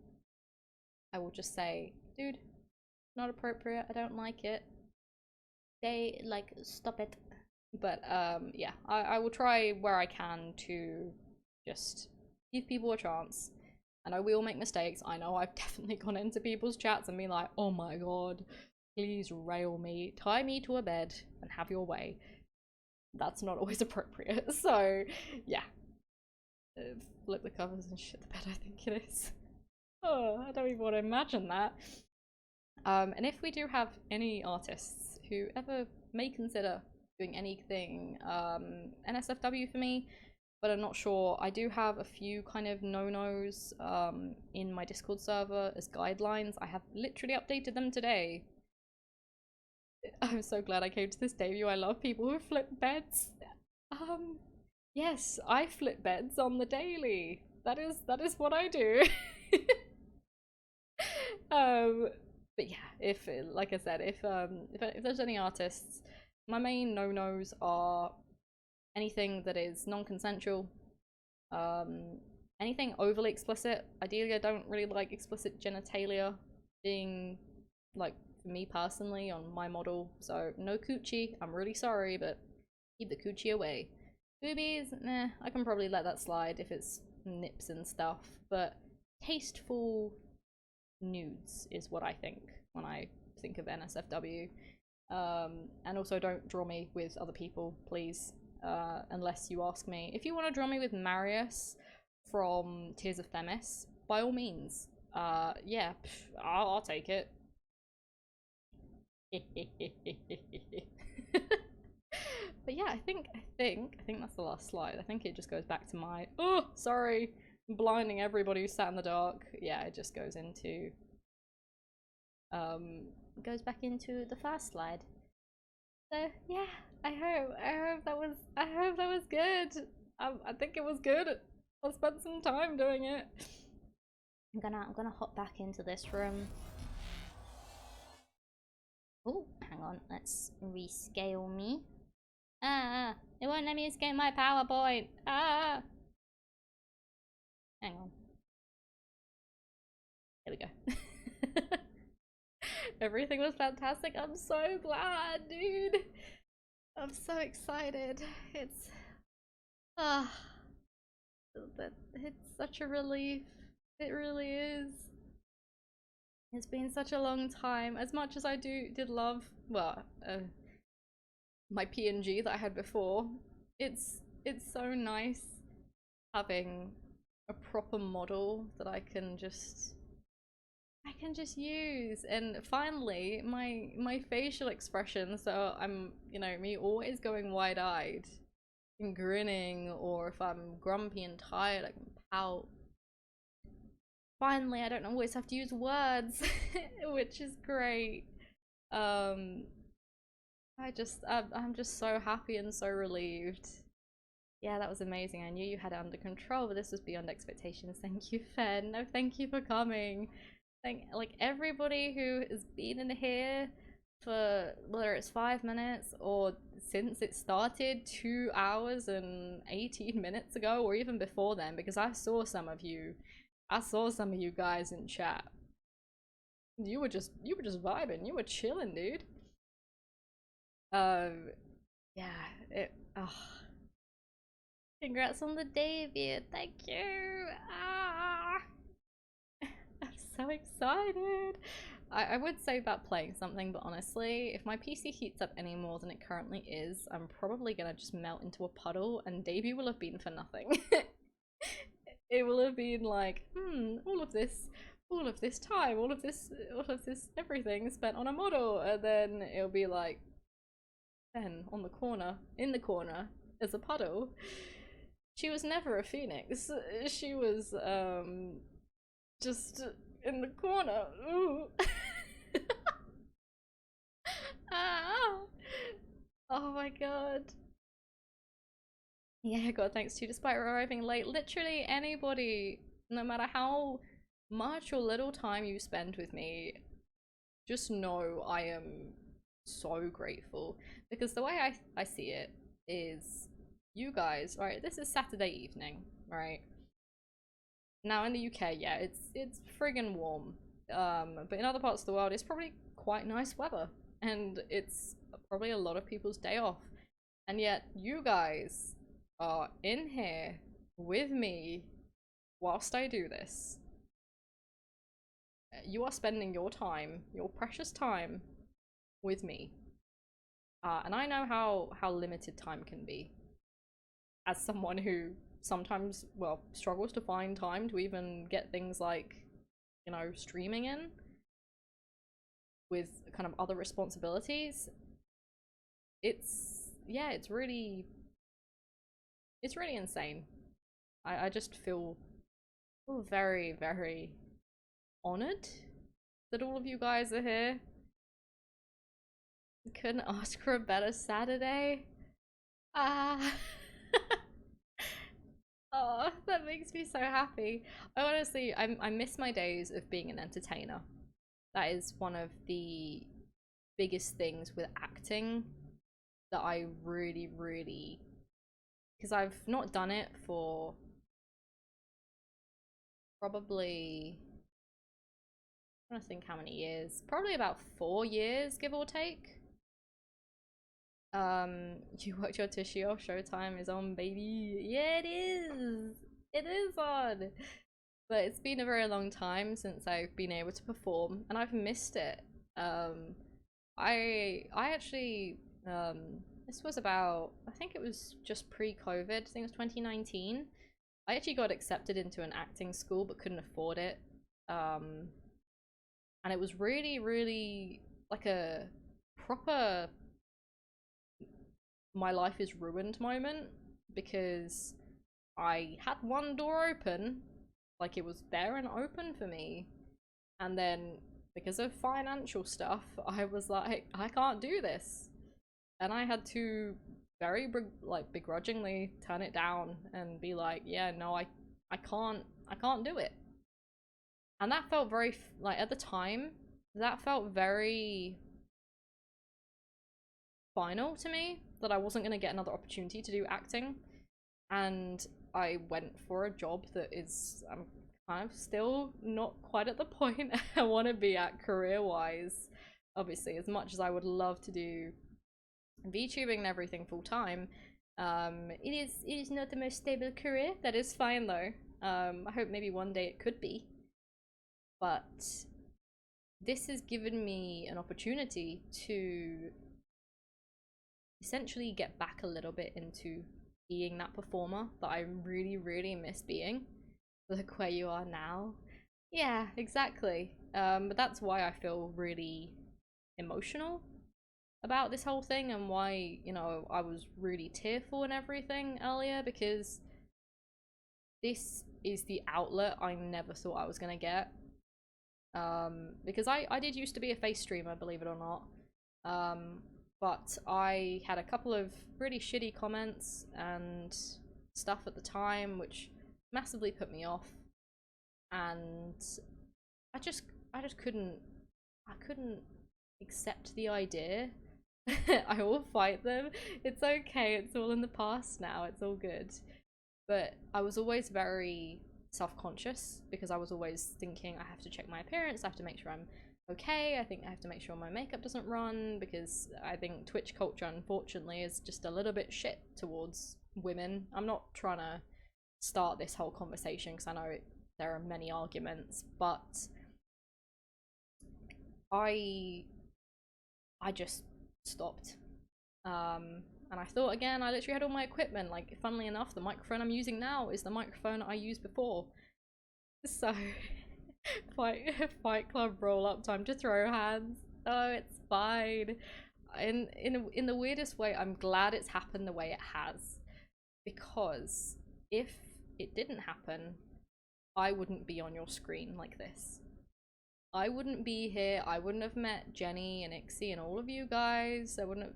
I will just say, dude, not appropriate. I don't like it. They like stop it. But yeah, I will try where I can to just give people a chance. I know we all make mistakes. I know I've definitely gone into people's chats and been like, oh my god, please rail me, tie me to a bed and have your way. That's not always appropriate. So yeah, flip the covers and shit the bed, I think it is. Oh, I don't even want to imagine that. And if we do have any artists who ever may consider doing anything NSFW for me, but I'm not sure, I do have a few kind of no-nos in my Discord server as guidelines. I have literally updated them today. I'm so glad I came to this debut. I love people who flip beds. Yes, I flip beds on the daily. That is what I do. um, but yeah, if like I said, if there's any artists, my main no-nos are anything that is non-consensual, um, anything overly explicit. Ideally, I don't really like explicit genitalia being like for me personally on my model. So no coochie. I'm really sorry, but keep the coochie away. Boobies, nah, I can probably let that slide if it's nips and stuff. But tasteful nudes is what I think when I think of NSFW. And also don't draw me with other people, please, unless you ask me. If you want to draw me with Marius from Tears of Themis, by all means. Yeah, I'll take it. But yeah, I think that's the last slide. I think it just goes back to my sorry, I'm blinding everybody who sat in the dark. Yeah, it just goes into goes back into the first slide. So yeah, I hope that was good. I think it was good. I spent some time doing it. I'm gonna hop back into this room. Oh, hang on, let's rescale me. It won't let me escape my PowerPoint. Hang on. There we go. Everything was fantastic. I'm so glad, dude. I'm so excited. It's ah, it's such a relief. It really is. It's been such a long time. As much as I did love, well, my PNG that I had before, it's so nice having a proper model that I can just use. And finally my facial expression, so I'm, me always going wide-eyed and grinning, or if I'm grumpy and tired I can pout. Finally I don't always have to use words, which is great. um I'm just so happy and so relieved. Yeah, that was amazing. I knew you had it under control, but this was beyond expectations. Thank you, Fenn. No, thank you for coming. Thank like everybody who has been in here for whether it's 5 minutes or since it started 2 hours and 18 minutes ago, or even before then, because I saw some of you. I saw some of you guys in chat. You were just vibing. You were chilling, dude. Um, yeah. Congrats on the debut. Thank you. I'm so excited. I would say about playing something, but honestly, if my PC heats up any more than it currently is, I'm probably gonna just melt into a puddle, and debut will have been for nothing. It will have been like, all of this time, all of this everything spent on a model, and then it'll be like, then on the corner, in the corner, as a puddle. She was never a phoenix. She was just in the corner. Ooh. Ah. Oh my god. Yeah, god, thanks to you. Despite arriving late, literally anybody, no matter how much or little time you spend with me, just know I am so grateful. Because the way I see it is, you guys, right, this is Saturday evening, right? Now in the UK, yeah, it's friggin' warm. But in other parts of the world, it's probably quite nice weather, and it's probably a lot of people's day off. And yet, you guys are in here with me whilst I do this. You are spending your time, your precious time, with me. And I know how limited time can be. As someone who sometimes, well, struggles to find time to even get things like, you know, streaming in with kind of other responsibilities. Yeah, it's really insane. I just feel very, very honored that all of you guys are here. Couldn't ask for a better Saturday. Ah. Oh, that makes me so happy. I honestly, I miss my days of being an entertainer. That is one of the biggest things with acting that I really, really, because I've not done it for probably, I'm trying to think how many years. Probably about 4 years, give or take. You watch your Toshio Showtime is on, baby. Yeah, it is. It is on. But it's been a very long time since I've been able to perform, and I've missed it. Um, I actually this was about, I think it was just pre-COVID. I think it was 2019. I actually got accepted into an acting school but couldn't afford it. Um, and it was really, really like a proper my life is ruined moment because I had one door open, like it was there and open for me, and then because of financial stuff, I was like, I can't do this, and I had to very begrudgingly turn it down and be like, yeah, no, I can't do it, and that felt very like at the time, that felt very final to me that I wasn't going to get another opportunity to do acting, and I went for a job that is I'm kind of still not quite at the point I want to be at career wise. Obviously, as much as I would love to do VTubing and everything full time, it is not the most stable career. That is fine though. I hope maybe one day it could be, but this has given me an opportunity to essentially get back a little bit into being that performer that I really, really miss being. Look where you are now. Yeah, exactly. But that's why I feel really emotional about this whole thing and why, you know, I was really tearful and everything earlier because this is the outlet I never thought I was gonna get. Because I did used to be a face streamer, believe it or not. But I had a couple of really shitty comments and stuff at the time, which massively put me off. And I just, I couldn't accept the idea. I will fight them. It's okay. It's all in the past now. It's all good. But I was always very self-conscious because I was always thinking I have to check my appearance, I have to make sure I'm okay, I think I have to make sure my makeup doesn't run because I think Twitch culture unfortunately is just a little bit shit towards women. I'm not trying to start this whole conversation because I know there are many arguments, but I I just stopped. And I thought again, I literally had all my equipment. Like, funnily enough, the microphone I'm using now is the microphone I used before. So, fight club roll up, time to throw hands. Oh, it's fine. In the weirdest way, I'm glad it's happened the way it has, because if it didn't happen, I wouldn't be on your screen like this. I wouldn't be here. I wouldn't have met Jenny and Ixie and all of you guys. I wouldn't have,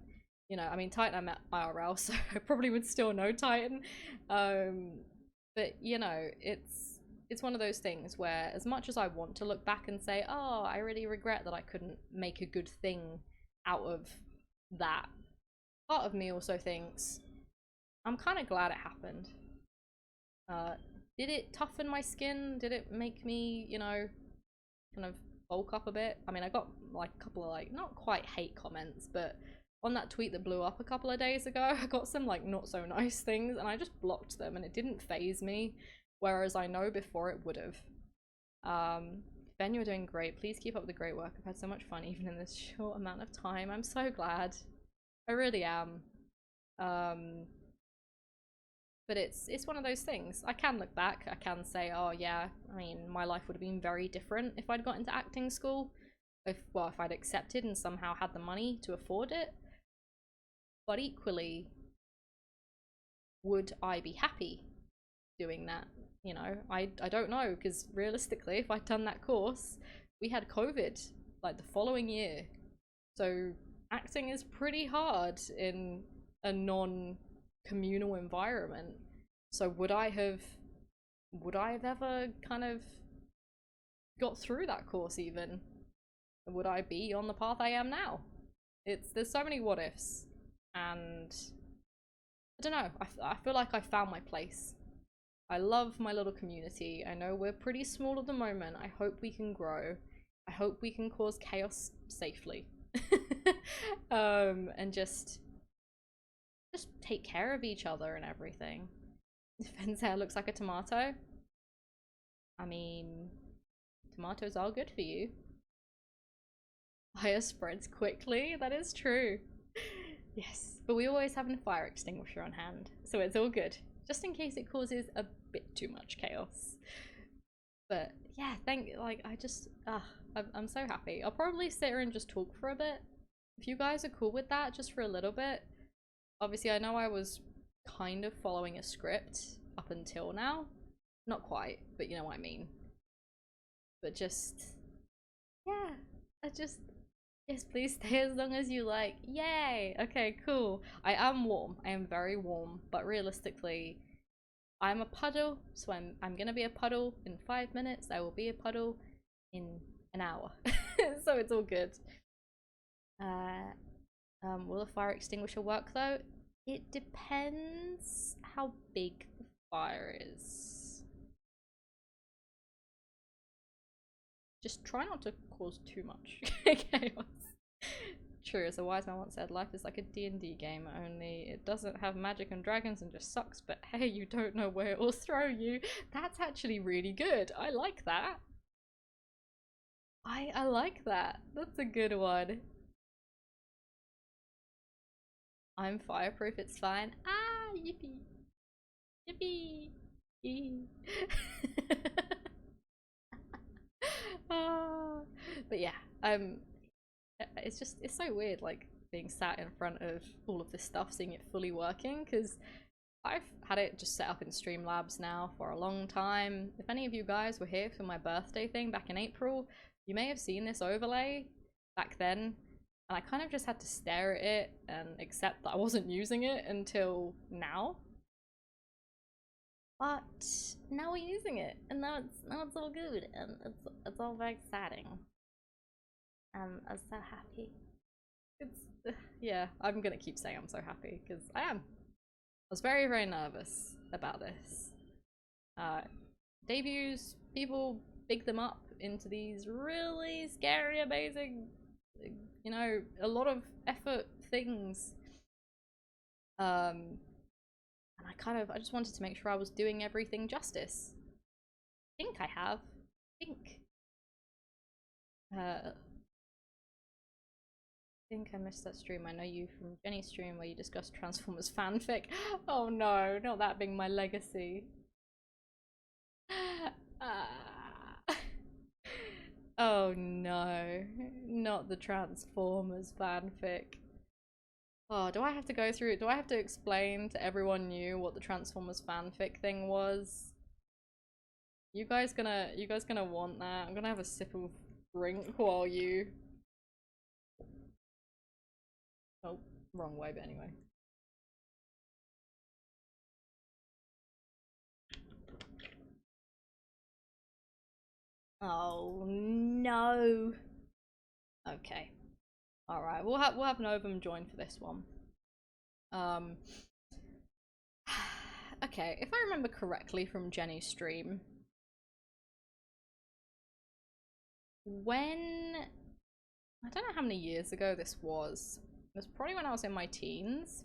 you know, I mean, Titan I met IRL, so I probably would still know Titan. But you know, it's one of those things where as much as I want to look back and say, oh, I really regret that I couldn't make a good thing out of that, part of me also thinks, I'm kind of glad it happened. Did it toughen my skin? Did it make me, you know, kind of bulk up a bit? I mean, I got like a couple of like not quite hate comments, but on that tweet that blew up a couple of days ago, I got some like not so nice things and I just blocked them and it didn't phase me, whereas I know before it would have. Ben, you're doing great. Please keep up the great work. I've had so much fun even in this short amount of time. I'm so glad. I really am. But it's one of those things. I can look back. I can say, oh yeah, I mean, my life would have been very different if I'd got into acting school. If I'd accepted and somehow had the money to afford it. But equally, would I be happy doing that? You know, I don't know, because realistically, if I'd done that course, we had COVID like the following year. So acting is pretty hard in a non-communal environment. So would I have ever kind of got through that course even? Would I be on the path I am now? There's so many what ifs, and I don't know. I feel like I found my place. I love my little community. I know we're pretty small at the moment. I hope we can grow. I hope we can cause chaos safely. And just take care of each other and everything. Fenn's hair looks like a tomato. I mean, tomatoes are good for you. Fire spreads quickly. That is true. Yes, but we always have a fire extinguisher on hand, so it's all good, just in case it causes a bit too much chaos. But yeah, I'm so happy. I'll probably sit here and just talk for a bit. If you guys are cool with that, just for a little bit. Obviously, I know I was kind of following a script up until now. Not quite, but you know what I mean. But just, yeah, yes, please stay as long as you like. Yay! Okay, cool. I am warm. I am very warm, but realistically, I'm a puddle, so I'm gonna be a puddle in 5 minutes. I will be a puddle in an hour. So it's all good. Will a fire extinguisher work though? It depends how big the fire is. Just try not to cause too much chaos. True, as a wise man once said, life is like a D&D game, only it doesn't have magic and dragons and just sucks, but hey, you don't know where it will throw you. That's actually really good. I like that. I like that. That's a good one. I'm fireproof, it's fine. Ah, yippee. Yippee. Ah, but yeah, it's so weird, like being sat in front of all of this stuff, seeing it fully working, because I've had it just set up in Streamlabs now for a long time. If any of you guys were here for my birthday thing back in April, you may have seen this overlay back then, and I kind of just had to stare at it and accept that I wasn't using it until now. But now we're using it, and now it's all good, and it's all very exciting. I'm so happy. It's yeah, I'm gonna keep saying I'm so happy because I am. I was very, very nervous about this. Debuts, people big them up into these really scary, amazing, you know, a lot of effort things. And I just wanted to make sure I was doing everything justice. I think I have. I think I missed that stream. I know you from Jenny's stream where you discussed Transformers fanfic. Oh no, not that being my legacy. Oh no, not the Transformers fanfic. Oh, do I have to go through, do I have to explain to everyone new what the Transformers fanfic thing was? You guys gonna want that? I'm gonna have a sip of drink while you... Oh, wrong way, but anyway. Oh no. Okay. Alright, we'll have Novum join for this one. Okay, if I remember correctly from Jenny's stream, when... I don't know how many years ago this was, It was probably when I was in my teens.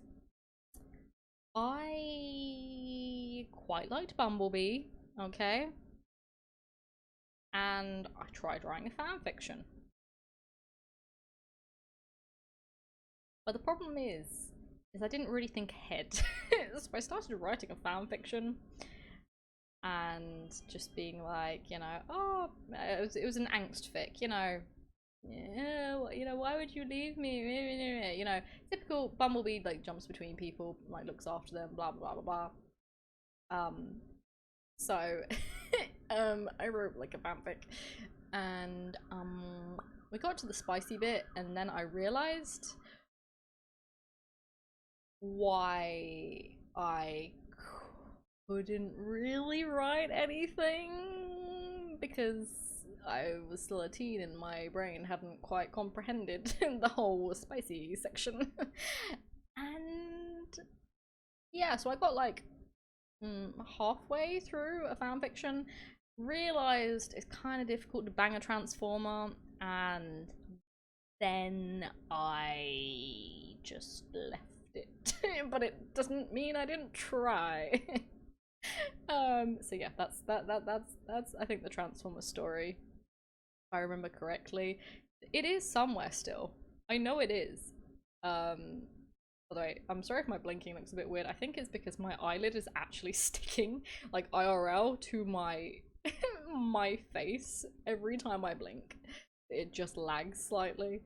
I quite liked Bumblebee, okay? And I tried writing a fan fiction. But the problem is I didn't really think ahead. So I started writing a fan fiction and just being like, you know, oh, it was an angst fic, you know. Yeah, you know, why would you leave me? You know, typical Bumblebee, like jumps between people, like looks after them, blah blah blah blah blah. So I wrote like a fanfic, and we got to the spicy bit, and then I realized why I couldn't really write anything, because I was still a teen and my brain hadn't quite comprehended the whole spicy section. And yeah, so I got like halfway through a fanfiction, realized it's kind of difficult to bang a transformer, and then I just left it. But it doesn't mean I didn't try. So yeah, that's I think the Transformer story, if I remember correctly. It is somewhere still. I know it is. Although I'm sorry if my blinking looks a bit weird. I think it's because my eyelid is actually sticking, like IRL, to my my face every time I blink. It just lags slightly.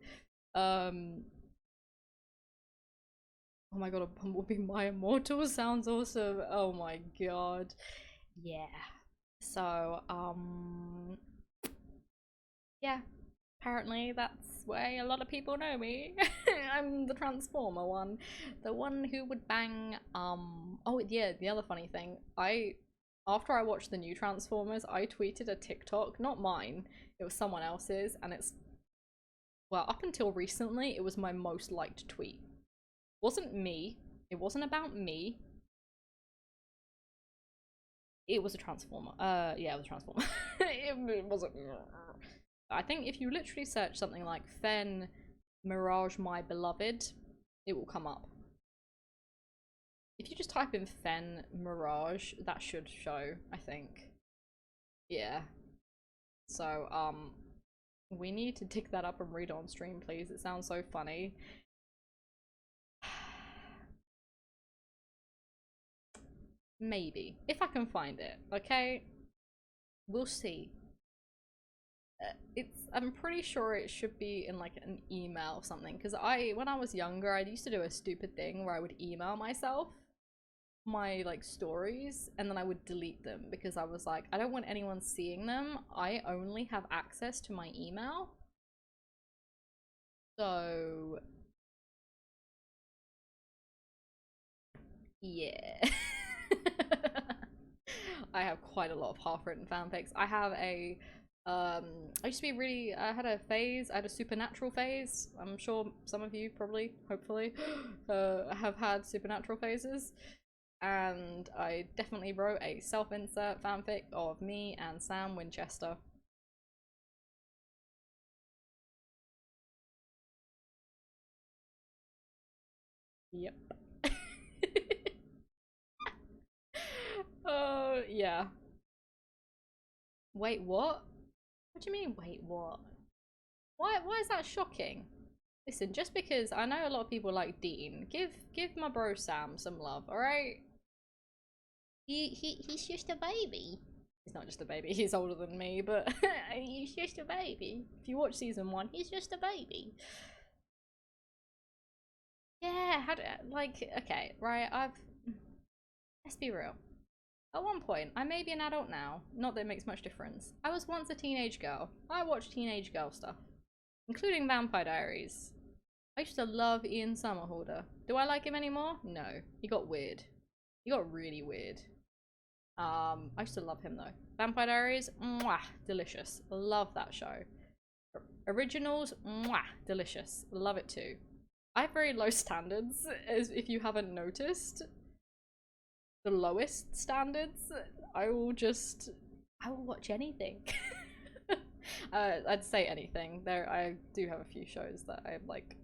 Oh my god, a Bumblebee My Immortal sounds awesome. Oh my god. Yeah. So, yeah. Apparently that's why a lot of people know me. I'm the Transformer one. The one who would bang, oh yeah, the other funny thing. After I watched the new Transformers, I tweeted a TikTok, not mine, it was someone else's, and it's, well, up until recently, it was my most liked tweet. Wasn't me. It wasn't about me. It was a transformer. Yeah, it was a transformer. It wasn't. I think if you literally search something like Fenn Mirage My Beloved, it will come up. If you just type in Fenn Mirage, that should show, I think. Yeah. So, we need to dig that up and read it on stream, please. It sounds so funny. Maybe. If I can find it, okay? We'll see. I'm pretty sure it should be in like an email or something, because when I was younger, I used to do a stupid thing where I would email myself my like stories, and then I would delete them because I was like, I don't want anyone seeing them. I only have access to my email. So yeah. I have quite a lot of half-written fanfics. I have a I used to be really, I had a phase, I had a supernatural phase. I'm sure some of you probably, hopefully, have had supernatural phases. And I definitely wrote a self-insert fanfic of me and Sam Winchester. Yep. Oh, yeah. Wait, what? What do you mean, wait, what? Why is that shocking? Listen, just because I know a lot of people like Dean, give my bro Sam some love, alright? He's just a baby. He's not just a baby, he's older than me, but he's just a baby. If you watch season 1, he's just a baby. Yeah, like, okay, right, let's be real. At one point, I may be an adult now, not that it makes much difference. I was once a teenage girl. I watched teenage girl stuff, including Vampire Diaries. I used to love Ian Somerhalder. Do I like him anymore? No. He got weird. He got really weird. I used to love him though. Vampire Diaries, mwah, delicious. Love that show. Originals, mwah, delicious. Love it too. I have very low standards, as if you haven't noticed. The lowest standards. I will watch anything. I'd say anything. I do have a few shows that I like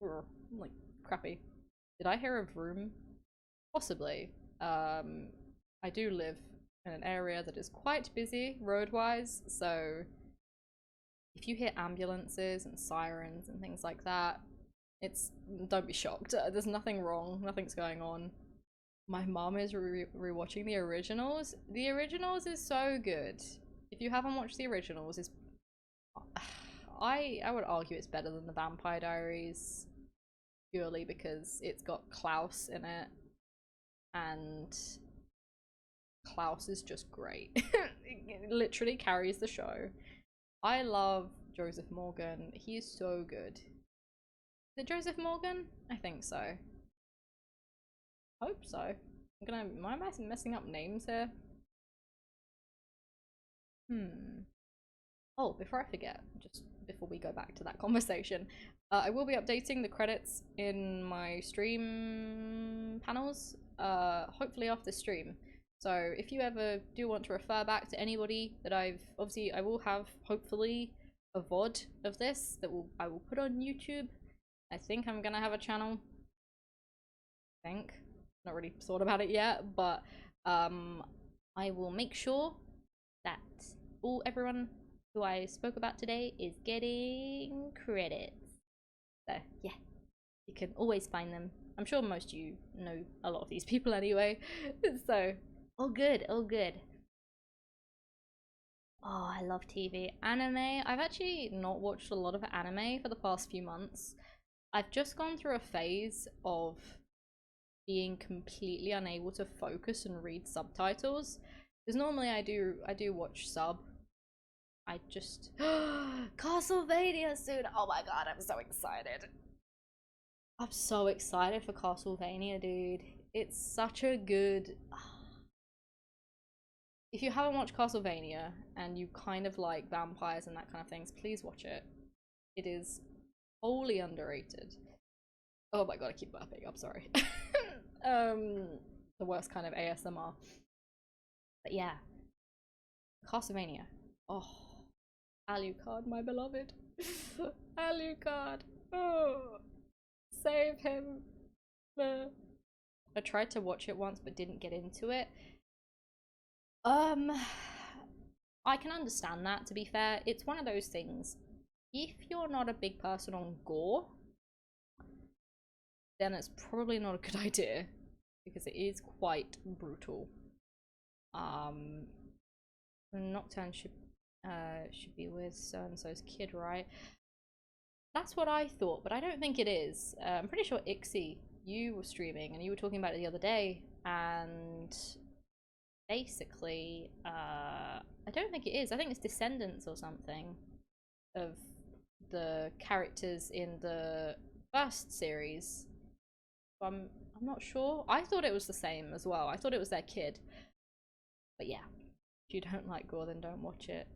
like crappy. Did I hear a vroom? Possibly. I do live in an area that is quite busy road-wise, so if you hear ambulances and sirens and things like that, it's don't be shocked. There's nothing wrong. Nothing's going on. My mom is rewatching the originals. The originals is so good. If you haven't watched the originals, is I would argue it's better than the Vampire Diaries purely because it's got Klaus in it, and Klaus is just great. It literally carries the show. I love Joseph Morgan. He is so good. Is it Joseph Morgan? I think so. Hope so. Am I messing up names here? Oh, before I forget, just before we go back to that conversation, I will be updating the credits in my stream panels, hopefully after stream. So if you ever do want to refer back to anybody that obviously I will have hopefully a VOD of this that I will put on YouTube. I think I'm gonna have a channel. I think. Not really thought about it yet, but I will make sure that everyone who I spoke about today is getting credits. So yeah, you can always find them. I'm sure most of you know a lot of these people anyway. So all good, all good. Oh, I love TV. Anime. I've actually not watched a lot of anime for the past few months. I've just gone through a phase of being completely unable to focus and read subtitles. Because normally I do watch sub. I just Castlevania soon. Oh my god, I'm so excited. I'm so excited for Castlevania, dude. It's such a good if you haven't watched Castlevania and you kind of like vampires and that kind of things, please watch it. It is wholly underrated. Oh my god, I keep burping. I'm sorry. The worst kind of ASMR. But yeah, Castlevania. Oh, Alucard, my beloved. Alucard. Oh, save him. I tried to watch it once but didn't get into it. I can understand that, to be fair. It's one of those things. If you're not a big person on gore, then it's probably not a good idea because it is quite brutal. Nocturne should be with so and so's kid, right? That's what I thought, but I don't think it is. I'm pretty sure Ixie, you were streaming and you were talking about it the other day, and basically, I don't think it is. I think it's descendants or something of the characters in the first series. I'm not sure. I thought it was the same as well. I thought it was their kid. But yeah, if you don't like gore, then don't watch it.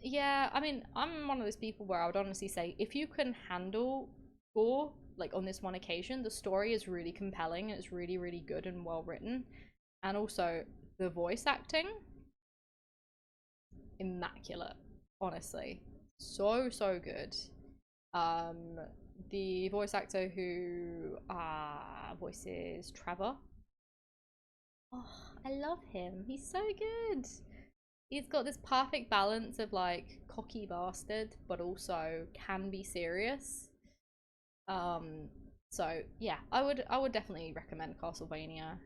Yeah, I mean, I'm one of those people where I would honestly say if you can handle gore, like on this one occasion, the story is really compelling and it's really, really good and well written. And also, the voice acting, immaculate, honestly. So, so good. The voice actor who voices Trevor. Oh, I love him. He's so good. He's got this perfect balance of like cocky bastard, but also can be serious. Um, so yeah, I would definitely recommend Castlevania.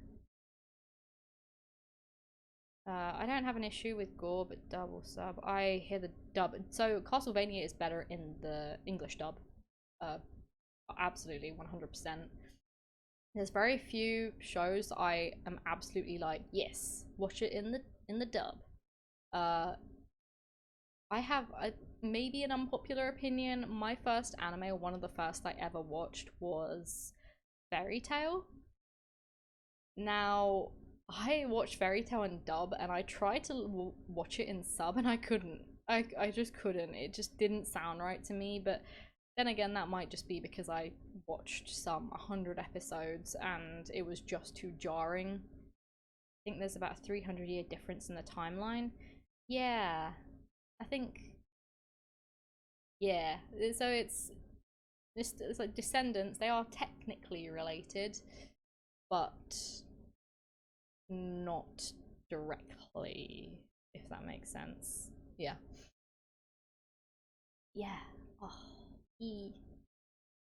I don't have an issue with gore, but dub or sub. I hear the dub. So Castlevania is better in the English dub. Uh, absolutely, 100%. There's very few shows I am absolutely like, yes, watch it in the dub. Uh, I have maybe an unpopular opinion. My first anime, or one of the first I ever watched, was Fairy Tail. Now, I watched Fairy Tail in dub, and I tried to watch it in sub, and I couldn't. I just couldn't. It just didn't sound right to me. But then again, that might just be because I watched some 100 episodes, and it was just too jarring. I think there's about a 300-year difference in the timeline. Yeah, I think. Yeah, so It's like descendants. They are technically related, but not directly, if that makes sense. Yeah. Yeah. Oh, e.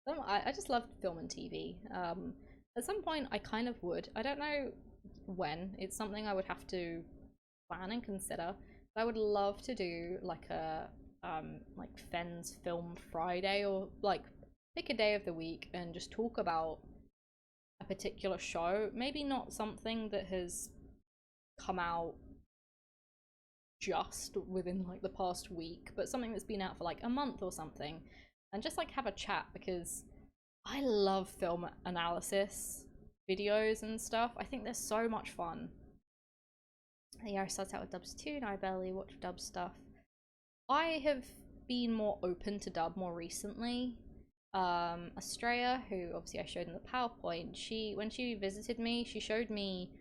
I just love film and TV. At some point, I kind of would. I don't know when. It's something I would have to plan and consider. But I would love to do like Fenn's Film Friday, or like pick a day of the week and just talk about a particular show. Maybe not something that has come out just within like the past week, but something that's been out for like a month or something, and just like have a chat, because I love film analysis videos and stuff. I think they're so much fun. Yeah, I started out with dubs too, and I barely watch dub stuff. I have been more open to dub more recently. Estrella, who obviously I showed in the PowerPoint, when she visited me, she showed me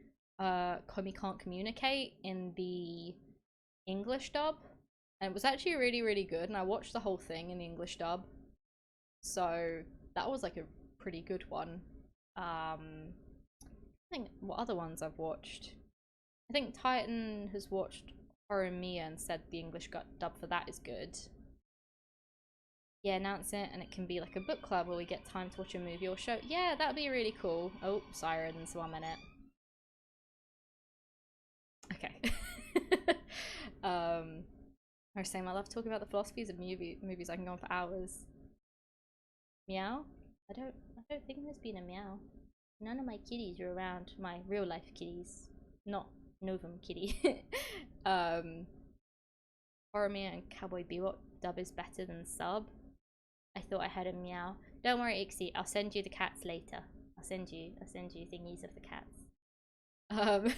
Komi Can't Communicate in the English dub, and it was actually really, really good, and I watched the whole thing in the English dub, so that was like a pretty good one. I think what other ones I've watched, I think Titan has watched Horror Mia and said the English dub for that is good. Yeah, announce it, and it can be like a book club where we get time to watch a movie or show. Yeah, that'd be really cool. Oh, sirens, 1 minute. Okay. I was saying I love talking about the philosophies of movies. I can go on for hours. Meow? I don't think there's been a meow. None of my kitties are around. My real life kitties, not Novum kitty. um, Boromir and Cowboy Bebop dub is better than sub. I thought I had a meow. Don't worry, Ixie. I'll send you the cats later. I'll send you thingies of the cats. Um,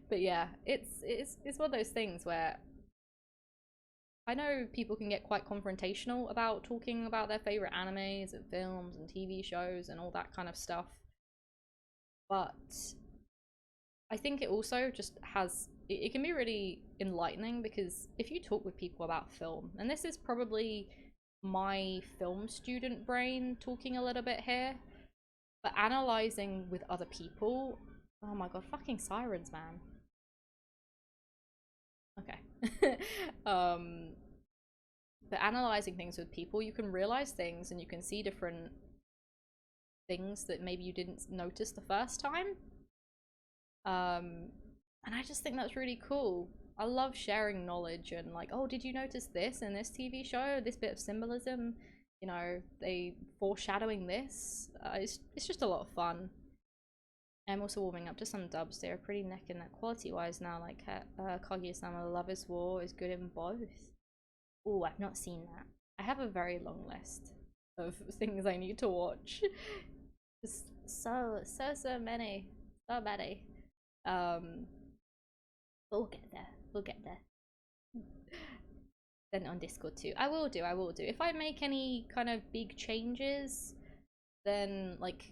but yeah, it's one of those things where I know people can get quite confrontational about talking about their favorite animes and films and TV shows and all that kind of stuff. But I think it also just it can be really enlightening, because if you talk with people about film, and this is probably my film student brain talking a little bit here, but analyzing with other people, oh my god, fucking sirens, man. Okay. But analyzing things with people, you can realize things and you can see different things that maybe you didn't notice the first time. And I just think that's really cool. I love sharing knowledge and like, oh, did you notice this in this TV show? This bit of symbolism, they foreshadowing this. It's just a lot of fun. I'm also warming up to some dubs. They're pretty neck and neck quality wise now. Like Kaguya-sama Love is War is good in both. Oh, I've not seen that. I have a very long list of things I need to watch. Just so many. So many. But we'll get there. We'll get there. Then on Discord too. I will do. If I make any kind of big changes, then like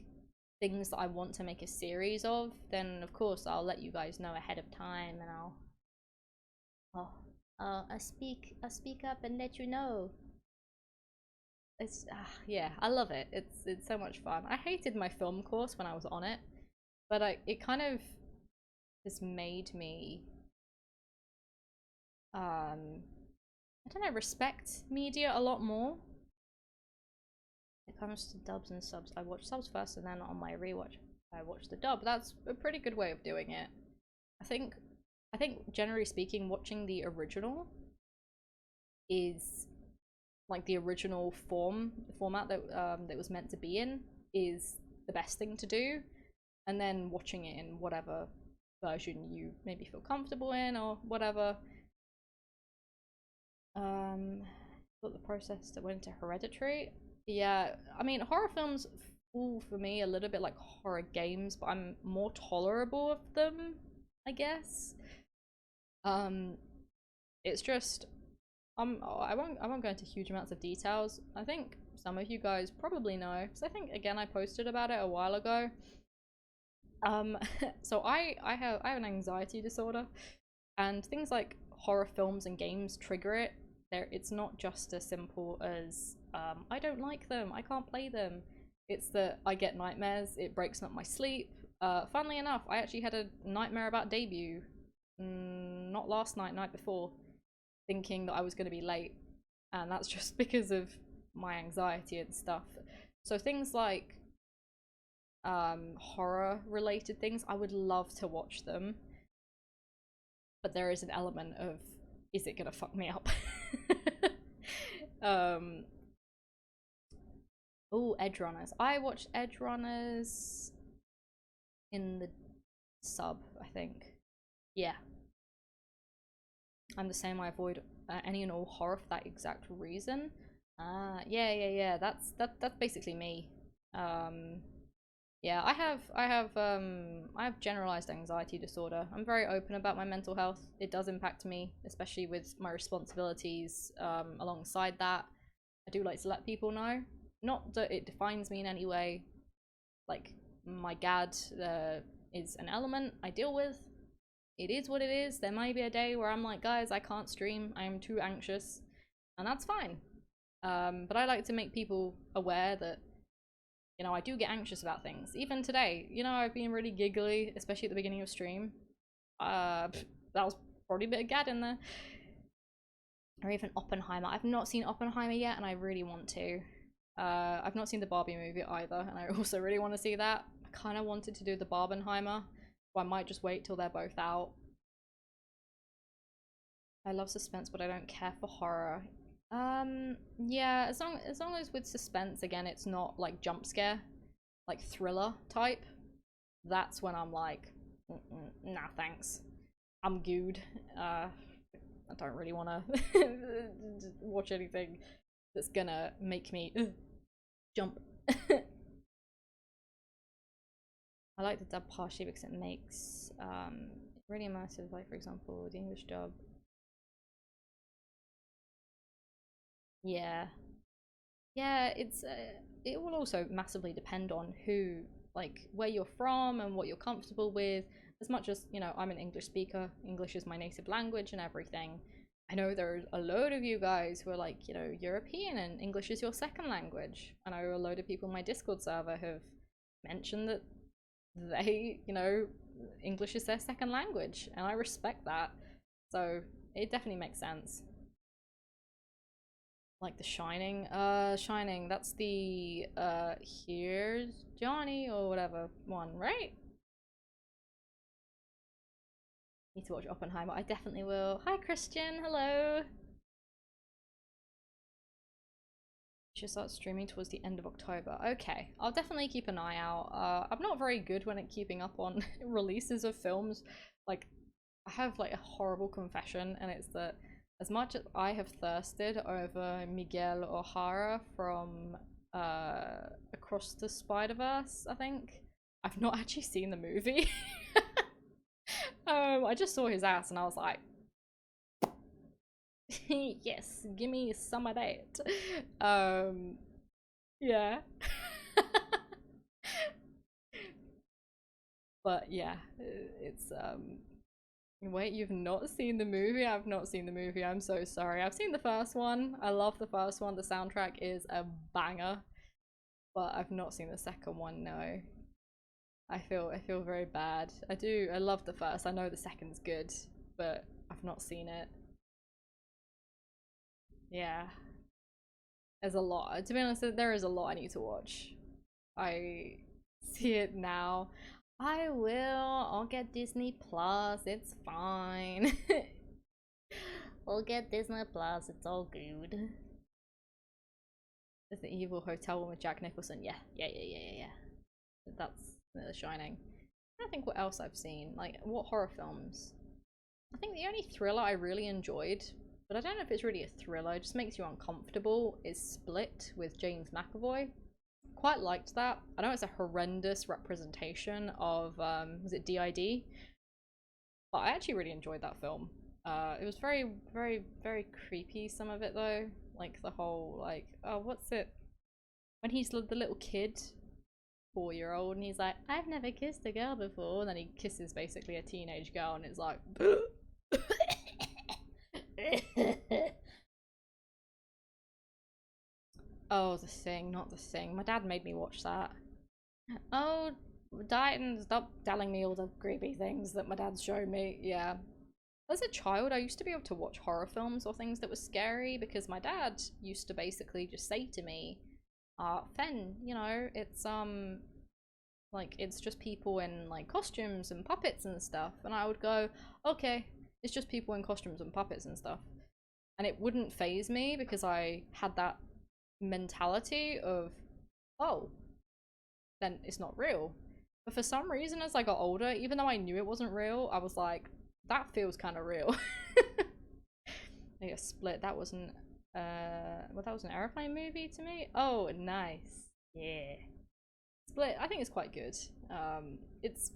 things that I want to make a series of, then of course I'll let you guys know ahead of time, and I speak up and let you know. It's yeah, I love it. It's so much fun. I hated my film course when I was on it, but it kind of has made me I don't know, respect media a lot more. When it comes to dubs and subs, I watch subs first, and then on my rewatch I watch the dub. That's a pretty good way of doing it. I think generally speaking, watching the original is like the original format that was meant to be in is the best thing to do, and then watching it in whatever version you maybe feel comfortable in or whatever. But the process that went into Hereditary, yeah, I mean horror films feel for me a little bit like horror games, but I'm more tolerable of them, I guess. It's just I won't go into huge amounts of details. I think some of you guys probably know, because I think again I posted about it a while ago. So I have an anxiety disorder, and things like horror films and games trigger it. It's not just as simple as I don't like them. I can't play them. It's that I get nightmares. It breaks up my sleep. Funnily enough, I actually had a nightmare about debut. Not last night, night before, thinking that I was going to be late, and that's just because of my anxiety and stuff. So things like horror related things, I would love to watch them, but there is an element of, is it gonna fuck me up? um oh, Edge Runners. I watched Edge Runners in the sub, I think. Yeah, I'm the same. I avoid any and all horror for that exact reason. Yeah. That's basically me. Um, yeah, I have generalized anxiety disorder. I'm very open about my mental health. It does impact me, especially with my responsibilities. Alongside that, I do like to let people know. Not that it defines me in any way. Like, my GAD is an element I deal with. It is what it is. There might be a day where I'm like, guys, I can't stream. I am too anxious, and that's fine. But I like to make people aware that, you know, I do get anxious about things. Even today, you know, I've been really giggly, especially at the beginning of stream. That was probably a bit of GAD in there. Or even Oppenheimer. I've not seen Oppenheimer yet, and I really want to. I've not seen the Barbie movie either, and I also really want to see that. I kind of wanted to do the Barbenheimer, but I might just wait till they're both out. I love suspense, but I don't care for horror. Yeah, as long as with suspense, again, it's not like jump scare, like thriller type. That's when I'm like, nah, thanks. I'm good. I don't really want to watch anything that's gonna make me jump. I like the dub partially because it makes really immersive. Like, for example, the English dub. Yeah, yeah. It will also massively depend on who, like, where you're from and what you're comfortable with. As much as, you know, I'm an English speaker. English is my native language and everything. I know there's a load of you guys who are like, you know, European and English is your second language. I know a load of people in my Discord server have mentioned that they, you know, English is their second language, and I respect that. So it definitely makes sense. Like The Shining. Shining, that's the Here's Johnny or whatever one, right? Need to watch Oppenheimer. I definitely will. Hi Christian, hello. Should start streaming towards the end of October. Okay, I'll definitely keep an eye out. I'm not very good when at keeping up on releases of films. Like, I have like a horrible confession, and it's that as much as I have thirsted over Miguel O'Hara from Across the Spider-Verse, I think, I've not actually seen the movie. I just saw his ass and I was like, yes, give me some of that. Yeah. But yeah, it's wait, you've not seen the movie? I've not seen the movie. I'm so sorry. I've seen the first one. I love the first one. The soundtrack is a banger. But I've not seen the second one, no. I feel very bad. I love the first. I know the second's good, but I've not seen it. Yeah. There's a lot. To be honest, there is a lot I need to watch. I see it now. I will. I'll get Disney Plus. It's fine. We'll get Disney Plus. It's all good. There's the Evil Hotel one with Jack Nicholson. Yeah. That's The Shining. I don't think what else I've seen. Like, what horror films? I think the only thriller I really enjoyed, but I don't know if it's really a thriller, it just makes you uncomfortable, is Split with James McAvoy. Quite liked that. I know it's a horrendous representation of, was it DID? But I actually really enjoyed that film. It was very creepy, some of it though. Like the whole, like, oh, what's it? When he's the little kid, 4-year-old, and he's like, I've never kissed a girl before, and then he kisses basically a teenage girl, and it's like, Oh, The Thing, not The Thing. My dad made me watch that. Oh, Dighton, stop telling me all the creepy things that my dad's showed me. Yeah. As a child, I used to be able to watch horror films or things that were scary because my dad used to basically just say to me, Fenn, you know, it's like it's just people in like costumes and puppets and stuff. And I would go, okay, it's just people in costumes and puppets and stuff. And it wouldn't phase me because I had that mentality of, oh, then it's not real. But for some reason, as I got older, even though I knew it wasn't real, I was like, that feels kind of real. Yeah, Split. That wasn't. Well, that was an airplane movie to me. Oh, nice. Yeah. Split. I think it's quite good. It's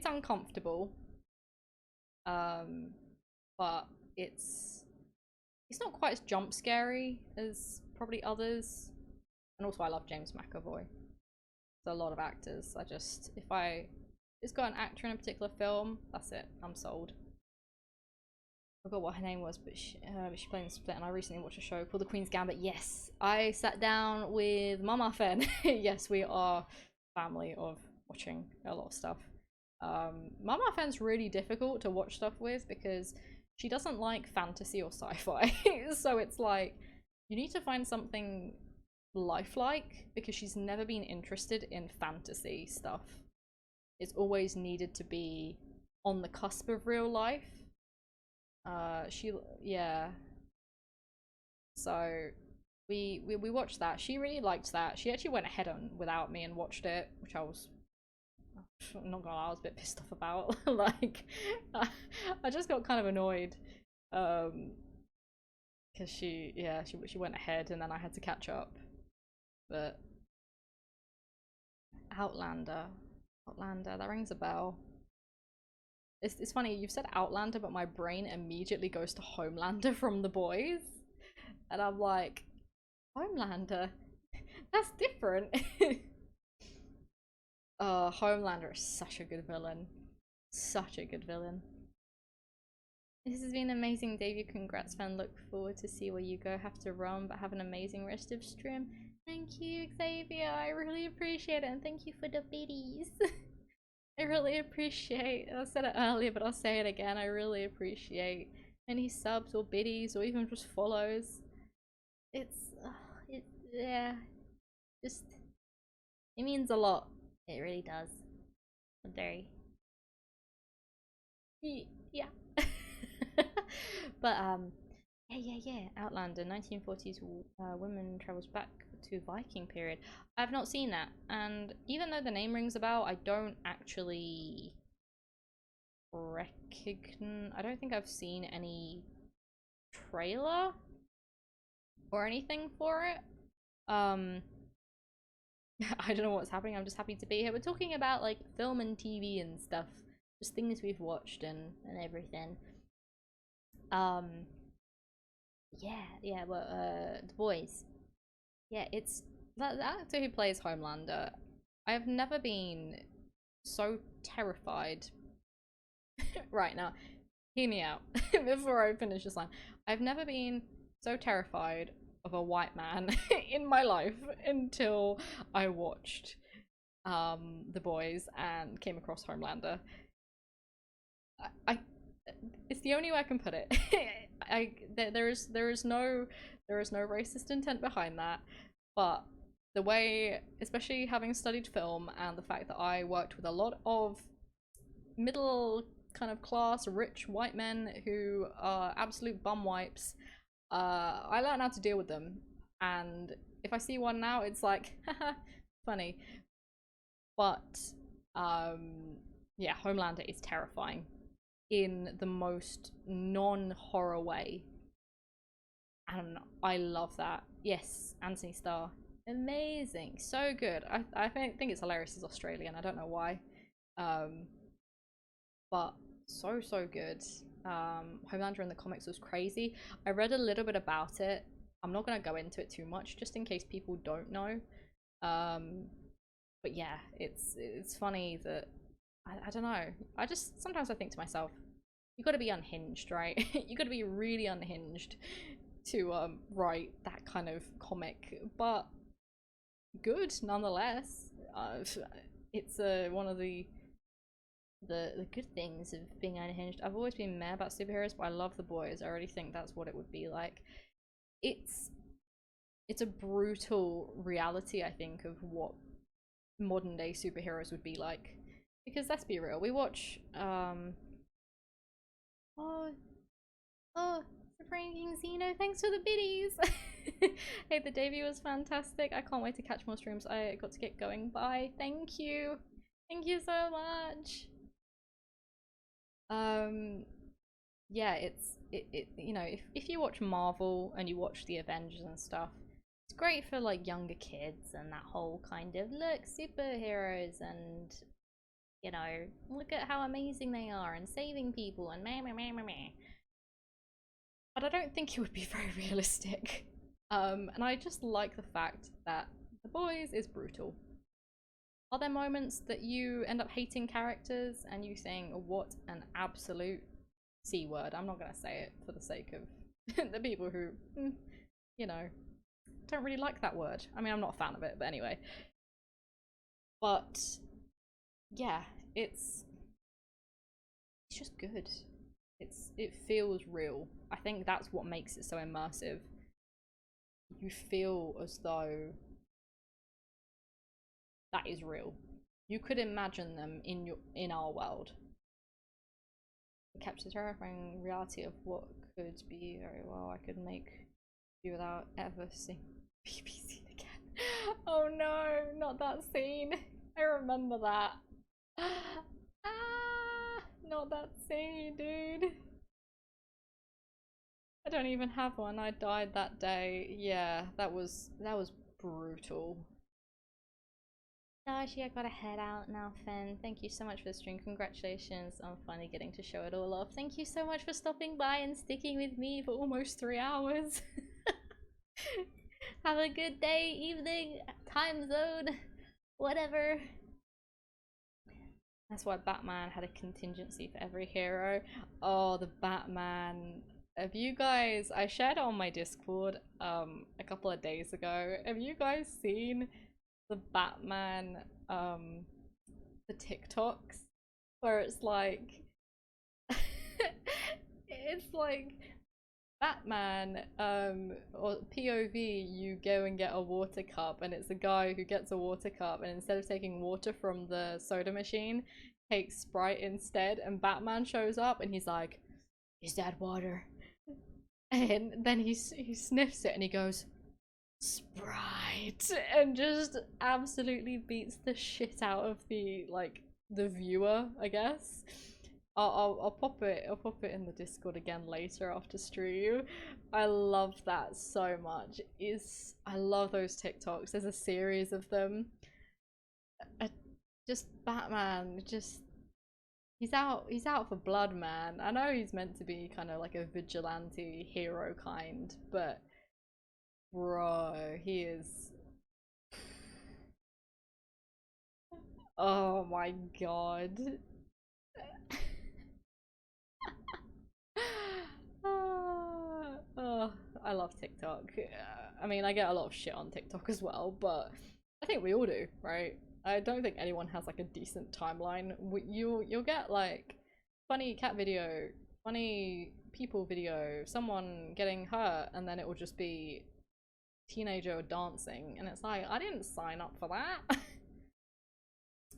uncomfortable. Um, but it's not quite as jump scary as probably others. And also, I love James McAvoy. There's a lot of actors. If I just got an actor in a particular film, that's it. I'm sold. I forgot what her name was, but she played in Split, and I recently watched a show called The Queen's Gambit. Yes, I sat down with Mama Fenn. Yes, we are family of watching a lot of stuff. Mama Fenn's really difficult to watch stuff with because she doesn't like fantasy or sci-fi. So it's like, you need to find something lifelike because she's never been interested in fantasy stuff. It's always needed to be on the cusp of real life. Yeah. So we watched that. She really liked that. She actually went ahead on without me and watched it, which I'm not gonna lie, I was a bit pissed off about. Like, I just got kind of annoyed, because she went ahead and then I had to catch up. But Outlander, Outlander, that rings a bell. It's funny, you've said Outlander, but my brain immediately goes to Homelander from The Boys. And I'm like, Homelander? That's different. Homelander is such a good villain. Such a good villain. This has been an amazing debut. Congrats, fan. Look forward to see where you go. Have to run, but have an amazing rest of stream. Thank you, Xavier. I really appreciate it, and thank you for the biddies. I really appreciate. I said it earlier, but I'll say it again. I really appreciate any subs or biddies or even just follows. Yeah, just it means a lot. It really does. I'm very yeah. But yeah. Outlander, 1940s women travels back to Viking period. I've not seen that, and even though the name rings a bell, I don't actually recognize. I don't think I've seen any trailer or anything for it. I don't know what's happening. I'm just happy to be here. We're talking about like film and TV and stuff, just things we've watched and everything. Um, yeah. Well, The Boys. Yeah, it's the actor who plays Homelander. I have never been so terrified. Right now, hear me out before I finish this line. I've never been so terrified of a white man in my life until I watched The Boys and came across Homelander. I it's the only way I can put it. There is no racist intent behind that, but the way, especially having studied film and the fact that I worked with a lot of middle kind of class rich white men who are absolute bum wipes, I learned how to deal with them. And if I see one now, it's like haha, funny. But yeah, Homelander is terrifying in the most non-horror way. And I love that. Yes, Anthony Starr. Amazing. So good. I think it's hilarious he's Australian. I don't know why. Um, but so good. Homelander in the comics was crazy. I read a little bit about it. I'm not gonna go into it too much, just in case people don't know. Um, but yeah, it's funny that I don't know. I just sometimes I think to myself, you got to be unhinged, right? You got to be really unhinged to write that kind of comic, but good nonetheless. It's one of the good things of being unhinged. I've always been mad about superheroes, but I love The Boys. I already think that's what it would be like. It's it's a brutal reality, I think, of what modern day superheroes would be like. Because let's be real, we watch oh oh Supreme King Zeno, thanks for the biddies. Hey, the debut was fantastic. I can't wait to catch more streams. I got to get going. Bye. Thank you. Thank you so much. Yeah, it you know, if you watch Marvel and you watch the Avengers and stuff, it's great for like younger kids and that whole kind of look superheroes and you know, look at how amazing they are and saving people and meh meh meh meh meh. But I don't think it would be very realistic. And I just like the fact that The Boys is brutal. Are there moments that you end up hating characters and you think, what an absolute C word? I'm not going to say it for the sake of the people who, you know, don't really like that word. I mean, I'm not a fan of it, but anyway. But yeah, it's just good. It feels real. I think that's what makes it so immersive. You feel as though that is real. You could imagine them in our world. It captures the terrifying reality of what could be very well. I could make you without ever seeing BBC again. Oh no, not that scene. I remember that. Ah, not that scene, dude. I don't even have one. I died that day. Yeah, that was brutal. Gosh, yeah, I gotta head out now, Fenn. Thank you so much for the stream. Congratulations on finally getting to show it all off. Thank you so much for stopping by and sticking with me for almost 3 hours. Have a good day, evening, time zone, whatever. That's why Batman had a contingency for every hero. Oh, the Batman. Have you guys, I shared it on my Discord a couple of days ago. Have you guys seen the Batman the TikToks where it's like it's like Batman or POV, you go and get a water cup and it's a guy who gets a water cup and instead of taking water from the soda machine takes Sprite instead, and Batman shows up and he's like, is that water? And then he sniffs it and he goes, Sprite, and just absolutely beats the shit out of the viewer, I guess. I'll pop it. I'll pop it in the Discord again later after stream. I love that so much. I love those TikToks. There's a series of them. Just Batman. Just he's out. He's out for blood, man. I know he's meant to be kind of like a vigilante hero kind, but bro, he is. Oh my god. Oh, I love TikTok. I mean, I get a lot of shit on TikTok as well, but I think we all do, right? I don't think anyone has like a decent timeline. You'll get like funny cat video, funny people video, someone getting hurt, and then it will just be teenager dancing, and it's like, I didn't sign up for that.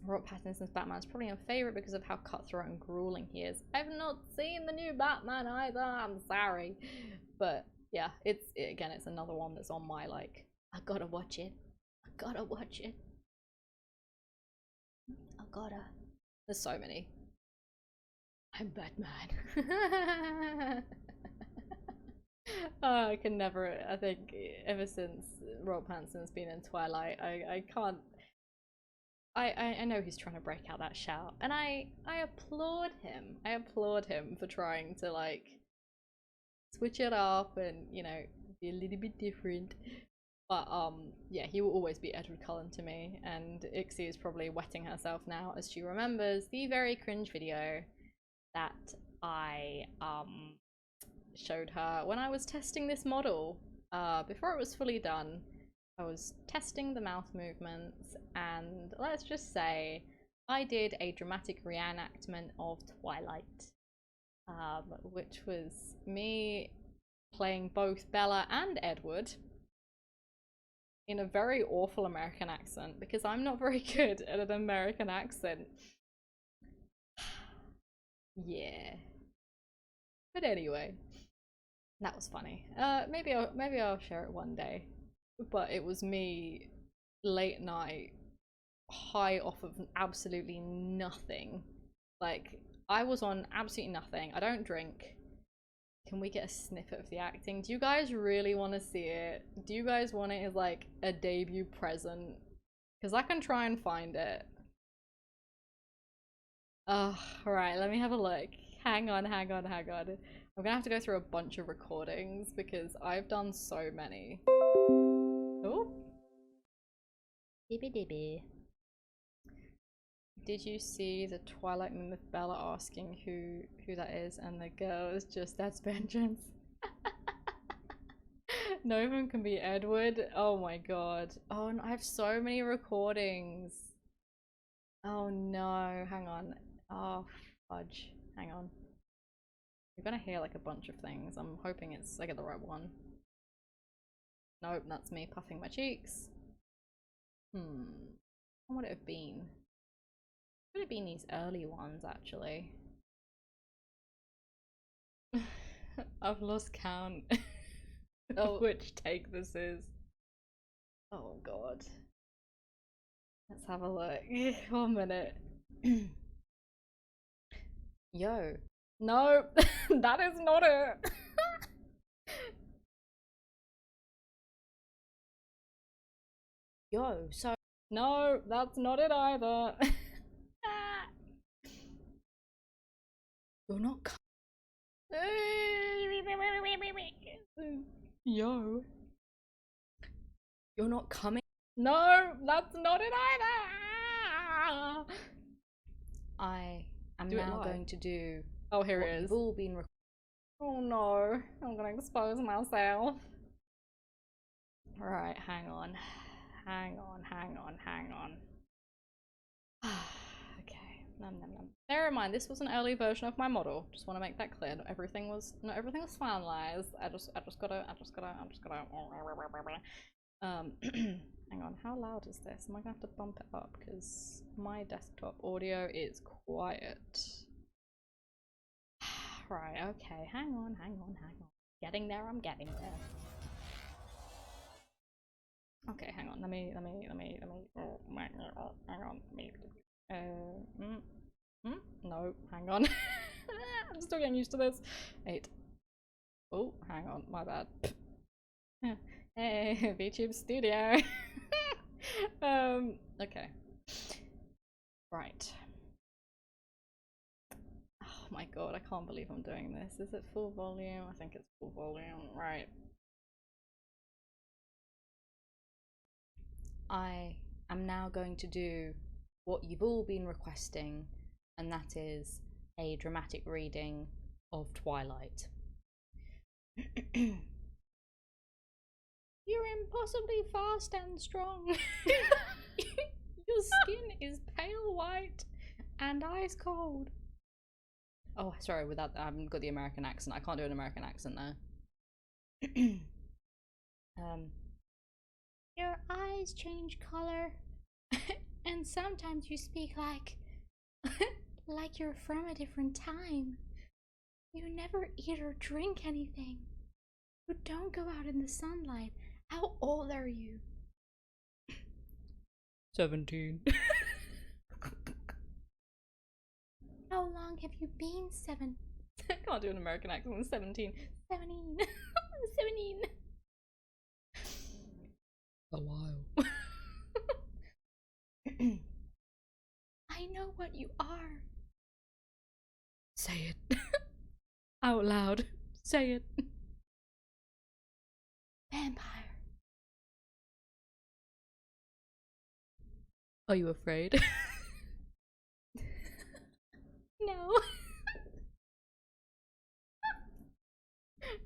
Robert Pattinson's Batman is probably my favourite because of how cutthroat and grueling he is. I've not seen the new Batman either, I'm sorry. But yeah, again, it's another one that's on my like, I gotta watch it. I gotta watch it. I gotta. There's so many. I'm Batman. Oh, I can never, I think ever since Robert Pattinson's been in Twilight, I can't, I know he's trying to break out that shout, and I applaud him. I applaud him for trying to like switch it up and, you know, be a little bit different. But yeah, he will always be Edward Cullen to me, and Ixie is probably wetting herself now as she remembers the very cringe video that I showed her when I was testing this model. Before it was fully done, I was testing the mouth movements, and let's just say I did a dramatic reenactment of Twilight, which was me playing both Bella and Edward in a very awful American accent because I'm not very good at an American accent. Yeah. But anyway, that was funny. Maybe I'll share it one day. But it was me late night, high off of absolutely nothing. Like, I was on absolutely nothing. I don't drink. Can we get a snippet of the acting? Do you guys really want to see it? Do you guys want it as like a debut present? Because I can try and find it. Alright, let me have a look. Hang on. I'm gonna have to go through a bunch of recordings because I've done so many. Oh. Dibby dibby. Did you see the Twilight meme with Bella asking who that is, and the girl is just, that's vengeance. No one can be Edward. Oh my god. Oh, and I have so many recordings. Oh no, hang on. Oh fudge. Hang on. You're gonna hear like a bunch of things. I'm hoping I get the right one. Nope, that's me puffing my cheeks. What would it have been? Could have been these early ones, actually. I've lost count of which take this is. Oh god. Let's have a look. 1 minute. Yo. No, that is not it. Yo, so. No, that's not it either. You're not. Yo. You're not coming? No, that's not it either. I am now going to do. Oh, here it is. All been. Oh no, I'm gonna expose myself. Right, hang on. Okay, nom nom nom. Bear in mind, this was an early version of my model. Just want to make that clear. Not everything was finalized. I just gotta. Hang on. How loud is this? Am I gonna have to bump it up because my desktop audio is quiet? Right. Okay. Hang on. Getting there. I'm getting there. Okay, hang on. Let me. Oh, hang on. No, hang on. I'm still getting used to this. 8. Oh, hang on. My bad. Hey, VTube Studio. Okay. Right. Oh my god, I can't believe I'm doing this. Is it full volume? I think it's full volume. Right. I am now going to do what you've all been requesting, and that is a dramatic reading of Twilight. You're impossibly fast and strong. Your skin is pale white and ice cold. Oh, sorry, without I haven't got the American accent. I can't do an American accent there. Your eyes change color, and sometimes you speak like like you're from a different time. You never eat or drink anything. You don't go out in the sunlight. How old are you? 17. How long have you been 7? I can't do an American accent. 17. 17. 17. A while. I know what you are. Say it. Out loud. Say it. Vampire. Are you afraid? No.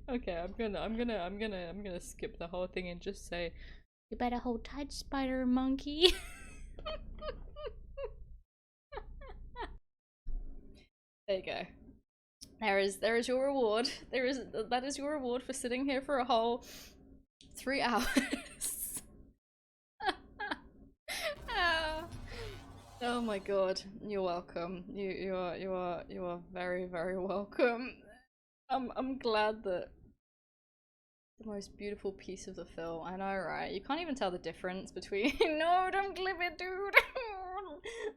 Okay, I'm gonna skip the whole thing and just say, you better hold tight, spider monkey. There you go. There is your reward. That is your reward for sitting here for a whole 3 hours. Ah. Oh my god, you're welcome. You are very very welcome. I'm glad that the most beautiful piece of the film. I know, right? You can't even tell the difference between. No, don't clip it, dude.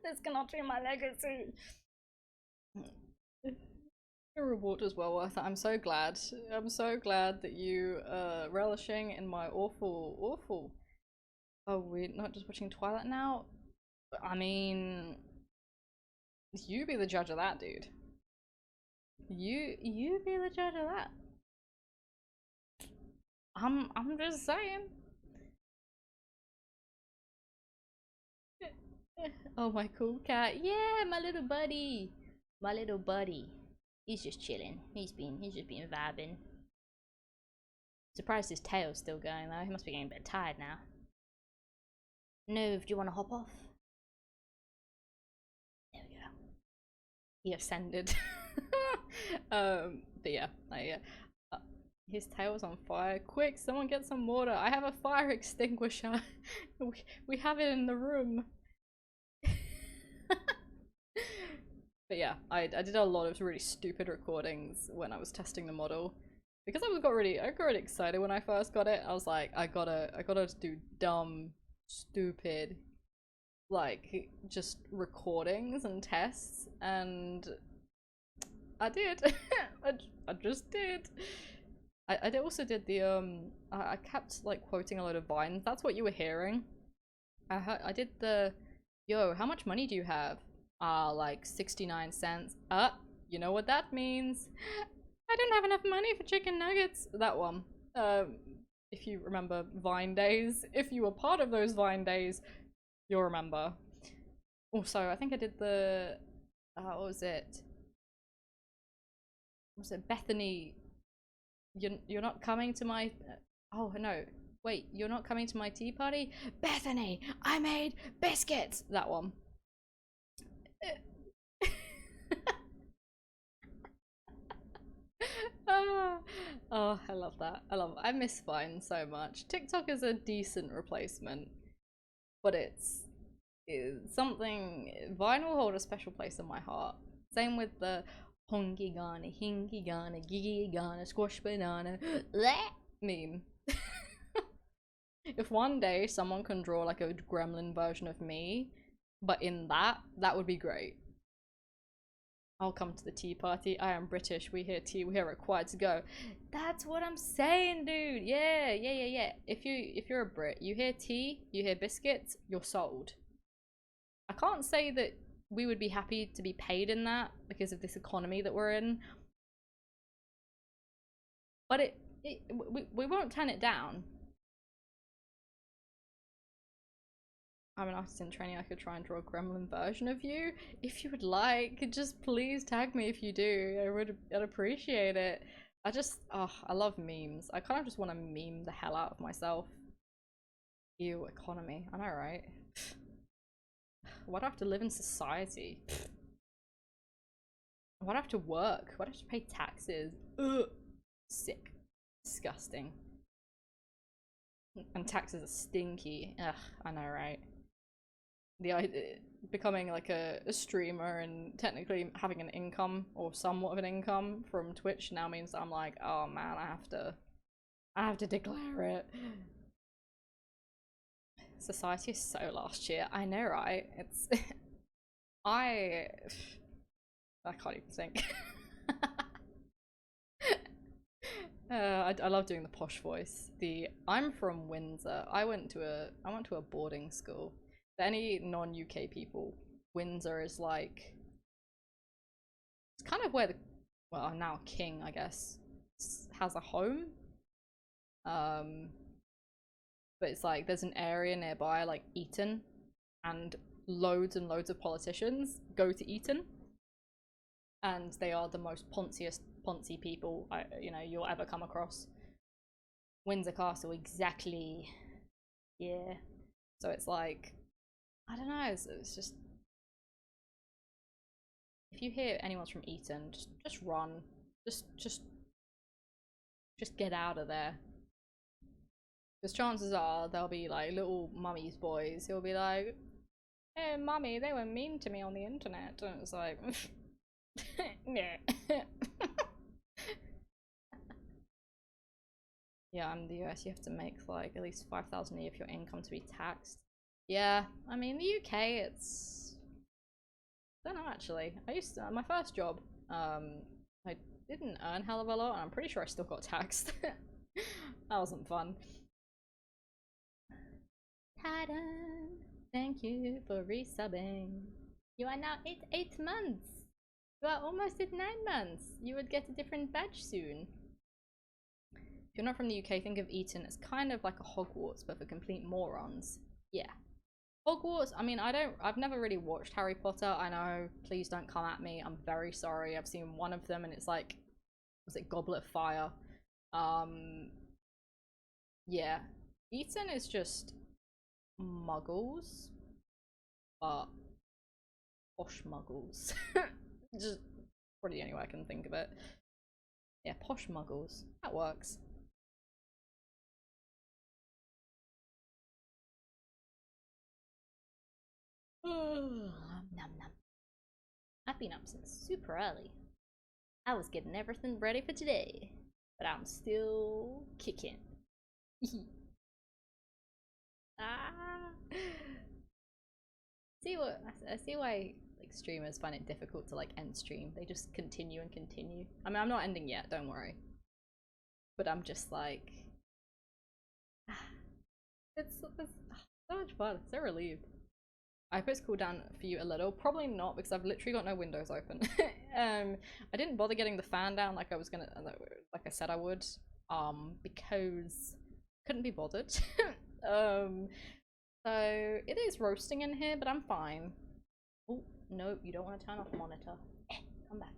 This cannot be my legacy. Your reward was well worth it. I'm so glad. I'm so glad that you relishing in my awful. Oh, we're not just watching Twilight now. I mean, you be the judge of that, dude. You be the judge of that. I'm just saying. Oh, my cool cat. Yeah, my little buddy. My little buddy. He's just chilling. He's just been vibing. Surprised his tail's still going though. He must be getting a bit tired now. No, do you want to hop off? There we go. He ascended. But yeah, his tail's on fire. Quick, someone get some water. I have a fire extinguisher. we have it in the room. But yeah, I did a lot of really stupid recordings when I was testing the model. Because I got really excited when I first got it. I was like, I gotta do dumb, stupid, like just recordings and tests, and I did. I just did. I also did the I kept like quoting a load of vines. That's what you were hearing. I did the, yo, how much money do you have? Like 69 cents. You know what that means. I don't have enough money for chicken nuggets. That one. If you remember Vine days, if you were part of those Vine days, you'll remember. Also, I think I did the, what was it? Was it Bethany? You're not coming to my, oh no, wait, you're not coming to my tea party? Bethany, I made biscuits! That one. Oh, I love that. I miss Vine so much. TikTok is a decent replacement, but it's something. Vine will hold a special place in my heart. Same with the honky gana, hinky gana, gigi gana, squash banana meme. If one day someone can draw like a gremlin version of me, but in that would be great. I'll come to the tea party. I am British. We hear tea. We are required to go. That's what I'm saying, dude. Yeah. If you're a Brit, you hear tea, you hear biscuits, you're sold. I can't say that we would be happy to be paid in that because of this economy that we're in, but we won't turn it down. I'm an artist in training. I could try and draw a gremlin version of you if you would like. Just please tag me if you do. I'd appreciate it. I love memes. I kind of just want to meme the hell out of myself. Ew, economy. I know, right? Why do I have to live in society? Why do I have to work? Why do I have to pay taxes? Ugh. Sick. Disgusting. And taxes are stinky. Ugh, I know, right? The idea becoming like a streamer and technically having an income or somewhat of an income from Twitch now means that I'm like, oh man, I have to declare it. Society is so last year. I know, right? It's I can't even think. I love doing the posh voice. I'm from Windsor. I went to a boarding school. For any non-UK people, Windsor is like, it's kind of where the, well, now king, I guess, has a home. But it's like there's an area nearby, like Eton, and loads and loads of politicians go to Eton, and they are the most poncy people you'll ever come across. Windsor Castle, exactly. Yeah. So it's like, I don't know. It's just, if you hear anyone's from Eton, just run. Just get out of there. Because chances are there'll be like little mummy's boys who'll be like, "Hey, mummy, they were mean to me on the internet," and it's like, yeah. Yeah, in the US, you have to make like at least 5,000 a year for your income to be taxed. Yeah, I mean the UK, it's, I don't know actually. I used to, my first job, I didn't earn hell of a lot, and I'm pretty sure I still got taxed. That wasn't fun. Titan, thank you for resubbing. You are now 8 months. You are almost at 9 months. You would get a different badge soon. If you're not from the UK, think of Eton as kind of like a Hogwarts, but for complete morons. Yeah. Hogwarts, I mean, I've never really watched Harry Potter. I know, please don't come at me. I'm very sorry. I've seen one of them and it's like, was it Goblet of Fire? Yeah. Eton is just muggles, but posh muggles. Just probably the only way I can think of it. Yeah, posh muggles. That works. Nom nom. I've been up since super early. I was getting everything ready for today, but I'm still kicking. Ah. I see why like streamers find it difficult to like end stream. They just continue and continue. I mean, I'm not ending yet, don't worry. But I'm just like, it's so much fun. So relieved. I hope it's cooled down for you a little. Probably not, because I've literally got no windows open. I didn't bother getting the fan down like I was gonna, like I said I would, because couldn't be bothered. um, so it is roasting in here, but I'm fine. Oh no, you don't want to turn off the monitor. Come back.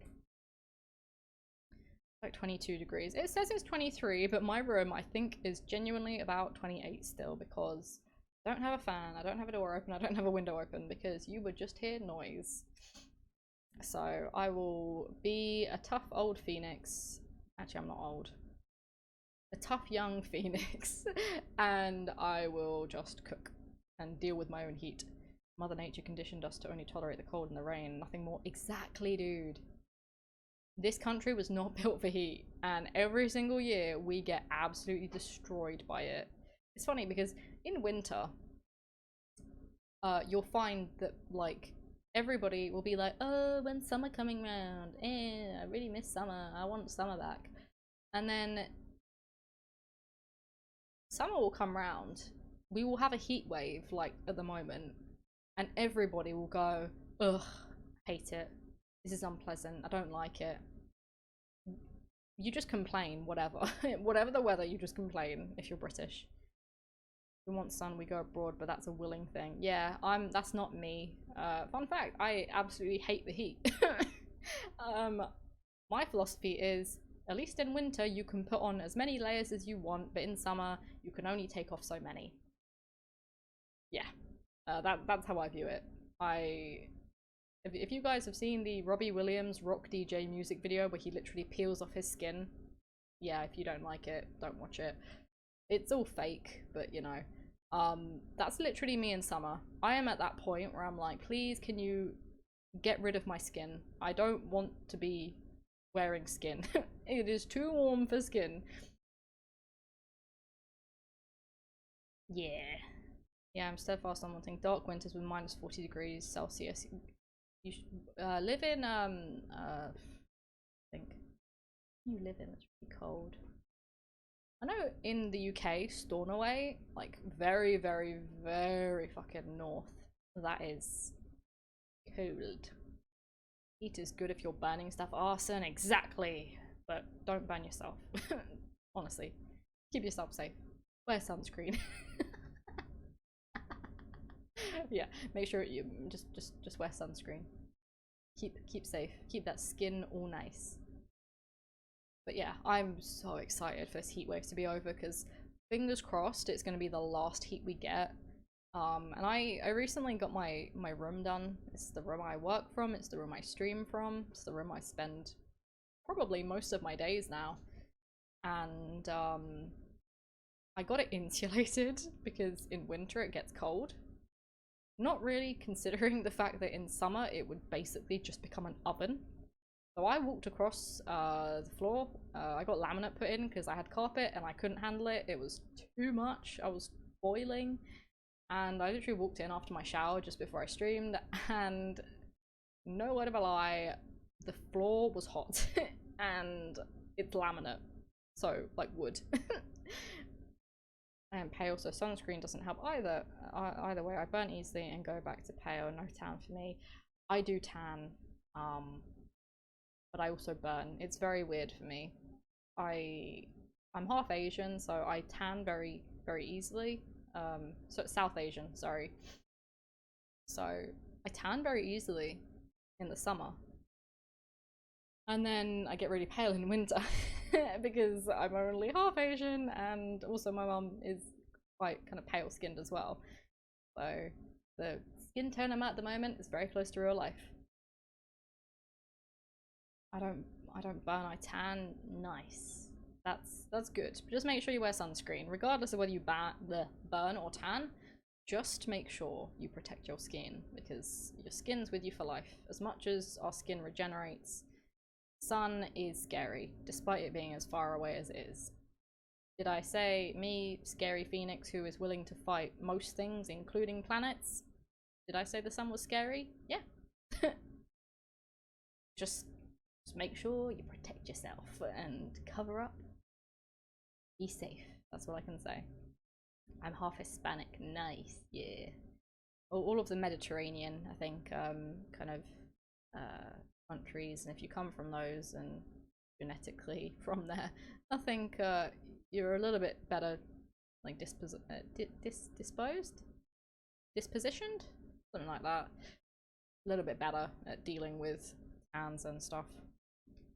Like 22 degrees. It says it's 23, but my room I think is genuinely about 28 still, because I don't have a fan, I don't have a door open, I don't have a window open, because you would just hear noise. So I will be a tough old phoenix. Actually, I'm not old. A tough young phoenix, and I will just cook and deal with my own heat. Mother Nature conditioned us to only tolerate the cold and the rain, nothing more. Exactly, dude. This country was not built for heat, and every single year we get absolutely destroyed by it. It's funny because in winter, you'll find that like everybody will be like, "Oh, when's summer coming round? I really miss summer. I want summer back." And then summer will come round. We will have a heat wave like at the moment, and everybody will go, "Ugh, hate it. This is unpleasant. I don't like it." You just complain, whatever. Whatever the weather, you just complain if you're British. We want sun, we go abroad, but that's a willing thing. Yeah, that's not me. Fun fact, I absolutely hate the heat. My philosophy is, at least in winter you can put on as many layers as you want, but in summer you can only take off so many. Yeah, that's how I view it. If you guys have seen the Robbie Williams Rock DJ music video where he literally peels off his skin, yeah, if you don't like it, don't watch it. It's all fake, but you know, that's literally me in summer. I am at that point where I'm like, please, can you get rid of my skin? I don't want to be wearing skin. It is too warm for skin. Yeah. Yeah, I'm steadfast on one thing. Dark winters with minus 40 degrees Celsius. You should live in, I think. You live in, it's really cold. I know in the UK, Stornoway, like very, very, very fucking north, that is cold. Heat is good if you're burning stuff. Arson, exactly. But don't burn yourself. Honestly. Keep yourself safe. Wear sunscreen. Yeah, make sure you just wear sunscreen. Keep safe. Keep that skin all nice. But yeah, I'm so excited for this heat wave to be over because fingers crossed it's going to be the last heat we get. And I recently got my room done. It's the room I work from, it's the room I stream from, it's the room I spend probably most of my days now. And I got it insulated because in winter it gets cold. Not really considering the fact that in summer it would basically just become an oven. So I walked across the floor. I got laminate put in because I had carpet and I couldn't handle it. It was too much. I was boiling. And I literally walked in after my shower just before I streamed. And no word of a lie, the floor was hot. And it's laminate. So, like wood. I am pale, so sunscreen doesn't help either. Either way, I burn easily and go back to pale. No tan for me. I do tan. But I also burn. It's very weird for me. I'm half Asian, so I tan very easily. So South Asian, sorry. So I tan very easily in the summer, and then I get really pale in winter because I'm only half Asian, and also my mum is quite kind of pale skinned as well. So the skin tone I'm at the moment is very close to real life. I don't burn, I tan. Nice. That's good. But just make sure you wear sunscreen. Regardless of whether you burn or tan, just make sure you protect your skin because your skin's with you for life. As much as our skin regenerates, sun is scary, despite it being as far away as it is. Did I say me, scary phoenix, who is willing to fight most things, including planets? Did I say the sun was scary? Yeah. just Just make sure you protect yourself and cover up. Be safe. That's what I can say. I'm half Hispanic. Nice. Yeah. All of the Mediterranean, I think, kind of countries, and if you come from those and genetically from there, I think you're a little bit better, like dispositioned, something like that. A little bit better at dealing with hands and stuff.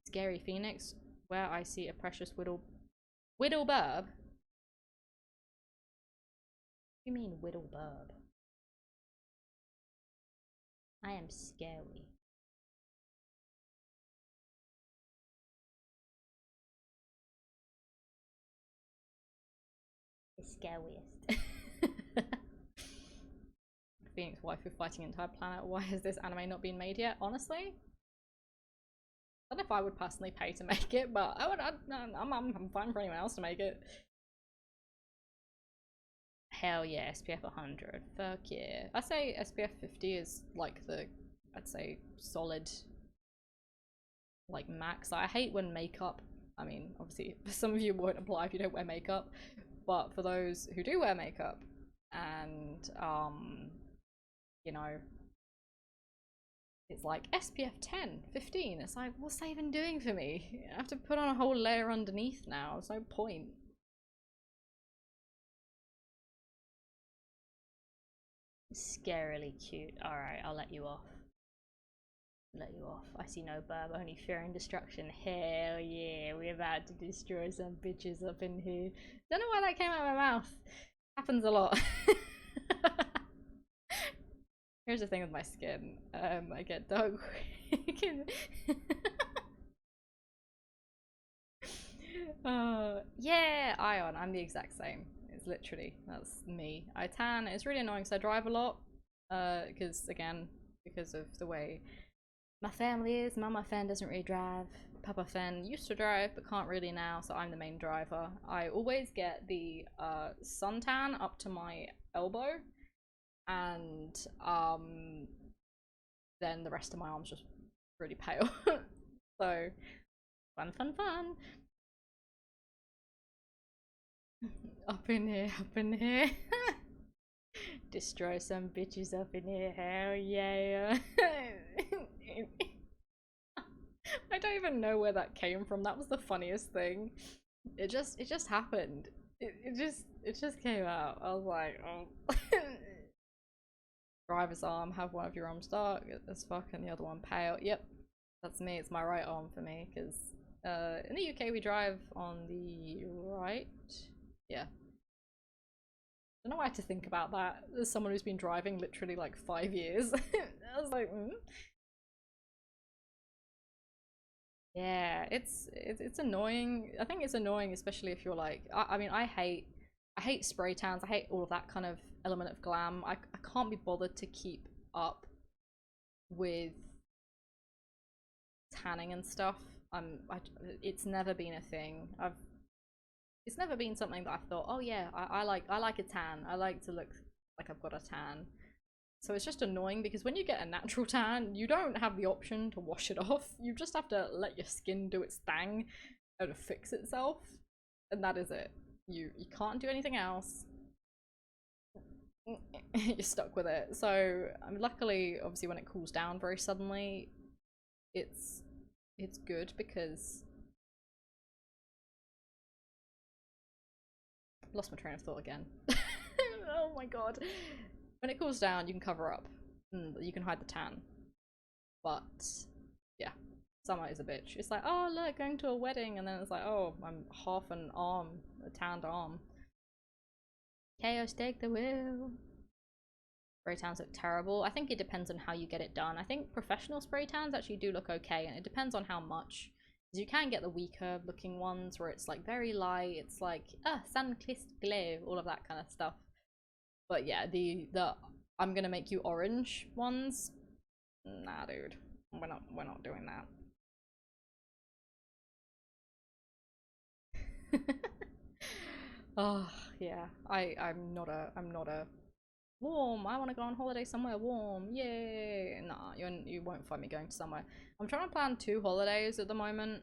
Scary Phoenix, where I see a precious Whittlebirb? You mean Whittlebirb? I am scary. The scariest. Phoenix wife fighting an entire planet. Why has this anime not been made yet? Honestly, I don't know if I would personally pay to make it, but I'm fine for anyone else to make it. Hell yeah, SPF 100. Fuck yeah. I say SPF 50 is like the, I'd say, solid, like max. I hate when makeup, I mean, obviously, for some of you won't apply if you don't wear makeup, but for those who do wear makeup and, you know, it's like SPF 10, 15. It's like, what's that even doing for me? I have to put on a whole layer underneath now. There's no point. Scarily cute. Alright, I'll let you off. Let you off. I see no burb, only fear and destruction. Hell yeah, we're about to destroy some bitches up in here. Don't know why that came out of my mouth. Happens a lot. Here's the thing with my skin. I get dark. Yeah, Ion. I'm the exact same. It's literally, that's me. I tan. It's really annoying because I drive a lot. Because again, because of the way my family is. Mama Fenn doesn't really drive. Papa Fenn used to drive but can't really now, so I'm the main driver. I always get the suntan up to my elbow, and then the rest of my arm's just really pale. So fun. Up in here, up in here. Destroy some bitches up in here. Hell yeah. I don't even know where that came from. That was the funniest thing. It just happened. It just came out. I was like, oh. Driver's arm, have one of your arms dark as fuck and the other one pale. Yep, that's me. It's my right arm for me because In the UK, we drive on the right. Yeah. I don't know why I had to think about that. As someone who's been driving literally like 5 years. I was like, Yeah, it's annoying. I think it's annoying, especially if you're like, I mean, I hate spray tans. I hate all of that kind of element of glam. I can't be bothered to keep up with tanning and stuff. It's never been a thing. It's never been something that I've thought, oh yeah, I like a tan. I like to look like I've got a tan. So it's just annoying because when you get a natural tan, you don't have the option to wash it off. You just have to let your skin do its thing and fix itself, and that is it. You can't do anything else. You're stuck with it. So luckily, obviously, when it cools down very suddenly, it's it's good because I lost my train of thought again. Oh my god. When it cools down, you can cover up. You can hide the tan. But yeah, summer is a bitch. It's like, oh look, going to a wedding, and then it's like, oh, I'm half an arm, a tanned arm. Chaos, take the wheel. Spray tans look terrible. I think it depends on how you get it done. I think professional spray tans actually do look okay, and it depends on how much. Because you can get the weaker looking ones where it's like very light, it's like, sun-kissed glow, all of that kind of stuff. But yeah, the I'm gonna make you orange ones, nah dude. We're not doing that. Oh yeah, I'm not a warm. I want to go on holiday somewhere warm. Yay! Nah, you won't find me going to somewhere. I'm trying to plan 2 holidays at the moment.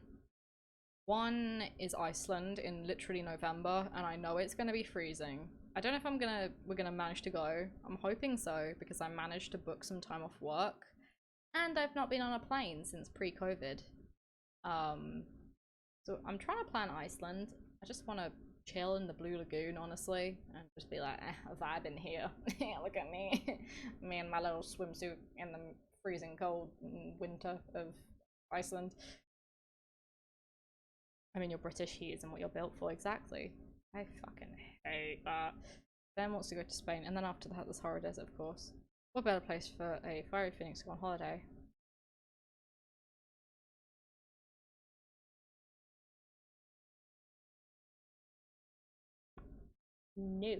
One is Iceland in literally November, and I know it's gonna be freezing. I don't know if we're gonna manage to go. I'm hoping so because I managed to book some time off work, and I've not been on a plane since pre-COVID. Um, so I'm trying to plan Iceland. I just want to chill in the Blue Lagoon, honestly, and just be like, a vibe in here. Look at me. Me and my little swimsuit in the freezing cold winter of Iceland. I mean, you're British, he isn't what you're built for, exactly. I fucking hate that. Ben wants to go to Spain, and then after that, there's Horror Desert, of course. What better place for a fiery phoenix to go on holiday? No.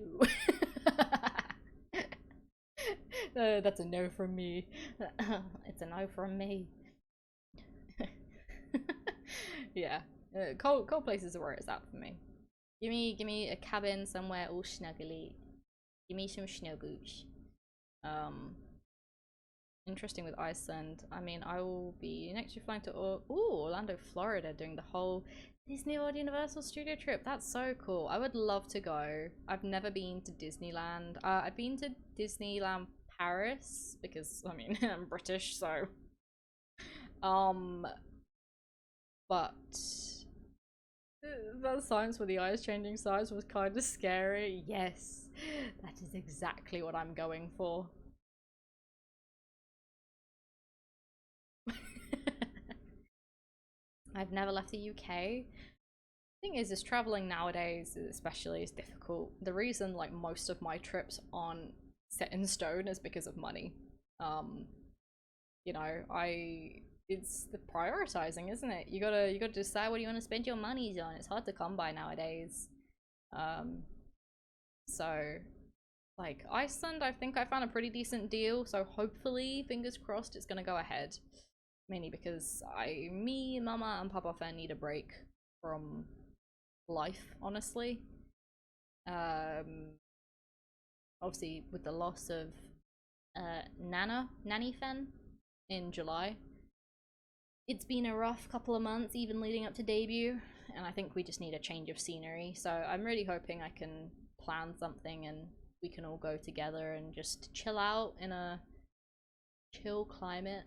That's a no from me. It's a no from me. Yeah, cold places are where it's at for me. Give me a cabin somewhere all snuggly. Give me some snuggles. Um, Interesting with Iceland. I mean, I will be next year flying to Orlando, Florida, doing the whole Disney World Universal Studio trip. That's so cool. I would love to go. I've never been to Disneyland. I've been to Disneyland Paris because I mean I'm British, so um, but that science with the eyes changing size was kind of scary. Yes, that is exactly what I'm going for. I've never left the UK. Thing is traveling nowadays especially is difficult. The reason like most of my trips aren't set in stone is because of money. Um, you know, I it's the prioritizing, isn't it? You gotta decide what you want to spend your monies on. It's hard to come by nowadays. Um, so like Iceland, I think I found a pretty decent deal, so hopefully, fingers crossed, it's gonna go ahead. Mainly because me, Mama, and Papa Fenn need a break from life, honestly. Um, Obviously, with the loss of Nanny Fenn in July, it's been a rough couple of months, even leading up to debut, and I think we just need a change of scenery. So I'm really hoping I can plan something and we can all go together and just chill out in a chill climate.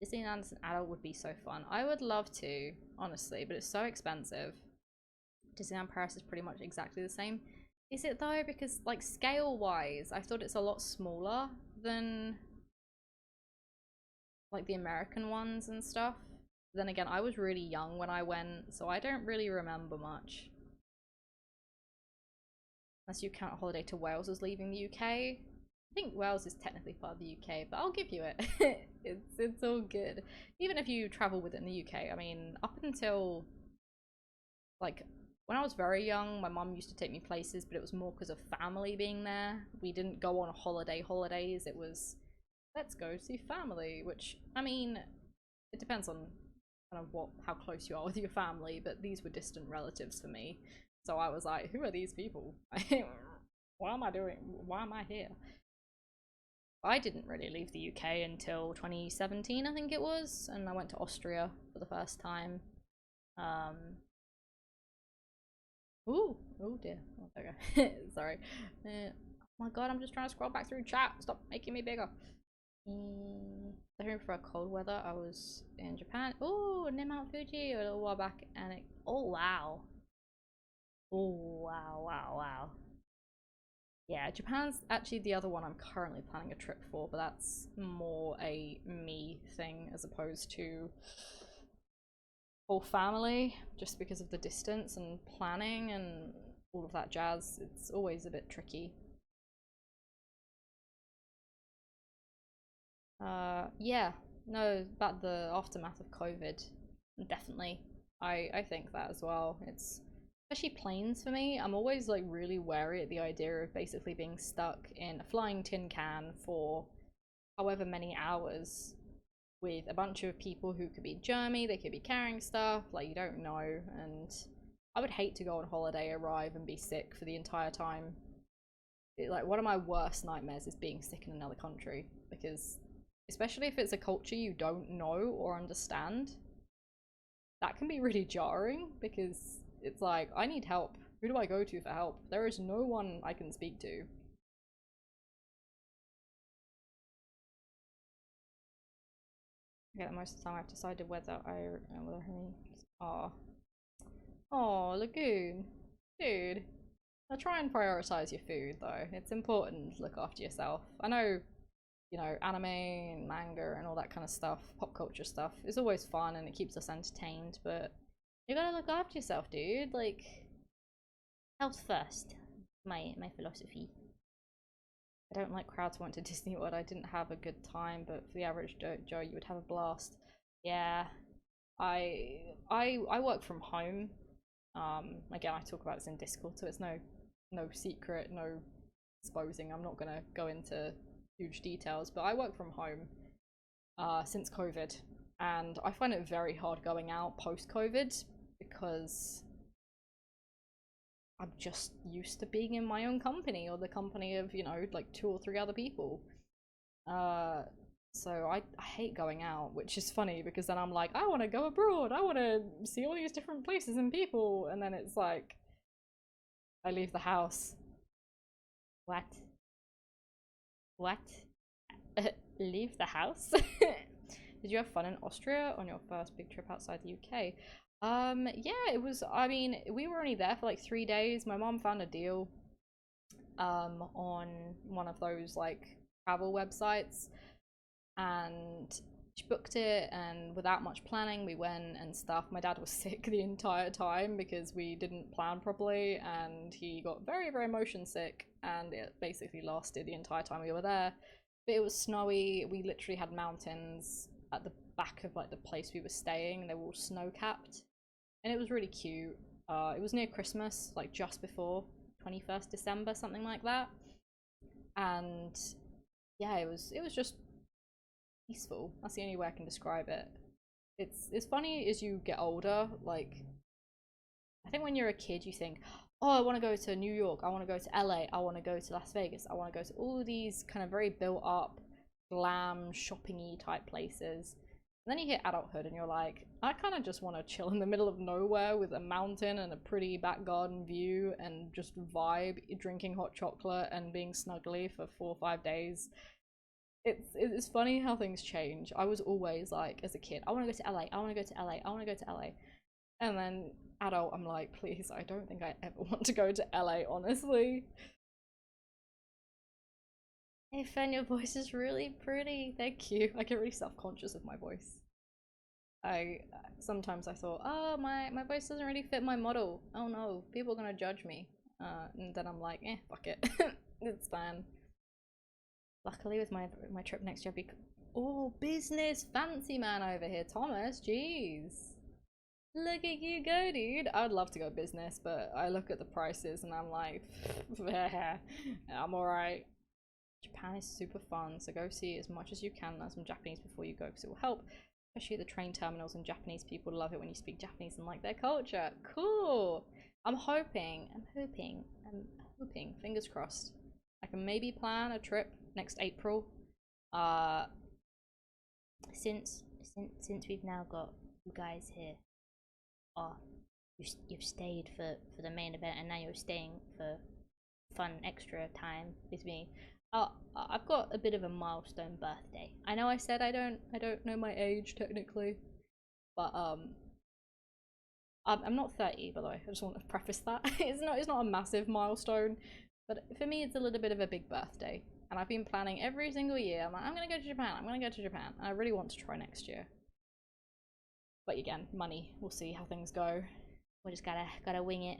Disneyland as an adult would be so fun. I would love to, honestly, but it's so expensive. Disneyland Paris is pretty much exactly the same. Is it though? Because like scale wise, I thought it's a lot smaller than like the American ones and stuff. Then again, I was really young when I went, so I don't really remember much. Unless you count a holiday to Wales as leaving the UK. I think Wales is technically part of the UK, but I'll give you it. It's all good. Even if you travel within the UK, I mean, up until like when I was very young, my mum used to take me places, but it was more because of family being there. We didn't go on holidays. It was let's go see family, which I mean, it depends on kind of how close you are with your family, but these were distant relatives for me. So I was like, who are these people? What am I doing? Why am I here? I didn't really leave the UK until 2017, I think it was, and I went to Austria for the first time. Um, oh dear. Oh, there we go. Sorry. Oh my god, I'm just trying to scroll back through chat. Stop making me bigger. So for a cold weather, I was in Japan. Oh, near Mount Fuji a little while back, and oh wow, wow. Yeah, Japan's actually the other one I'm currently planning a trip for, but that's more a me thing as opposed to whole family, just because of the distance and planning and all of that jazz. It's always a bit tricky. Yeah, no, about the aftermath of COVID, definitely. I think that as well. It's especially planes for me. I'm always like really wary at the idea of basically being stuck in a flying tin can for however many hours with a bunch of people who could be germy, they could be carrying stuff, like you don't know, and I would hate to go on holiday, arrive and be sick for the entire time. Like one of my worst nightmares is being sick in another country because especially if it's a culture you don't know or understand, that can be really jarring because it's like I need help. Who do I go to for help? There is no one I can speak to. Yeah, most of the time I've decided whether are. Oh, Lagoon. Dude. Now try and prioritize your food though. It's important to look after yourself. I know, anime and manga and all that kind of stuff, pop culture stuff, is always fun and it keeps us entertained, but you gotta look after yourself, dude. Like, health first. My philosophy. I don't like crowds who went to Disney World. I didn't have a good time, but for the average Joe, you would have a blast. Yeah, I work from home. Again, I talk about this in Discord, so it's no secret, no exposing. I'm not gonna go into huge details, but I work from home since COVID, and I find it very hard going out post COVID because I'm just used to being in my own company or the company of like two or three other people. Uh, so I hate going out, which is funny because then I'm like, I want to go abroad. I want to see all these different places and people, and then it's like I leave the house. What? What? Leave the house? Did you have fun in Austria on your first big trip outside the UK? Yeah, it was. I mean, we were only there for like 3 days. My mom found a deal on one of those like travel websites, and she booked it, and without much planning we went and stuff. My dad was sick the entire time because we didn't plan properly, and he got very motion sick, and it basically lasted the entire time we were there. But it was snowy. We literally had mountains at the back of like the place we were staying, and they were all snow capped, and it was really cute. It was near Christmas, like just before 21st December, something like that, and yeah, it was just peaceful. That's the only way I can describe it. It's funny as you get older. Like, I think when you're a kid, you think, oh, I want to go to New York, I want to go to LA, I want to go to Las Vegas, I want to go to all these kind of very built up, glam, shopping-y type places. And then you hit adulthood and you're like, I kind of just want to chill in the middle of nowhere with a mountain and a pretty back garden view and just vibe, drinking hot chocolate and being snuggly for 4 or 5 days. It's funny how things change. I was always like, as a kid, I want to go to LA, I want to go to LA, I want to go to LA. And then adult, I'm like, please, I don't think I ever want to go to LA, honestly. Hey Fenn, your voice is really pretty. Thank you. I get really self-conscious of my voice. I sometimes I thought, oh, my voice doesn't really fit my model. Oh no, people are gonna judge me. And then I'm like, fuck it, it's fine. Luckily, with my trip next year, oh, business fancy man over here, Thomas. Jeez, look at you go, dude. I would love to go business, but I look at the prices and I'm like, I'm alright. Japan is super fun, so go see as much as you can, learn some Japanese before you go because it will help. Especially the train terminals, and Japanese people love it when you speak Japanese and like their culture. Cool. I'm hoping, fingers crossed, I can maybe plan a trip next April. Uh, since we've now got you guys here, oh, you've stayed for the main event, and now you're staying for fun extra time with me. I've got a bit of a milestone birthday. I know I said I don't know my age technically, but I'm not 30 by the way. I just want to preface that. It's not a massive milestone, but for me it's a little bit of a big birthday. And I've been planning every single year. I'm like, I'm gonna go to Japan. I'm gonna go to Japan. And I really want to try next year. But again, money. We'll see how things go. We just gotta wing it.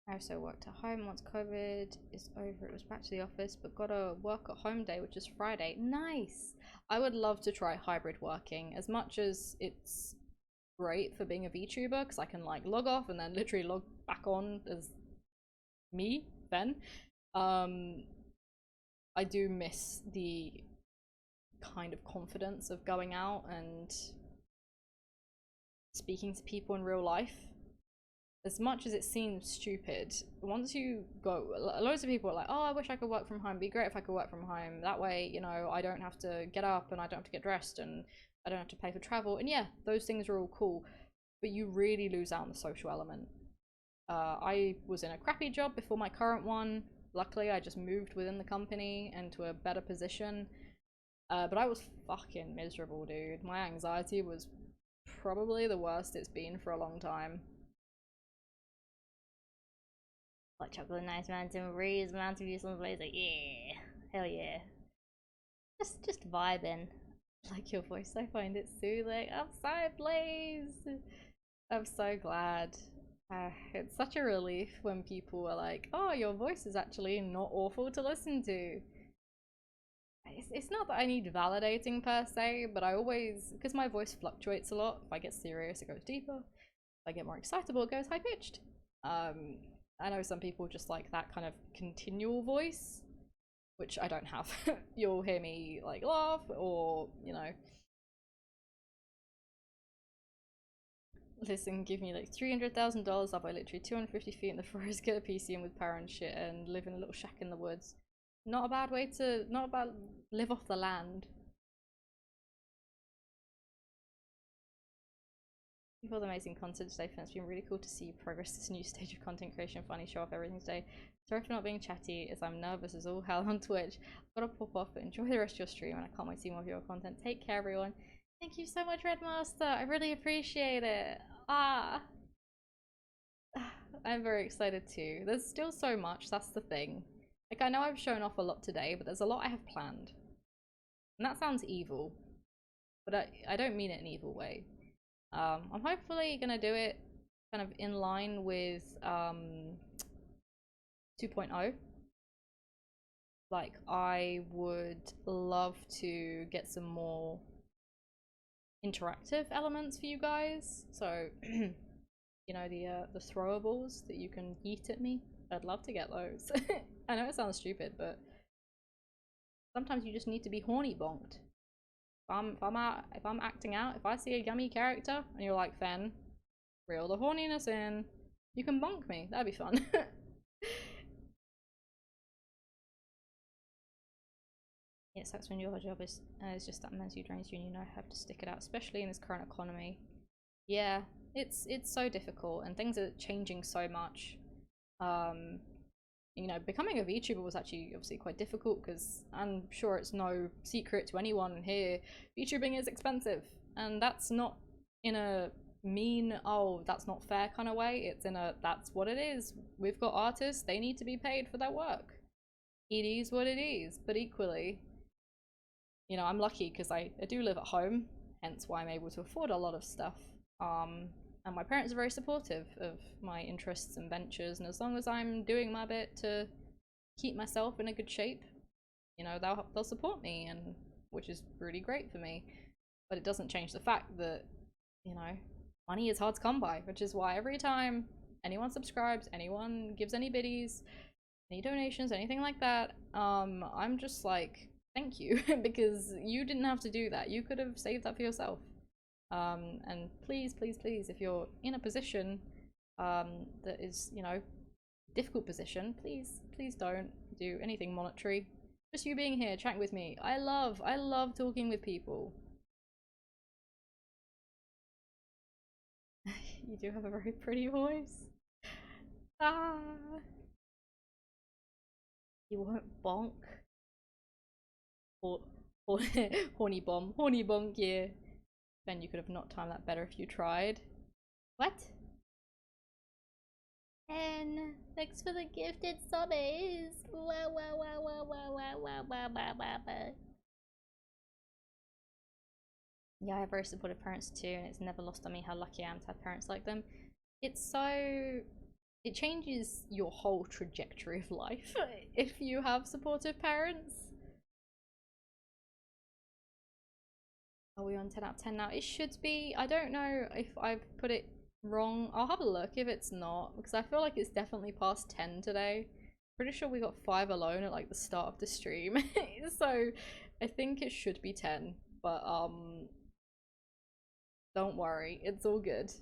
I also worked at home once COVID is over. It was back to the office, but got a work at home day, which is Friday. Nice. I would love to try hybrid working. As much as it's great for being a VTuber, because I can like log off and then literally log back on as me, Fenn. I do miss the kind of confidence of going out and speaking to people in real life. As much as it seems stupid, once you go, loads of people are like, oh, I wish I could work from home. It'd be great if I could work from home. That way, you know, I don't have to get up and I don't have to get dressed and I don't have to pay for travel. And yeah, those things are all cool, but you really lose out on the social element. I was in a crappy job before my current one. Luckily, I just moved within the company into a better position. But I was fucking miserable, dude. My anxiety was probably the worst it's been for a long time. Hot chocolate, nice mountain breeze, mountain view, sunrise, like, yeah, hell yeah. Just vibing. Like your voice, I find it soothing. I'm so pleased. I'm so glad. It's such a relief when people are like, oh, your voice is actually not awful to listen to. It's not that I need validating per se, but I always, because my voice fluctuates a lot. If I get serious, it goes deeper. If I get more excitable, it goes high pitched. I know some people just like that kind of continual voice, which I don't have. You'll hear me like laugh or, you know, listen, give me like $300,000 up by literally 250 feet in the forest, get a PC and with power and shit, and live in a little shack in the woods. Not a bad way to, not a bad, live off the land. You've got amazing content today, Fenn. It's been really cool to see you progress this new stage of content creation. Funny, show off everything today. Sorry for not being chatty, as I'm nervous as all hell on Twitch. I've got to pop off, but enjoy the rest of your stream, and I can't wait to see more of your content. Take care, everyone. Thank you so much, Redmaster. I really appreciate it. Ah. I'm very excited too. There's still so much, that's the thing. Like, I know I've shown off a lot today, but there's a lot I have planned. And that sounds evil, but I don't mean it in an evil way. I'm hopefully gonna do it kind of in line with 2.0. Like, I would love to get some more interactive elements for you guys. So, you know, the throwables that you can yeet at me. I'd love to get those. I know it sounds stupid, but sometimes you just need to be horny bonked. If I'm acting out, if I see a yummy character and you're like, Fenn, reel the horniness in, you can bonk me. That'd be fun. It sucks when your job is just that mentally drains you and you know have to stick it out, especially in this current economy. Yeah, it's so difficult and things are changing so much. You know, becoming a VTuber was actually obviously quite difficult because I'm sure it's no secret to anyone here, VTubing is expensive, and that's not in a mean, oh, that's not fair kind of way. It's in a, that's what it is. We've got artists, they need to be paid for their work. It is what it is, but equally, you know, I'm lucky because I do live at home hence why I'm able to afford a lot of stuff. And my parents are very supportive of my interests and ventures, and as long as I'm doing my bit to keep myself in a good shape, you know, they'll support me, and which is really great for me. But it doesn't change the fact that, you know, money is hard to come by, which is why every time anyone subscribes, anyone gives any biddies, any donations, anything like that, I'm just like, thank you, because you didn't have to do that. You could have saved that for yourself. And please, please, please, if you're in a position that is, you know, difficult position, please, please don't do anything monetary. Just you being here, chatting with me. I love talking with people. You do have a very pretty voice. Ah, you won't bonk. Or, or horny bomb, horny bonk. Yeah. Ben, you could have not timed that better if you tried. What? And thanks for the gifted subbies. Wow, wow, wow, wow, wow, wow, wow, wow, wow, wow, wow. Yeah, I have very supportive parents too, and it's never lost on me how lucky I am to have parents like them. It's so. It changes your whole trajectory of life if you have supportive parents. Are we on 10 out of 10 now? It should be. I don't know if I've put it wrong. I'll have a look if it's not, because I feel like it's definitely past 10 today. Pretty sure we got 5 alone at like the start of the stream. So I think it should be 10, but don't worry, it's all good.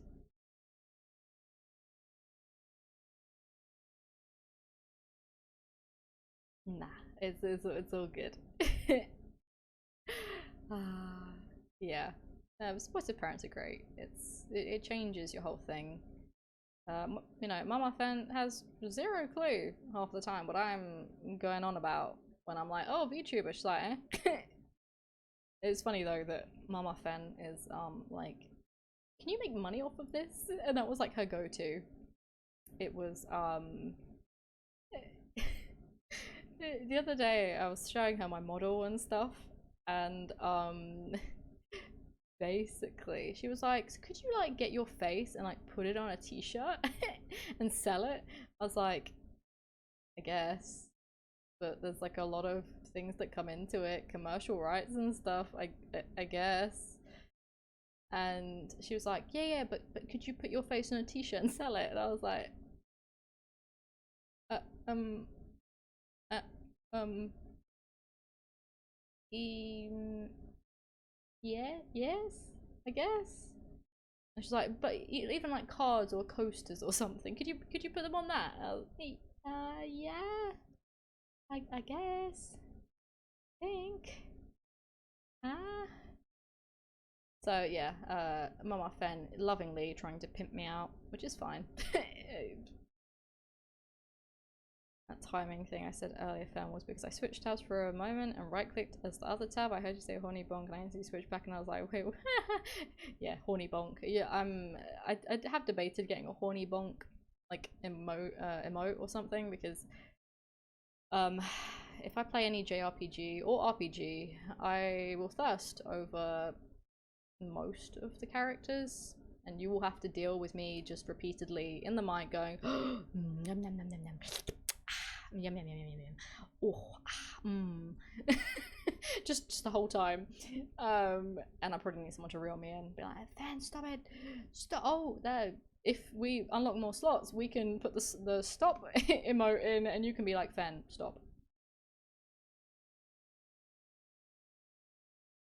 Nah, it's all good. Yeah. Supportive parents are great. It changes your whole thing. You know, Mama Fenn has zero clue half the time what I'm going on about when I'm like, oh, VTuber. She's like, eh. It's funny though that Mama Fenn is like, can you make money off of this? And that was like her go-to. It was the other day I was showing her my model and stuff, and basically she was like, so could you like get your face and like put it on a t-shirt and sell it? I was like, I guess, but there's like a lot of things that come into it, commercial rights and stuff. I guess. And she was like, yeah, but could you put your face on a t-shirt and sell it? And I was like, uh, um, uh, um, yeah, yes, I guess. And she's like, but even like cards or coasters or something, could you put them on that? Yeah, I guess. I think. Ah. So yeah, Mama Fenn lovingly trying to pimp me out, which is fine. That timing thing I said earlier, Fenn, was because I switched tabs for a moment and right-clicked as the other tab. I heard you say horny bonk, and I instantly switched back, and I was like, wait, yeah, horny bonk. Yeah, I have debated getting a horny bonk like emote or something, because um, if I play any JRPG or RPG, I will thirst over most of the characters, and you will have to deal with me just repeatedly in the mic going yum yum yum yum yum yum yum yum yum yum. Oh, just the whole time. And I probably need someone to reel me in, be like, Fenn, stop it, stop. Oh, there. If we unlock more slots, we can put the stop emote in, and you can be like, Fenn, stop.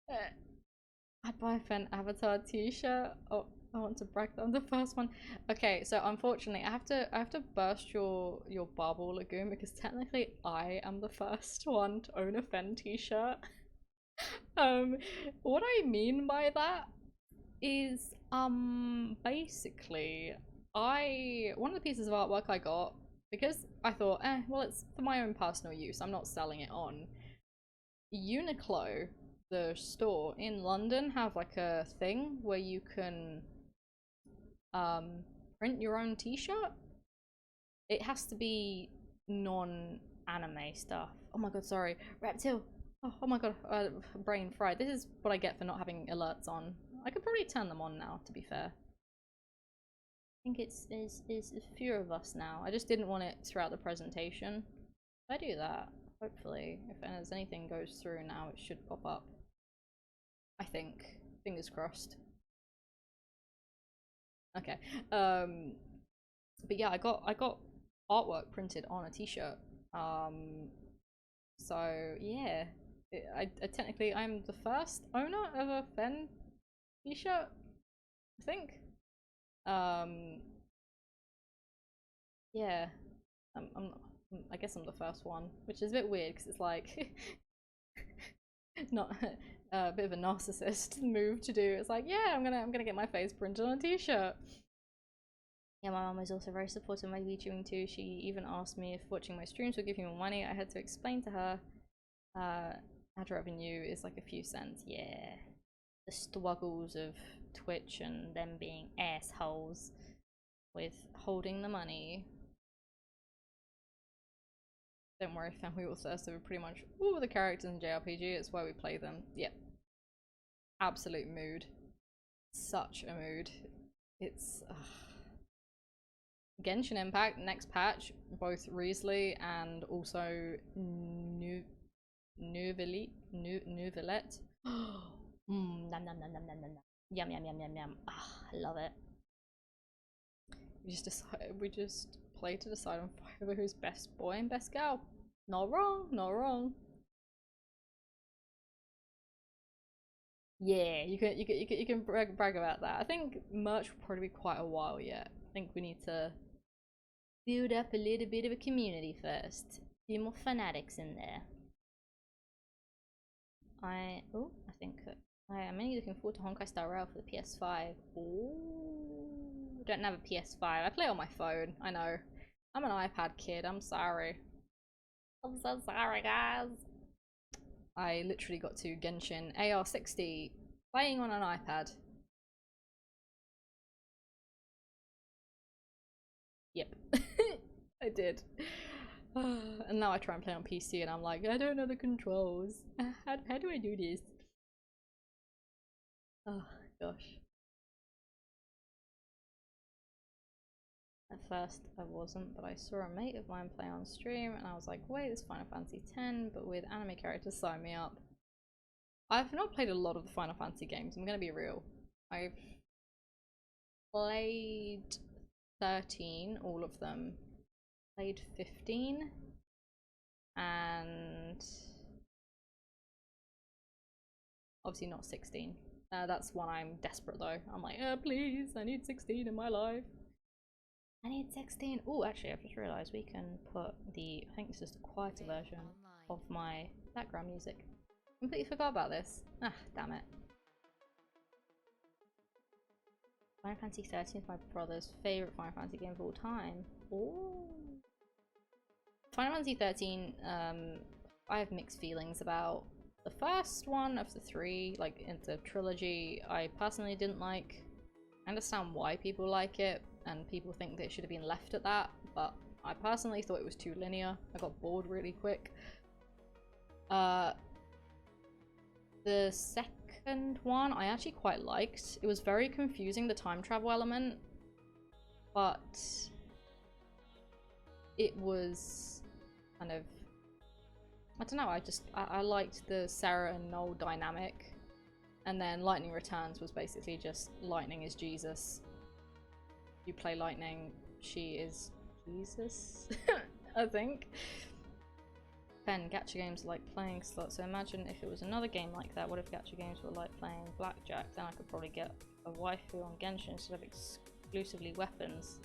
I'd buy a Fenn Avatar t-shirt. Oh, I want to brag that I'm the first one. Okay, so unfortunately, I have to burst your bubble, Lagoon, because technically I am the first one to own a Fenn t-shirt. Um, what I mean by that is basically one of the pieces of artwork I got, because I thought, well, it's for my own personal use. I'm not selling it on. Uniqlo, the store in London, have like a thing where you can print your own t-shirt. It has to be non-anime stuff. Oh my god, sorry. Reptile, Oh my god, brain fried. This is what I get for not having alerts on. I could probably turn them on now, to be fair. I think there's a few of us now. I just didn't want it throughout the presentation. If I do that, hopefully, if there's anything goes through now, it should pop up. I think. Fingers crossed. Okay. But yeah, I got artwork printed on a t-shirt. So yeah, I technically I'm the first owner of a Fenn t-shirt, I think. Um, yeah, I guess I'm the first one, which is a bit weird because it's like not a bit of a narcissist move to do. It's like, yeah, I'm gonna get my face printed on a t-shirt. Yeah, my mom is also very supportive of my VTubing too. She even asked me if watching my streams would give me more money. I had to explain to her ad revenue is like a few cents. Yeah, the struggles of Twitch and them being assholes with holding the money. Don't worry, Fam, we will thirst over pretty much all the characters in JRPG. It's why we play them. Yep. Absolute mood. Such a mood. It's Genshin Impact next patch, both Riesli and also Nouvellette. Nom nom nom nom nom nom nom. Yum yum yum yum yum. Ah, I love it. We just play to decide on who's best boy and best girl. Not wrong, not wrong. Yeah, you can brag about that. I think merch will probably be quite a while yet. I think we need to build up a little bit of a community first. A few more fanatics in there. I think I am mainly looking forward to Honkai Star Rail for the PS5. Ooh, don't have a PS5. I play on my phone. I know. I'm an iPad kid. I'm sorry. I'm so sorry, guys. I literally got to Genshin AR60 playing on an iPad. Yep, I did. And now I try and play on PC and I'm like, I don't know the controls. How do I do this? Oh gosh. At first I wasn't, but I saw a mate of mine play on stream and I was like, wait, this Final Fantasy X, but with anime characters, sign me up. I've not played a lot of the Final Fantasy games, I'm gonna be real. I've played 13, all of them. Played 15 and obviously not 16. That's one I'm desperate though. I'm like, please, I need 16 in my life. I need 16. Oh, actually, I've just realised we can put the, I think this is the quieter version of my background music. Completely forgot about this. Ah, damn it. Final Fantasy 13 is my brother's favourite Final Fantasy game of all time. Ooh. Final Fantasy 13, I have mixed feelings about. The first one of the three, like in the trilogy, I personally didn't like. I understand why people like it, and people think that it should have been left at that, but I personally thought it was too linear. I got bored really quick. The second one I actually quite liked. It was very confusing, the time travel element, but it was kind of, I don't know, I liked the Sarah and Noel dynamic. And then Lightning Returns was basically just Lightning is Jesus. You play Lightning, she is Jesus, I think. Fenn, gacha games are like playing slots, so imagine if it was another game like that. What if gacha games were like playing blackjack? Then I could probably get a waifu on Genshin instead of exclusively weapons.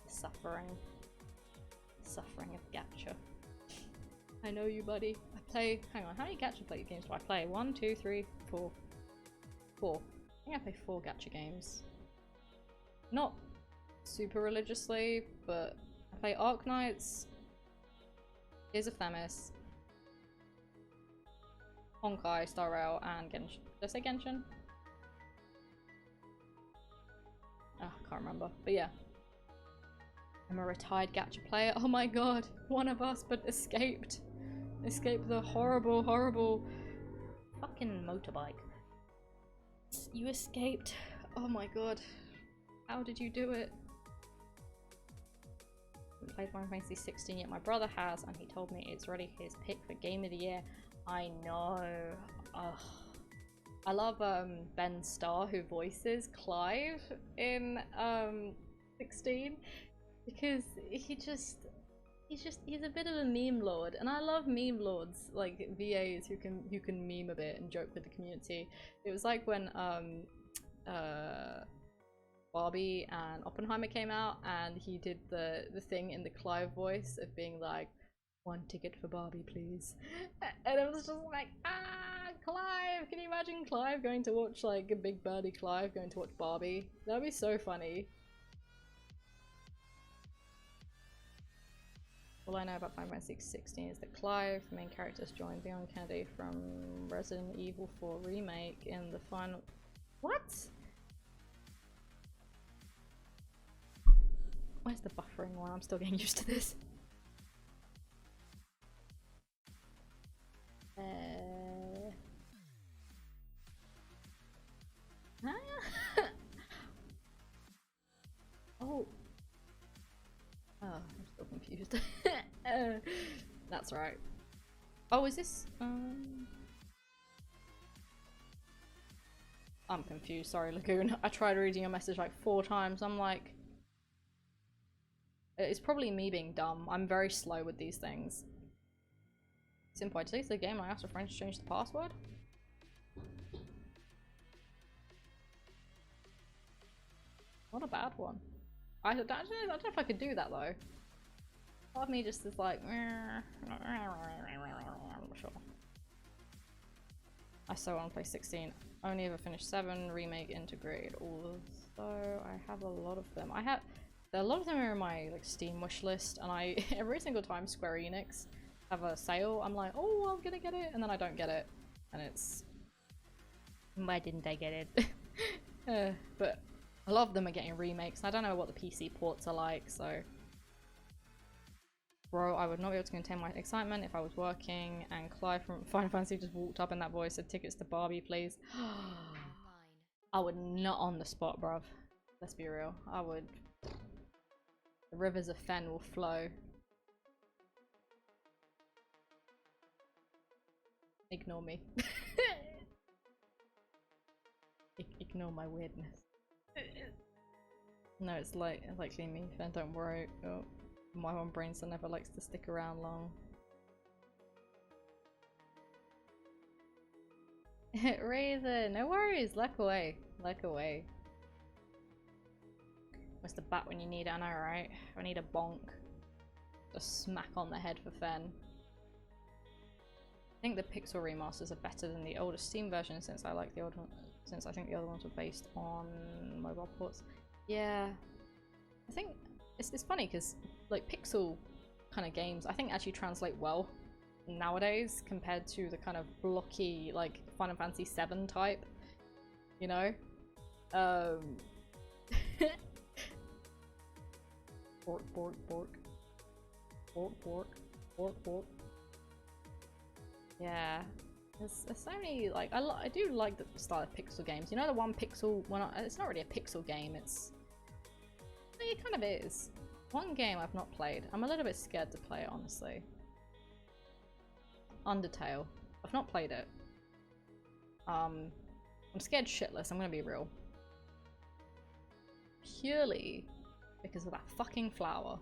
Suffering. Suffering of gacha. I know you, buddy. I play, hang on, how many gacha play games do I play? 1, 2, 3, 4. 4. I think I play 4 gacha games. Not super religiously, but I play Arknights, Gears of Themis, Honkai, Star Rail, and Genshin. Did I say Genshin? Oh, I can't remember. But yeah. I'm a retired gacha player. Oh my god, one of us but escaped. Escaped the horrible, horrible fucking motorbike. You escaped. Oh my god. How did you do it? I haven't played Final Fantasy 16 yet. My brother has, and he told me it's already his pick for Game of the Year. I know. Ugh. I love Ben Starr, who voices Clive in 16, because he's a bit of a meme lord, and I love meme lords, like VAs who can meme a bit and joke with the community. It was like when Barbie and Oppenheimer came out, and he did the thing in the Clive voice of being like, "One ticket for Barbie, please," and it was just like, ah, Clive! Can you imagine Clive going to watch, like, a big birdie Clive going to watch Barbie? That would be so funny. All I know about Final Fantasy 16 is that Clive, the main character, has joined Beyond Kennedy from Resident Evil 4 Remake in the final. What? Where's the buffering one? I'm still getting used to this. Oh. Oh, I'm still confused. That's right. Oh, is this? I'm confused. Sorry, Lagoon. I tried reading your message like 4 times. I'm like, it's probably me being dumb. I'm very slow with these things. Simple. Today's the game. I asked a friend to change the password. Not a bad one. I don't know if I could do that though. Part of me just is like, I'm not sure. I so want to play 16. Only ever finished 7, remake, integrate. Although I have a lot of them. A lot of them are in my like Steam wish list, and I every single time Square Enix have a sale, I'm like, oh, I'm gonna get it, and then I don't get it, and it's, why didn't I get it? But a lot of them are getting remakes, and I don't know what the PC ports are like, so. Bro, I would not be able to contain my excitement if I was working, and Clive from Final Fantasy just walked up in that voice, said tickets to Barbie, please. I would not on the spot, bruv. Let's be real. I would. The rivers of Fenn will flow. Ignore me. Ignore my weirdness. No, it's likely me, Fenn, don't worry. Oh, my one brain cell never likes to stick around long. Raisin, no worries, luck away. Luck away. Where's the bat when you need it? I know, right? I need a bonk. Just smack on the head for Fenn. I think the pixel remasters are better than the older Steam version since I like the old one. Since I think the other ones were based on mobile ports. Yeah, I think it's funny because like pixel kind of games I think actually translate well nowadays compared to the kind of blocky like Final Fantasy 7 type, you know. Bork bork bork bork bork bork bork. Yeah, there's so many, like I do like the style of pixel games, you know, the one pixel, well, it's not really a pixel game, it kind of is. One game I've not played, I'm a little bit scared to play it, honestly. Undertale. I've not played it. I'm scared shitless, I'm gonna be real. Purely because of that fucking flower.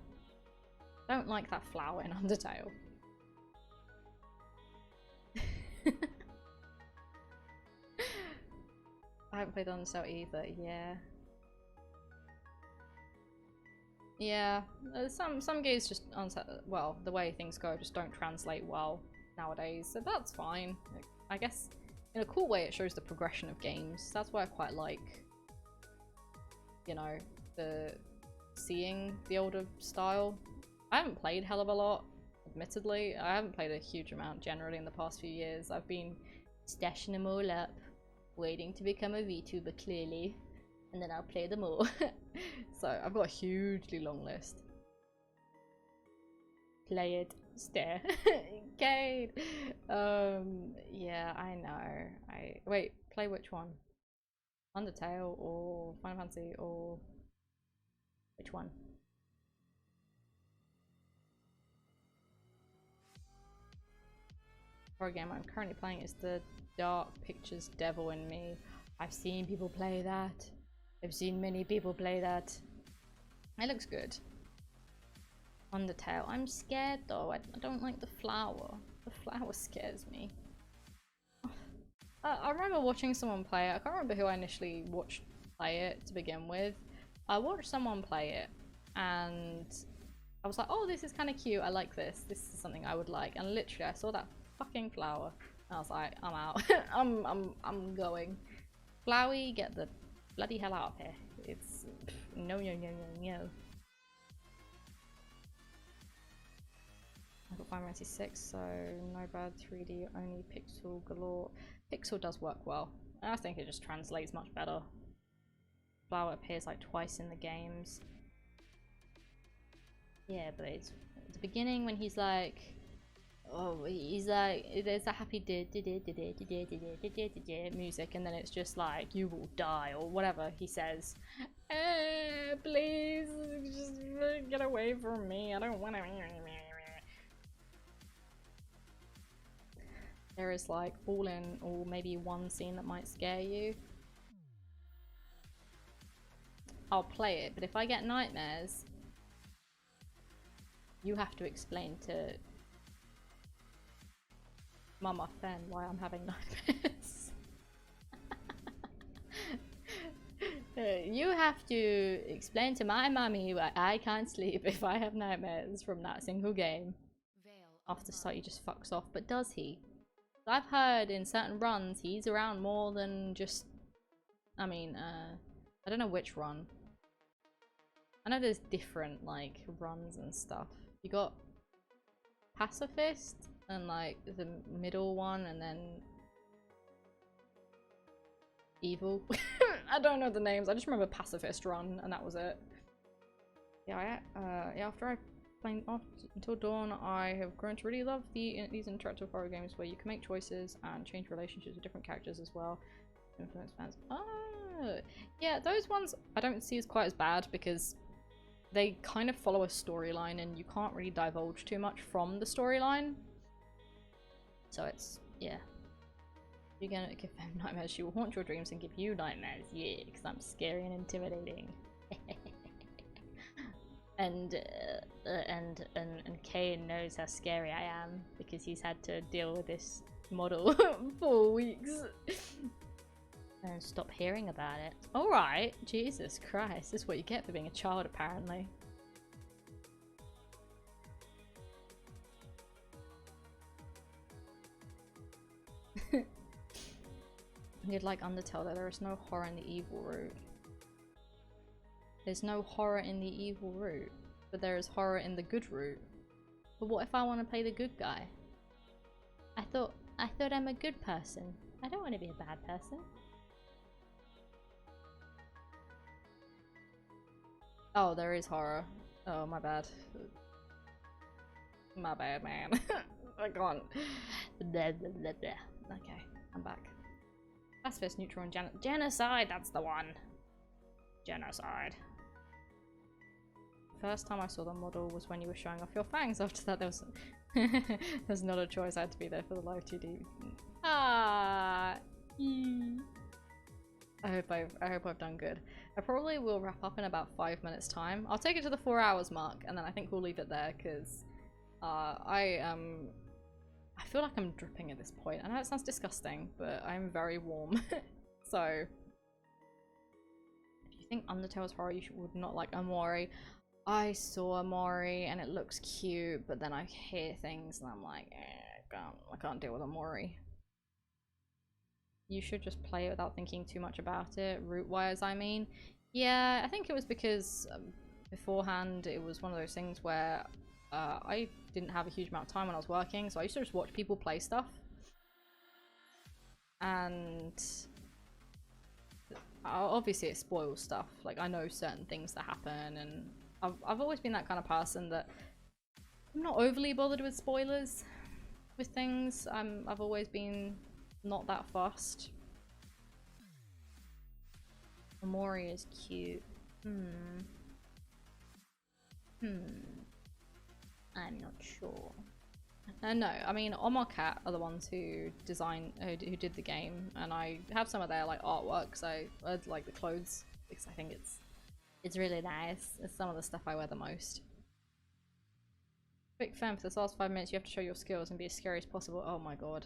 Don't like that flower in Undertale. I haven't played Undertale either, yeah. Yeah, some games just, well, the way things go just don't translate well nowadays, so that's fine. I guess in a cool way it shows the progression of games. That's why I quite like, you know, seeing the older style. I haven't played hell of a lot, admittedly. I haven't played a huge amount generally in the past few years. I've been stashing them all up, waiting to become a VTuber clearly, and then I'll play them all. So I've got a hugely long list. play it. Stare. Kate. Yeah, I know. Wait, play which one? Undertale or Final Fantasy or which one? Horror game I'm currently playing is the Dark Pictures Devil in Me. I've seen people play that. I've seen many people play that. It looks good. Undertale. I'm scared though. I don't like the flower. The flower scares me. I remember watching someone play it. I can't remember who I initially watched play it to begin with. I watched someone play it and I was like, oh, this is kind of cute. I like this. This is something I would like. And literally, I saw that fucking flower. And I was like, I'm out. I'm going. Flowey, get the bloody hell out of here. It's no. I got Final Fantasy 6, so no bad 3D, only pixel galore. Pixel does work well. I think it just translates much better. Flower appears like twice in the games. Yeah, but it's at the beginning when he's like, oh, he's like, there's a happy music, and then it's just like, you will die, or whatever he says. Please, just get away from me. I don't want to. There is like all in or maybe one scene that might scare you. I'll play it, but if I get nightmares, you have to explain to Mama Fenn why I'm having nightmares. You have to explain to my mommy why I can't sleep if I have nightmares from that single game. After the start, he just fucks off, but does he? I've heard in certain runs he's around more than just. I mean, I don't know which run. I know there's different like runs and stuff. You got Pacifist and like the middle one, and then Evil. I don't know the names. I just remember Pacifist run, and that was it. Yeah, yeah. After I played until dawn, I have grown to really love these interactive horror games where you can make choices and change relationships with different characters as well. Influence fans. Oh, yeah. Those ones I don't see as quite as bad because they kind of follow a storyline, and you can't really divulge too much from the storyline. So it's yeah. You're gonna give them nightmares. She will haunt your dreams and give you nightmares. Yeah, because I'm scary and intimidating. and Kane knows how scary I am because he's had to deal with this model for weeks. And stop hearing about it. Alright, Jesus Christ, this is what you get for being a child, apparently. You'd like Undertale though, there is no horror in the evil route. There's no horror in the evil route, but there is horror in the good route. But what if I want to play the good guy? I thought I'm a good person. I don't want to be a bad person. Oh, there is horror. Oh, my bad. My bad, man. I can't. Okay, I'm back. Pacifist, neutral, and genocide, that's the one. Genocide. First time I saw the model was when you were showing off your fangs. After that, there was there's not a choice. I had to be there for the live 2D. Ah. I hope I've done good. I probably will wrap up in about 5 minutes time. I'll take it to the 4 hours mark, and then I think we'll leave it there because I feel like I'm dripping at this point. I know it sounds disgusting, but I'm very warm. So if you think Undertale is horror, you would not like Amori. I saw Amori and it looks cute, but then I hear things and I'm like, I can't deal with Amori. You should just play it without thinking too much about it, route-wise, I mean. Yeah, I think it was because beforehand it was one of those things where I didn't have a huge amount of time when I was working, so I used to just watch people play stuff. And obviously it spoils stuff. Like, I know certain things that happen, and I've always been that kind of person that I'm not overly bothered with spoilers with things. I've always been not that fussed. Amori is cute. I'm not sure. No, I mean Omocat are the ones who who did the game, and I have some of their like artwork, so I like the clothes because I think it's really nice. It's some of the stuff I wear the most. Quick Fenn, for this last 5 minutes you have to show your skills and be as scary as possible. Oh my god.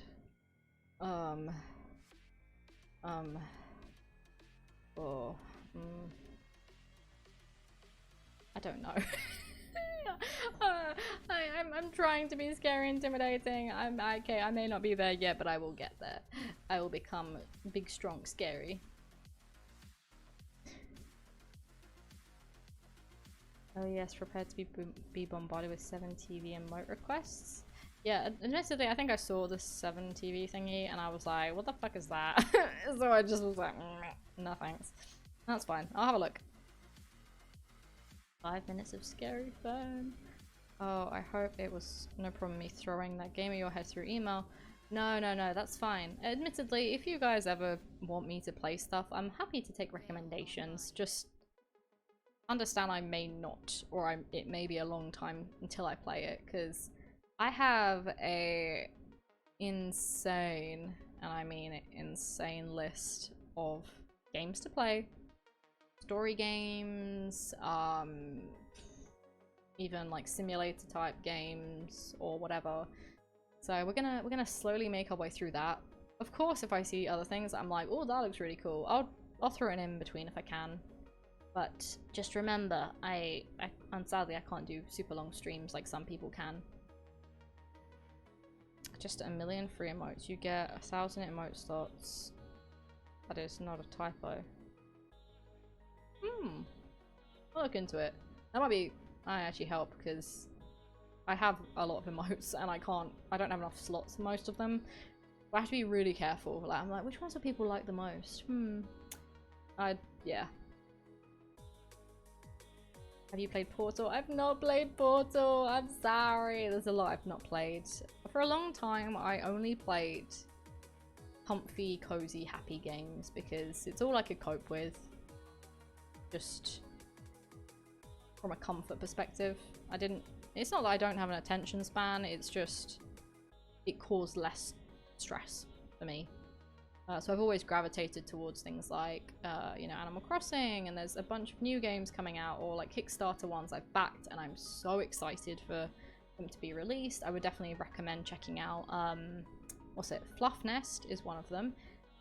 Oh, I don't know. I'm trying to be scary, intimidating. Okay. I may not be there yet, but I will get there. I will become big, strong, scary. Oh yes, prepared to be bombarded with 7 TV emote requests. Yeah, admittedly, I think I saw the 7 TV thingy, and I was like, "What the fuck is that?" So I just was like, "No thanks." That's fine. I'll have a look. 5 minutes of scary fun. Oh, I hope it was no problem me throwing that game at your head through email. No, that's fine. Admittedly, if you guys ever want me to play stuff, I'm happy to take recommendations. Just understand I may not, or it may be a long time until I play it, because I have a insane, and I mean insane, list of games to play. Story games, even like simulator type games or whatever. So we're gonna slowly make our way through that. Of course, if I see other things, I'm like, oh, that looks really cool. I'll throw it in between if I can. But just remember, and sadly I can't do super long streams like some people can. Just 1 million free emotes. You get 1,000 emote slots. That is not a typo. I'll look into it. That might actually help because I have a lot of emotes and I don't have enough slots for most of them. I have to be really careful. Like, I'm like, which ones do people like the most? Yeah. Have you played Portal? I've not played Portal. I'm sorry. There's a lot I've not played. For a long time, I only played comfy, cozy, happy games because it's all I could cope with. Just from a comfort perspective. It's not that I don't have an attention span, it's just it caused less stress for me. So I've always gravitated towards things like, you know, Animal Crossing, and there's a bunch of new games coming out, or like Kickstarter ones I've backed, and I'm so excited for them to be released. I would definitely recommend checking out, what's it? Fluff Nest is one of them,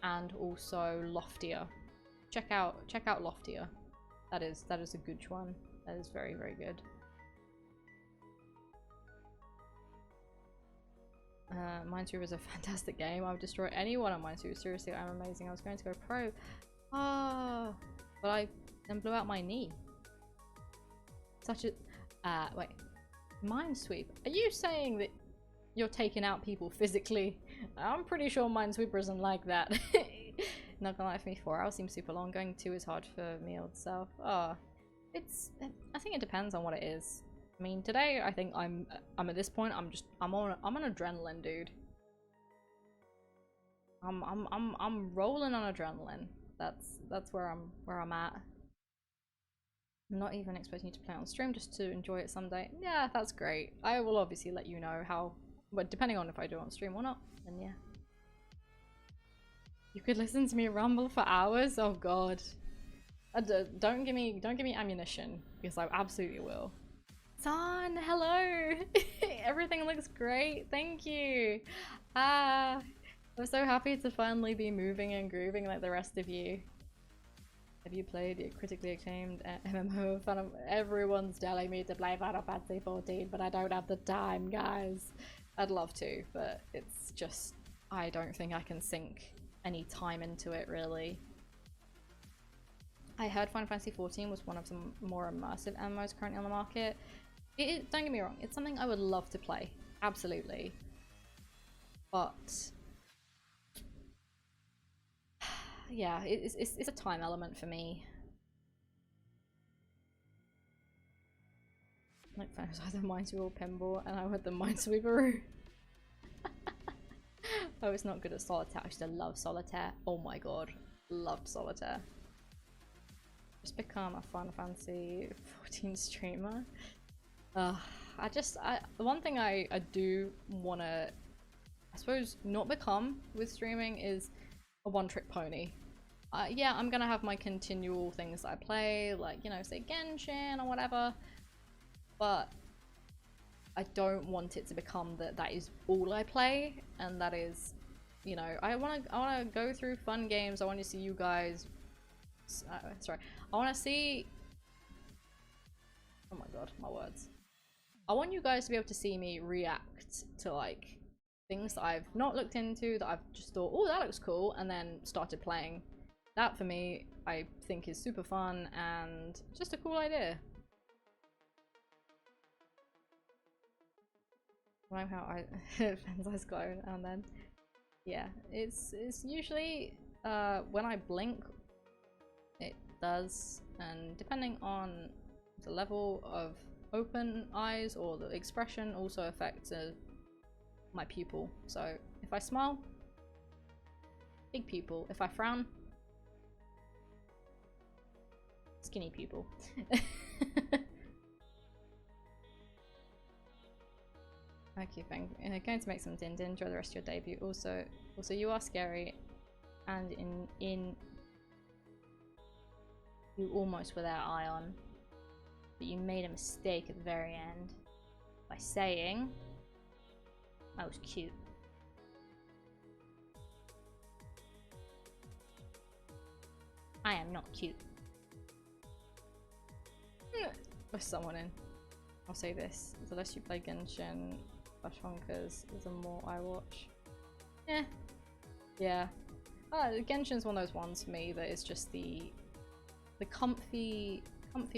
and also Loftier. Check out Loftier. That is a good one. That is very, very good. Minesweeper is a fantastic game. I would destroy anyone on Minesweeper. Seriously, I'm amazing. I was going to go pro. Ah, but I then blew out my knee. Such a... wait. Minesweep? Are you saying that you're taking out people physically? I'm pretty sure Minesweeper isn't like that. Not gonna lie, for me 4 hours seems super long. Going 2 is hard for me old self. Ah, I think it depends on what it is. I mean, today I think I'm at this point I'm on adrenaline, dude. I'm rolling on adrenaline. That's where I'm at. I'm not even expecting you to play on stream, just to enjoy it someday. Yeah, that's great. I will obviously let you know how, but depending on if I do it on stream or not, then yeah. You could listen to me rumble for hours. Oh god. Don't give me ammunition, because I absolutely will. San, hello! Everything looks great, thank you! I'm so happy to finally be moving and grooving like the rest of you. Have you played the critically acclaimed MMO? Everyone's telling me to play Final Fantasy 14, but I don't have the time, guys. I'd love to, but it's just... I don't think I can sink any time into it, really. I heard Final Fantasy 14 was one of the more immersive MMOs currently on the market. Don't get me wrong, it's something I would love to play, absolutely. But yeah, it's a time element for me. Like, Fenn was either Minesweeper or Pinball, and I went the Minesweeper. I was not good at Solitaire. I used to love Solitaire. Oh my god. Loved Solitaire. Just become a Final Fantasy 14 streamer. The one thing I do want to, I suppose, not become with streaming is a one-trick pony. Yeah, I'm gonna have my continual things that I play, like, you know, say Genshin or whatever, but I don't want it to become that is all I play, and that is, you know, I wanna go through fun games. I want to see you guys. Sorry, I want to see. Oh my god, my words. I want you guys to be able to see me react to like things that I've not looked into, that I've just thought, oh, that looks cool, and then started playing. That for me, I think is super fun and just a cool idea. I like how I Fenn's eyes glow and then. Yeah, it's usually when I blink, it does, and depending on the level of open eyes or the expression also affects my pupil. So if I smile, big pupil. If I frown, skinny pupil. Okay, Feng. Going to make some din. Enjoy the rest of your debut. Also, you are scary, and in you almost were there, Ion, but you made a mistake at the very end by saying I was cute. I am not cute. There's someone in. I'll say this: the less you play Genshin, Honkers, the more I watch. Yeah. Genshin's one of those ones for me that is just the comfy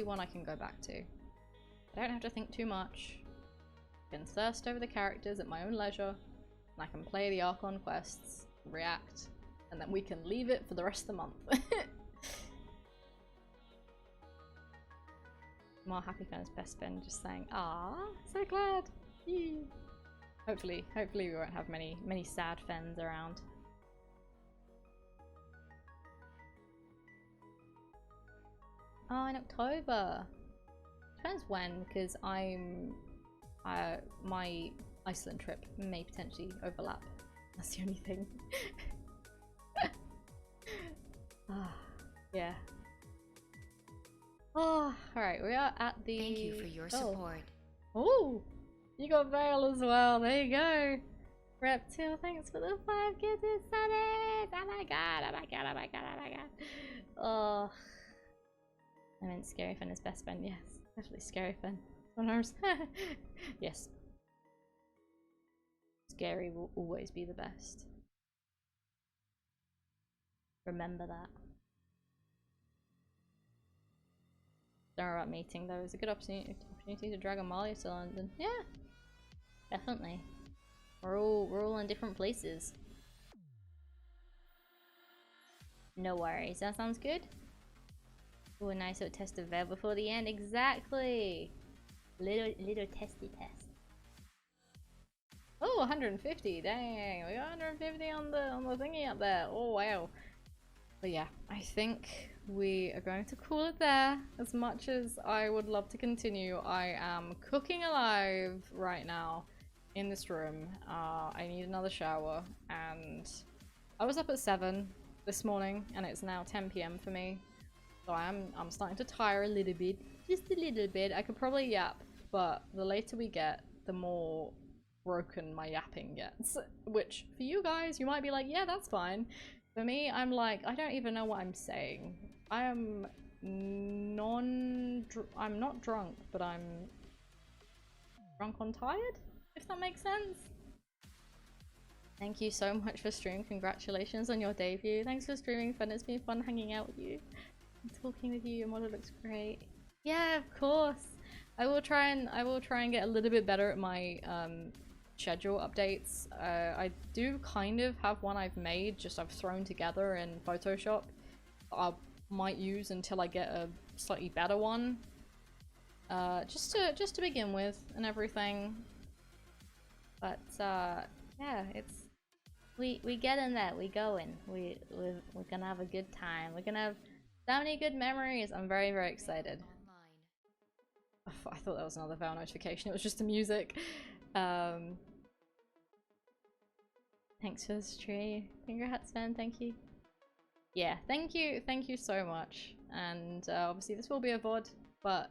one I can go back to. I don't have to think too much. I can thirst over the characters at my own leisure, and I can play the Archon quests, react, and then we can leave it for the rest of the month. More happy Fenn's best friend just saying, "Ah, so glad." Yee. Hopefully we won't have many sad Fenns around. Oh, in October. Depends when, because my Iceland trip may potentially overlap. That's the only thing. Yeah. Oh, alright, we are at the... Thank you for your support. Oh! You got Vale as well, there you go! Reptile, thanks for the 5 gifted subs! Oh my god, oh my god, oh my god, oh my god! Oh. I meant Scary Fenn is best friend, yes. Definitely Scary Fenn. Yes. Scary will always be the best. Remember that. Don't worry about meeting though. It's a good opportunity to drag Amalia to London. Yeah, definitely. We're all in different places. No worries. That sounds good. Oh, a nice little test of Veil before the end. Exactly. Little testy test. Oh, 150. Dang, we got 150 on the thingy up there. Oh wow. But yeah, I think we are going to call it there. As much as I would love to continue, I am cooking alive right now in this room. I need another shower, and I was up at 7 this morning, and it's now 10 PM for me. So I'm starting to tire a little bit, just a little bit. I could probably yap, but the later we get, the more broken my yapping gets. Which for you guys, you might be like, yeah, that's fine. For me, I'm like, I don't even know what I'm saying. I'm not drunk, but I'm drunk on tired, if that makes sense. Thank you so much for streaming. Congratulations on your debut. Thanks for streaming, Fenn. It's been fun hanging out with you and talking with you. Your model looks great. Yeah, of course. I will try and get a little bit better at my schedule updates. I do kind of have one I've made, just I've thrown together in Photoshop. I might use until I get a slightly better one. just to begin with and everything. But yeah, it's we get in there, we go in, we're gonna have a good time. We're gonna have so many good memories. I'm very excited. I thought that was another Val notification. It was just the music. Um, thanks for this tree. Congrats, Fenn. Thank you. Yeah, thank you so much. And obviously this will be a VOD, but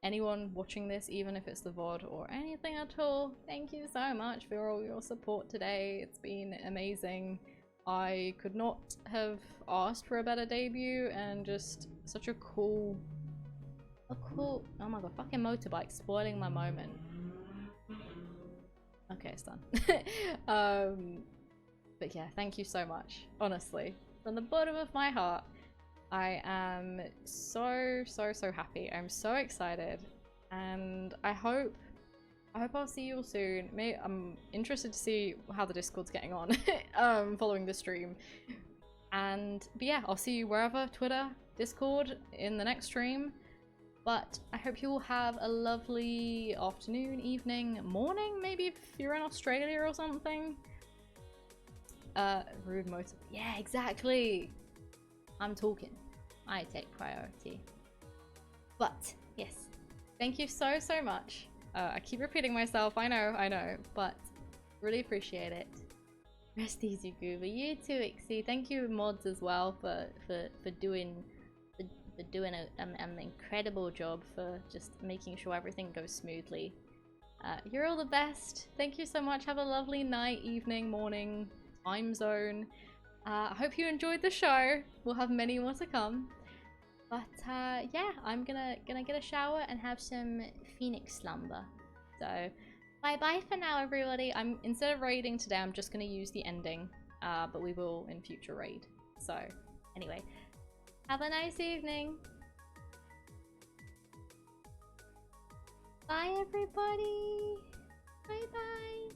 anyone watching this, even if it's the VOD or anything at all, thank you so much for all your support today. It's been amazing. I could not have asked for a better debut, and just such a cool, oh my god, fucking motorbike spoiling my moment. Okay, it's done. But yeah, thank you so much. Honestly, from the bottom of my heart, I am so happy. I'm so excited, and I hope I'll see you all soon. I'm interested to see how the Discord's getting on following the stream. But yeah, I'll see you wherever, Twitter, Discord, in the next stream. But I hope you all have a lovely afternoon, evening, morning, maybe if you're in Australia or something. Rude motive. Yeah, exactly. I'm talking. I take priority. But yes, thank you so much. I keep repeating myself. I know, but really appreciate it. Rest easy, Goober. You too, Ixie. Thank you, mods, as well, for doing an incredible job, for just making sure everything goes smoothly. You're all the best. Thank you so much. Have a lovely night, evening, morning, time zone. I hope you enjoyed the show. We'll have many more to come. But yeah, I'm gonna get a shower and have some phoenix slumber. So bye for now, everybody. Instead of raiding today, I'm just gonna use the ending. But we will in future raid. So anyway, have a nice evening. Bye, everybody. Bye.